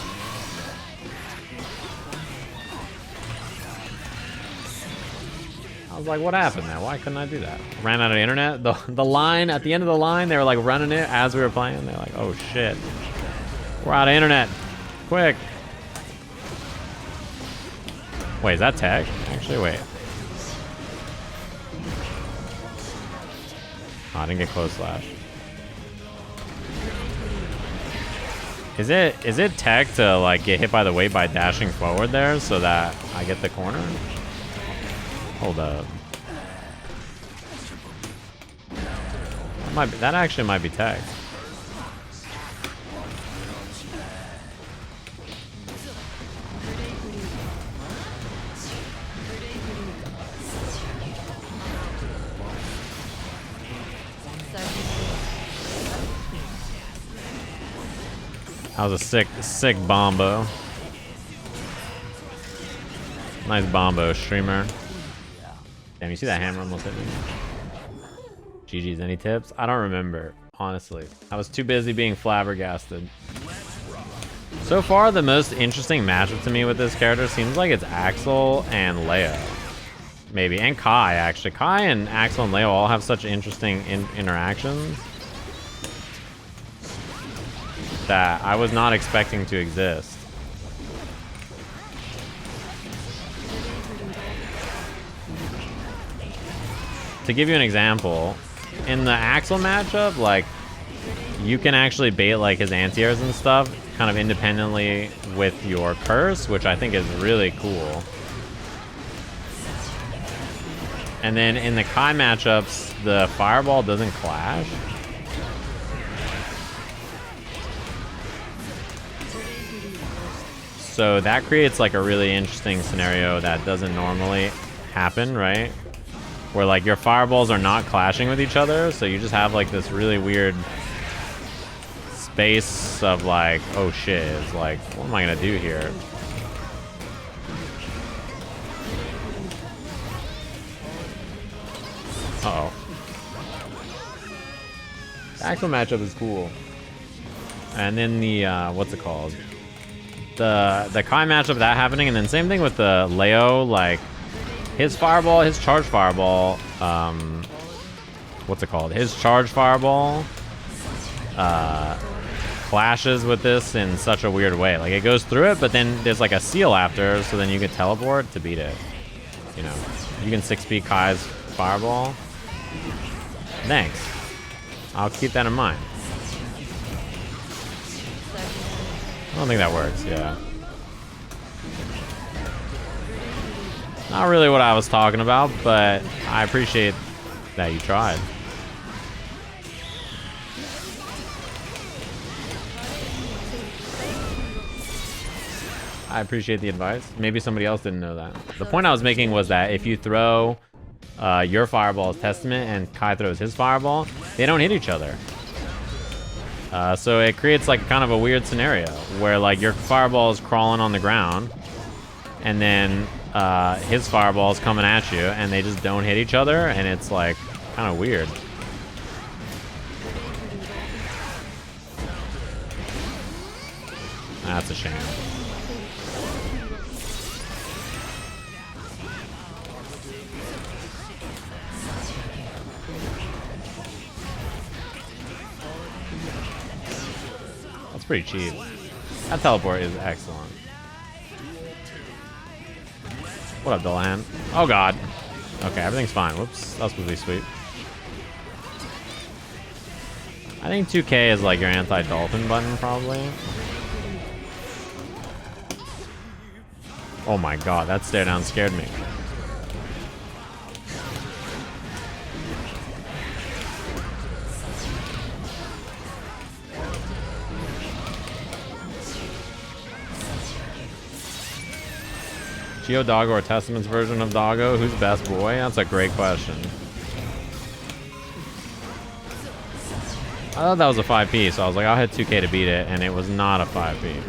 I was like, what happened there? Why couldn't I do that? Ran out of internet? The line, at the end of the line, they were like running it as we were playing. They're like, oh shit. We're out of internet. Quick. Wait, is that tag? Actually, wait. Oh, I didn't get close slash. Is it tech to like get hit by the weight by dashing forward there so that I get the corner? Hold up. That actually might be tech. That was a sick bombo. Nice bombo, streamer. Damn, you see that hammer almost hit me? GG's, any tips? I don't remember, honestly. I was too busy being flabbergasted. So far, the most interesting matchup to me with this character seems like it's Axel and Leo. Maybe, and Kai, actually. Kai and Axel and Leo all have such interesting interactions that I was not expecting to exist. To give you an example, in the Axel matchup, like, you can actually bait like his anti-airs and stuff kind of independently with your curse, which I think is really cool. And then in the Kai matchups, the fireball doesn't clash. So that creates like a really interesting scenario that doesn't normally happen, right? Where like your fireballs are not clashing with each other, so you just have like this really weird space of like, oh shit, it's like, what am I gonna do here? Uh-oh. The actual matchup is cool. And then the, what's it called? The Kai matchup, that happening, and then same thing with the Leo, like, his fireball, his charge fireball, what's it called? His charge fireball, clashes with this in such a weird way. Like, it goes through it, but then there's like a seal after, so then you can teleport to beat it. You know, you can 6-speed Kai's fireball. Thanks. I'll keep that in mind. I don't think that works, yeah. Not really what I was talking about, but I appreciate that you tried. I appreciate the advice. Maybe somebody else didn't know that. The point I was making was that if you throw your fireball as Testament and Kai throws his fireball, they don't hit each other. So it creates like kind of a weird scenario where like your fireball is crawling on the ground and then his fireball is coming at you and they just don't hit each other, and it's like kind of weird. That's a shame. That's pretty cheap. That teleport is excellent. What up, Dullahan? Oh god. Okay, everything's fine. Whoops, that was supposed to be sweet. I think 2K is like your anti-dolphin button, probably. Oh my god, that stare down scared me. Geo Doggo or Testament's version of Doggo? Who's best boy? That's a great question. I thought that was a 5P, so I was like, I'll hit 2K to beat it, and it was not a 5P.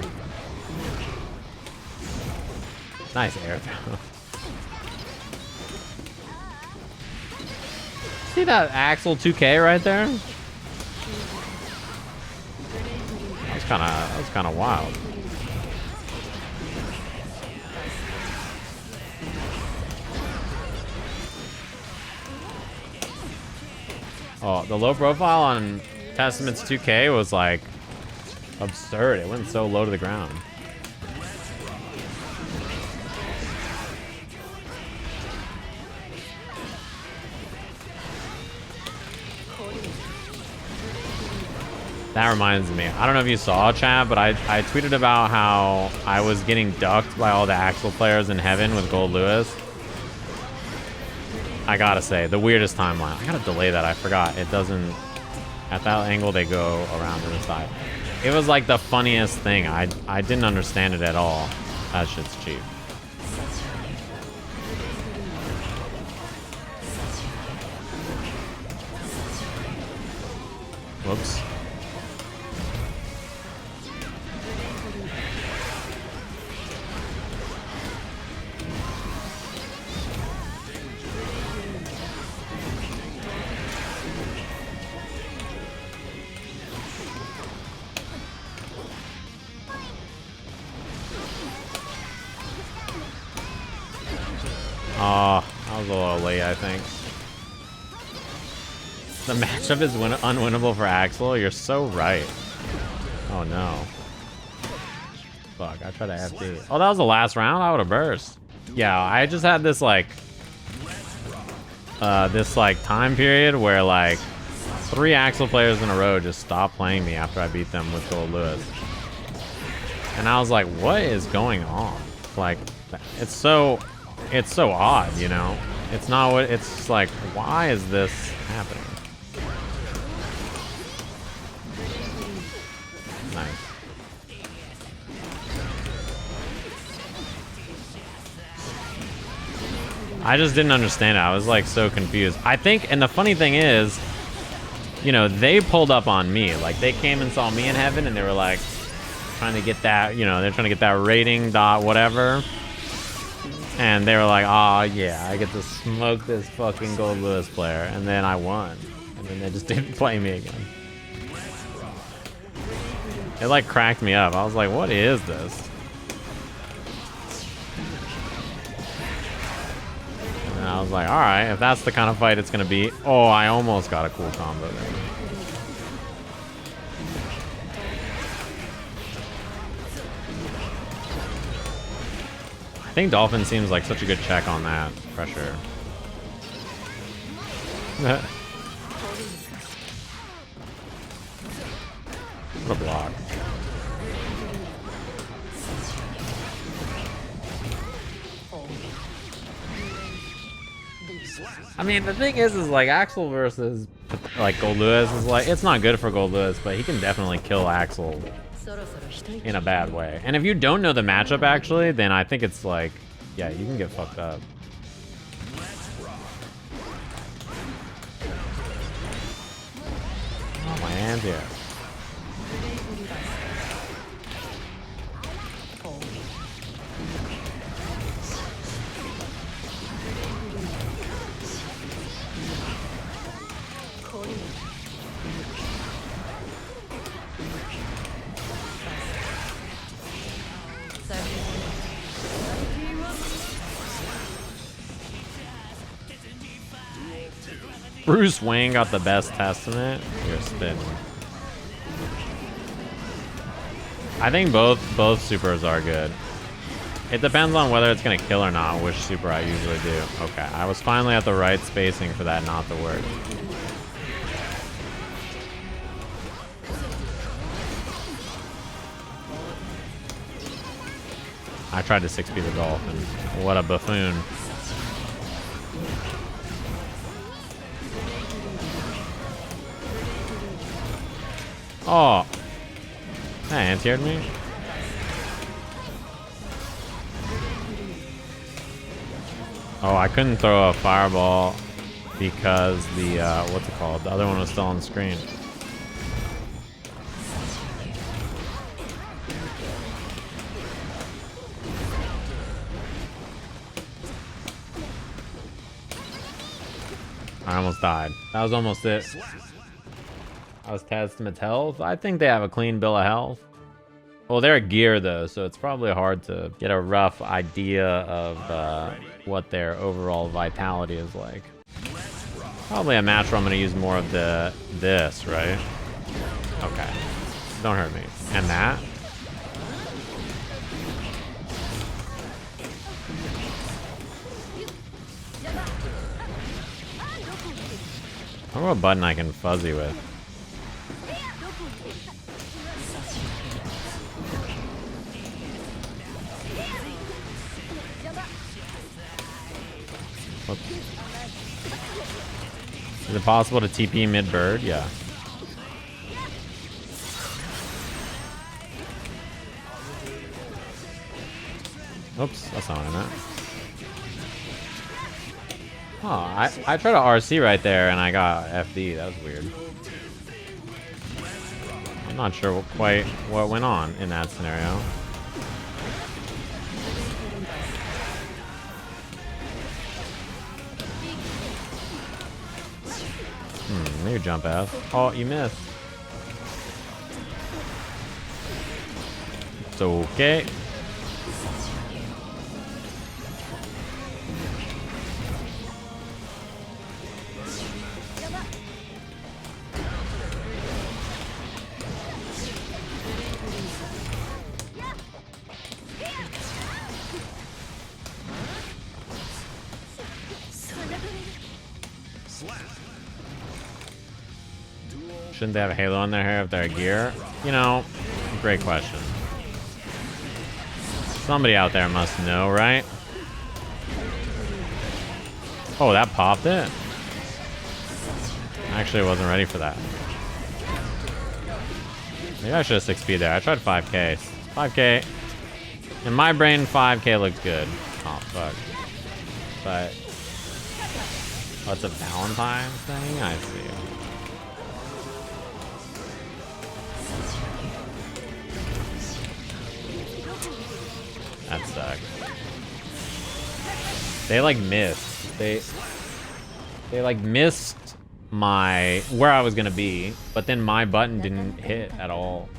Nice air throw. See that Axel 2K right there? That was kinda wild. Oh, the low profile on Testament's 2K was like absurd. It went so low to the ground. That reminds me. I don't know if you saw, chat, but I tweeted about how I was getting ducked by all the Axel players in heaven with Goldlewis. I gotta say, the weirdest timeline. I gotta delay that, I forgot. It doesn't... At that angle, they go around to the side. It was like the funniest thing. I didn't understand it at all. That shit's cheap. Whoops. Oh, that was a little late, I think. The matchup is unwinnable for Axel. You're so right. Oh no. Fuck, I tried to FD. Oh, that was the last round? I would have burst. Yeah, I just had this like time period where like 3 Axel players in a row just stopped playing me after I beat them with Goldlewis. And I was like, what is going on? Like, it's so odd, you know? It's not what, it's just like, why is this happening? Nice. I just didn't understand it. I was like so confused. I think, and the funny thing is, you know, they pulled up on me. Like, they came and saw me in heaven and they were like, trying to get that, you know, they're trying to get that rating dot whatever. And they were like, oh yeah, I get to smoke this fucking Goldlewis player. And then I won. And then they just didn't play me again. It like cracked me up. I was like, what is this? And I was like, alright, if that's the kind of fight it's gonna be. Oh, I almost got a cool combo there. I think Dolphin seems like such a good check on that pressure. What a block. I mean, the thing is like Axel versus like Goldlewis is like, it's not good for Goldlewis, but he can definitely kill Axel in a bad way. And if you don't know the matchup actually, then I think it's like, yeah, you can get fucked up. Oh, my hands here. Bruce Wayne got the best testament. You're spinning. I think both supers are good. It depends on whether it's gonna kill or not, which super I usually do. Okay, I was finally at the right spacing for that not to work. I tried to 6B the Dolphin. What a buffoon. Oh, that anti-aired me. Oh, I couldn't throw a fireball because the what's it called? The other one was still on the screen. I almost died. That was almost it. I was Testament health. I think they have a clean bill of health. Well, they're a gear though, so it's probably hard to get a rough idea of what their overall vitality is like. Probably a match where I'm gonna use more of this, right? Okay. Don't hurt me. And that. I wonder what button I can fuzzy with. Whoops. Is it possible to TP mid-bird? Yeah. Oops, that's not what I meant. Oh, I tried to RC right there and I got FD. That was weird. I'm not sure quite what went on in that scenario. Maybe jump F. Oh, you missed. It's okay. Shouldn't they have a halo on their hair if they're a gear? You know, great question. Somebody out there must know, right? Oh, that popped it? I actually wasn't ready for that. Maybe I should have 6p there. I tried 5k. 5k. In my brain, 5k looks good. Oh, fuck. But... oh, it's a Valentine's thing? I see. That sucks. They like missed. They like missed my where I was gonna be, but then my button didn't hit at all.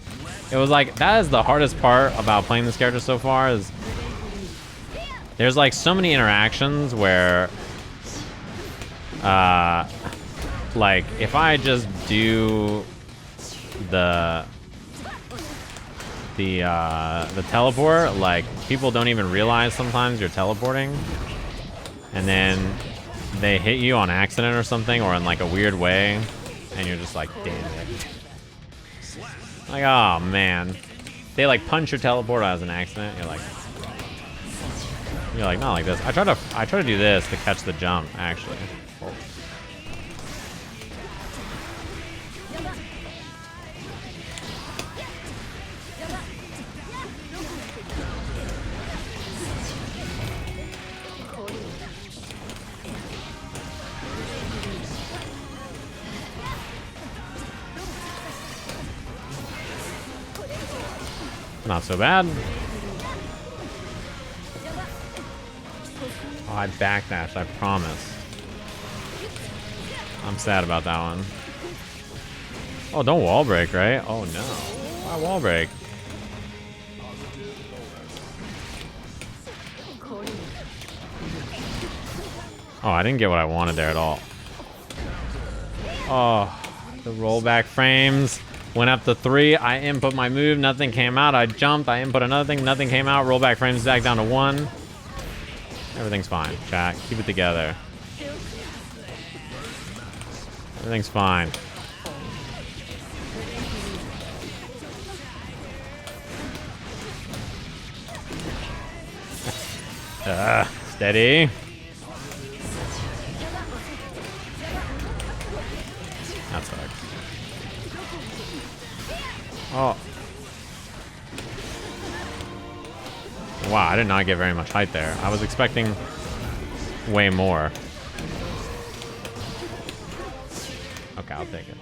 It was like that is the hardest part about playing this character so far is there's like so many interactions where like if I just do the teleport, like people don't even realize sometimes you're teleporting, and then they hit you on accident or something, or in like a weird way, and you're just like, damn it. Like, oh man. They like punch your teleport as an accident. You're like, not like this. I try to do this to catch the jump, actually. Oh. Not so bad. Oh, I backdashed, I promise. I'm sad about that one. Oh, don't wall break, right? Oh no. Why wall break? Oh, I didn't get what I wanted there at all. Oh, the rollback frames. Went up to 3, I input my move, nothing came out. I jumped, I input another thing, nothing came out. Rollback frames back down to 1. Everything's fine, chat. Keep it together. Everything's fine. Steady. That sucks. Oh. Wow, I did not get very much height there. I was expecting way more. Okay, I'll take it.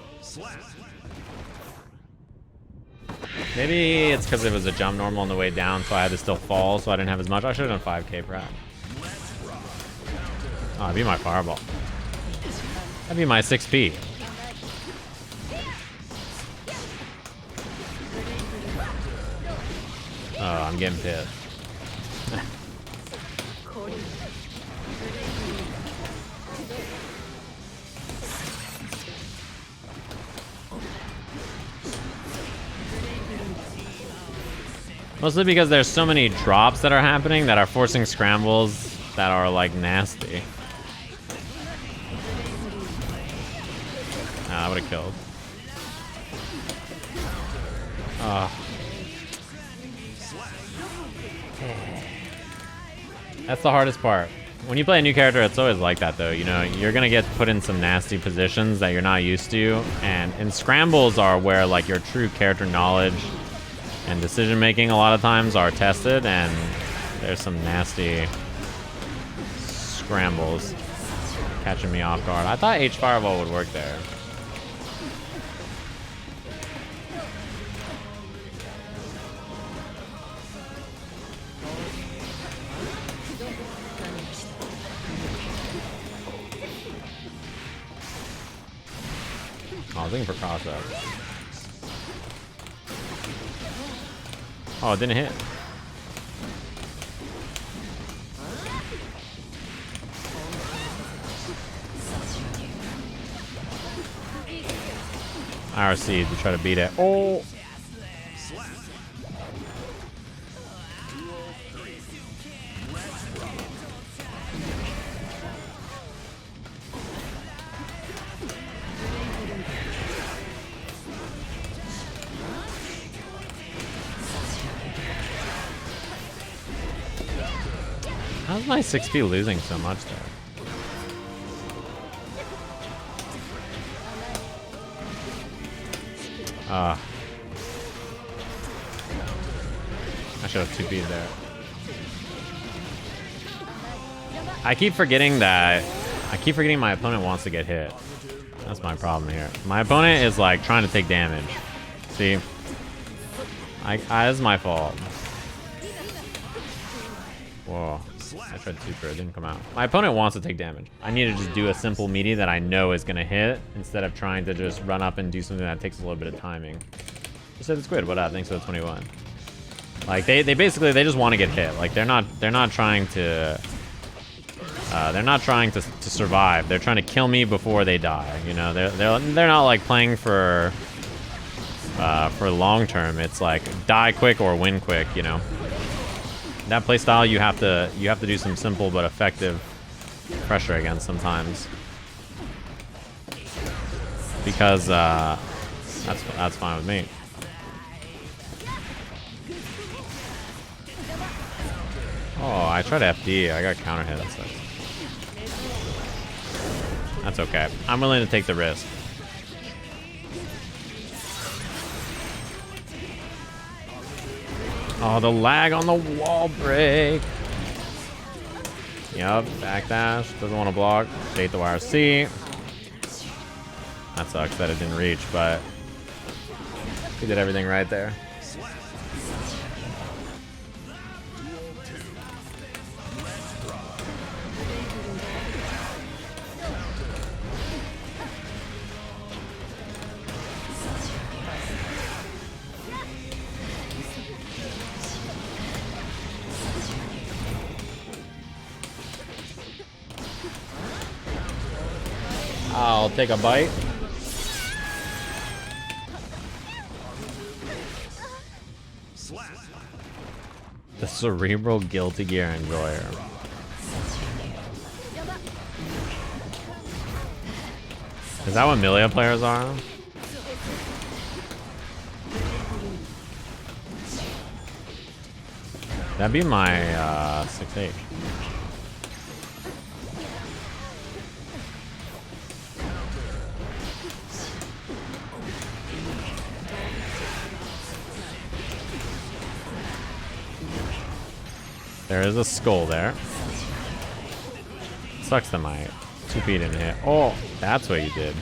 Maybe it's because it was a jump normal on the way down, so I had to still fall, so I didn't have as much. I should have done 5k perhaps. Oh, that'd be my fireball. That'd be my 6p. Oh, I'm getting pissed. Mostly because there's so many drops that are happening that are forcing scrambles that are like nasty. I would have killed. That's the hardest part. When you play a new character, it's always like that though. You know, you're gonna get put in some nasty positions that you're not used to, and scrambles are where like your true character knowledge and decision making a lot of times are tested, and there's some nasty scrambles catching me off guard. I thought H Fireball would work there. I was looking for crossbow. Oh, it didn't hit. IRC to try to beat it. Oh! How's my 6P losing so much there? I should have 2P'd there. I keep forgetting my opponent wants to get hit. That's my problem here. My opponent is like trying to take damage. See? That's my fault. Whoa. I tried super, it didn't come out. My opponent wants to take damage. I need to just do a simple meaty that I know is gonna hit instead of trying to just run up and do something that takes a little bit of timing. Just said it's good. What up? Thanks for the 21. Like they basically just want to get hit. Like they're not trying to survive. They're trying to kill me before they die. You know, they're not like playing for long term. It's like die quick or win quick. You know, that playstyle you have to do some simple but effective pressure against sometimes, because that's fine with me. Oh, I tried FD. I got counter hit. That sucks. That's okay. I'm willing to take the risk. Oh, the lag on the wall break. Yup, backdash. Doesn't want to block. Bait the wire C. That sucks that it didn't reach, but he did everything right there. I'll take a bite. The cerebral guilty gear enjoyer. Is that what Millia players are? That'd be my 6H. There is a skull there. Sucks that my 2P didn't hit. Oh, that's what you did.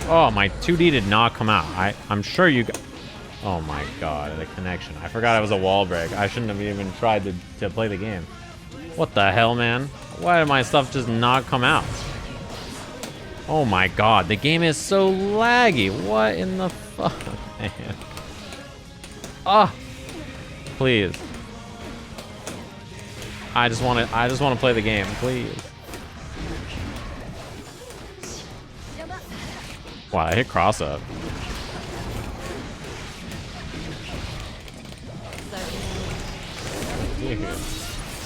Oh, my 2D did not come out. I'm sure you got... Oh my god, the connection. I forgot it was a wall break. I shouldn't have even tried to play the game. What the hell, man? Why did my stuff just not come out? Oh my god, the game is so laggy. What in the fuck, man? Ah, please. I just want to play the game, please. Wow, I hit cross up.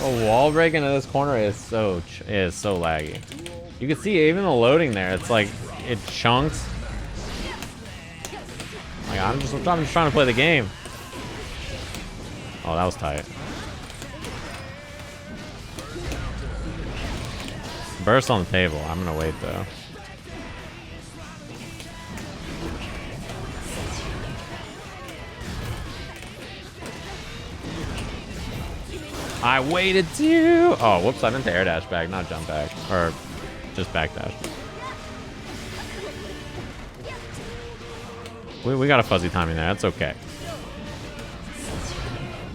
Oh, wall break into this corner is so laggy. You can see even the loading there. It's like it chunks. Like I'm just trying to play the game. Oh, that was tight. Burst on the table. I'm gonna wait though. I waited too. Oh, whoops! I meant to air dash back, not jump back, or just back dash. We got a fuzzy timing there. That's okay.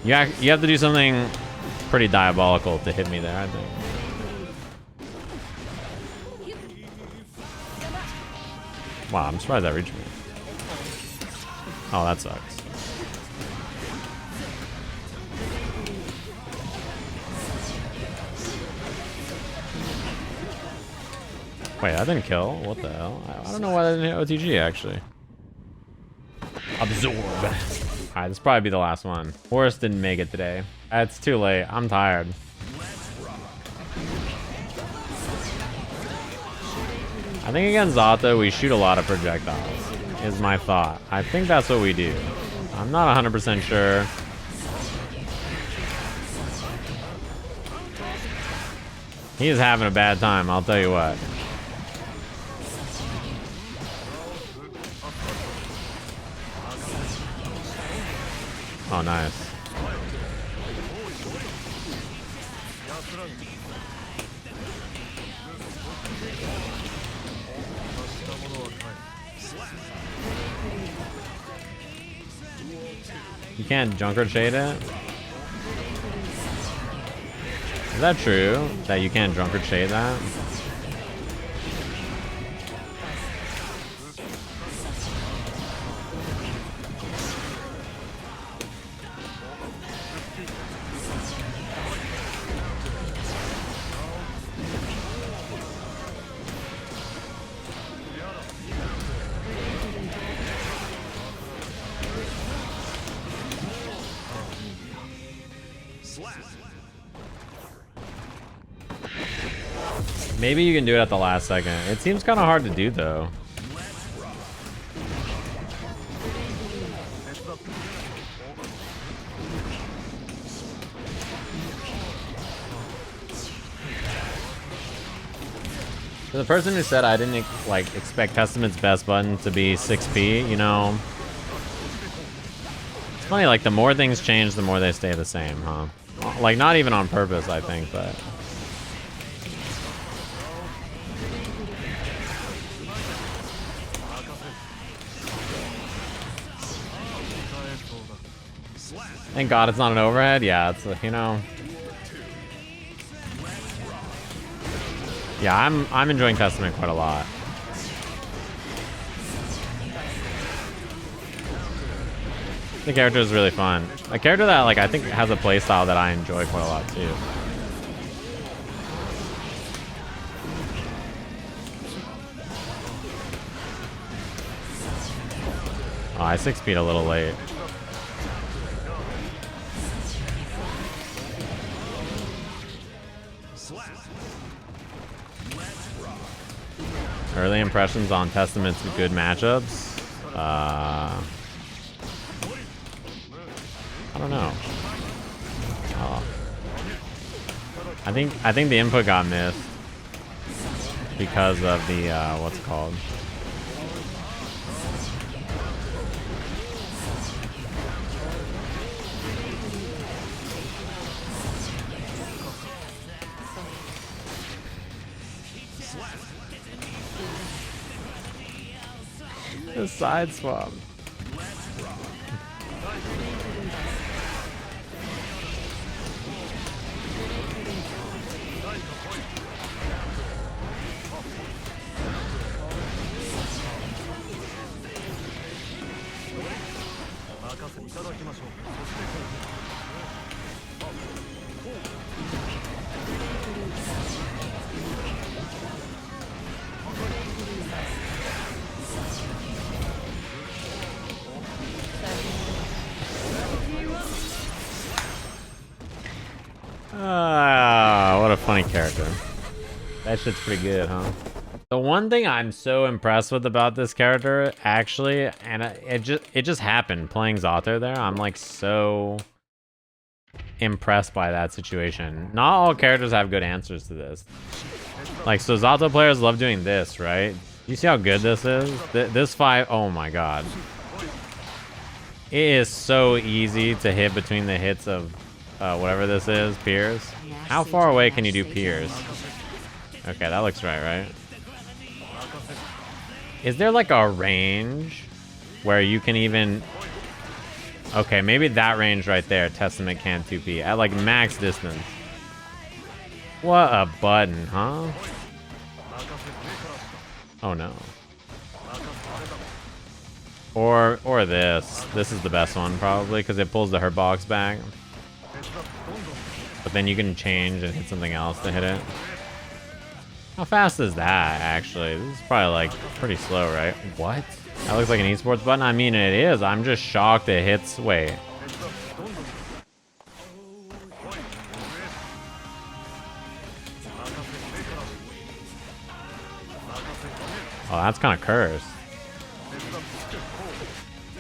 You have to do something pretty diabolical to hit me there, I think. Wow, I'm surprised that reached me. Oh, that sucks. Wait, I didn't kill. What the hell? I don't know why I didn't hit OTG, actually. Absorb. Alright, this will probably be the last one. Horus didn't make it today. It's too late. I'm tired. I think against Zato, we shoot a lot of projectiles, is my thought. I think that's what we do. I'm not 100% sure. He is having a bad time, I'll tell you what. Oh, nice. You can't Junker Shade it? Is that true? That you can't Drunkard Shade that? Maybe you can do it at the last second. It seems kind of hard to do, though. For the person who said I didn't like expect Testament's best button to be 6p, you know, it's funny. Like the more things change, the more they stay the same, huh? Like not even on purpose, I think, but. Thank God it's not an overhead. Yeah, it's you know. Yeah, I'm enjoying Testament quite a lot. The character is really fun. A character that like I think has a playstyle that I enjoy quite a lot too. Oh, I 6P'd a little late. Early impressions on Testament's good matchups. I don't know. Oh. I think the input got missed because of the what's it called? The side swap. What a funny character. That shit's pretty good, huh? The one thing I'm so impressed with about this character, actually, and it just happened playing Zato there. I'm like so impressed by that situation. Not all characters have good answers to this. Like, so Zato players love doing this, right? You see how good this is? This fight, oh my god. It is so easy to hit between the hits of whatever this is, Piers. How far away can you do Piers? Okay, that looks right? Is there like a range where you can even... Okay, maybe that range right there, Testament can't 2P. At like max distance. What a button, huh? Oh no. Or this. This is the best one probably because it pulls the hurt box back. But then you can change and hit something else to hit it. How fast is that, actually? This is probably, like, pretty slow, right? What? That looks like an esports button? I mean, it is. I'm just shocked it hits... Wait. Oh, that's kind of cursed.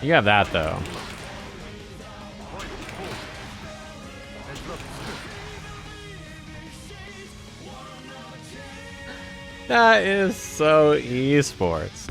You have that, though. That is so esports.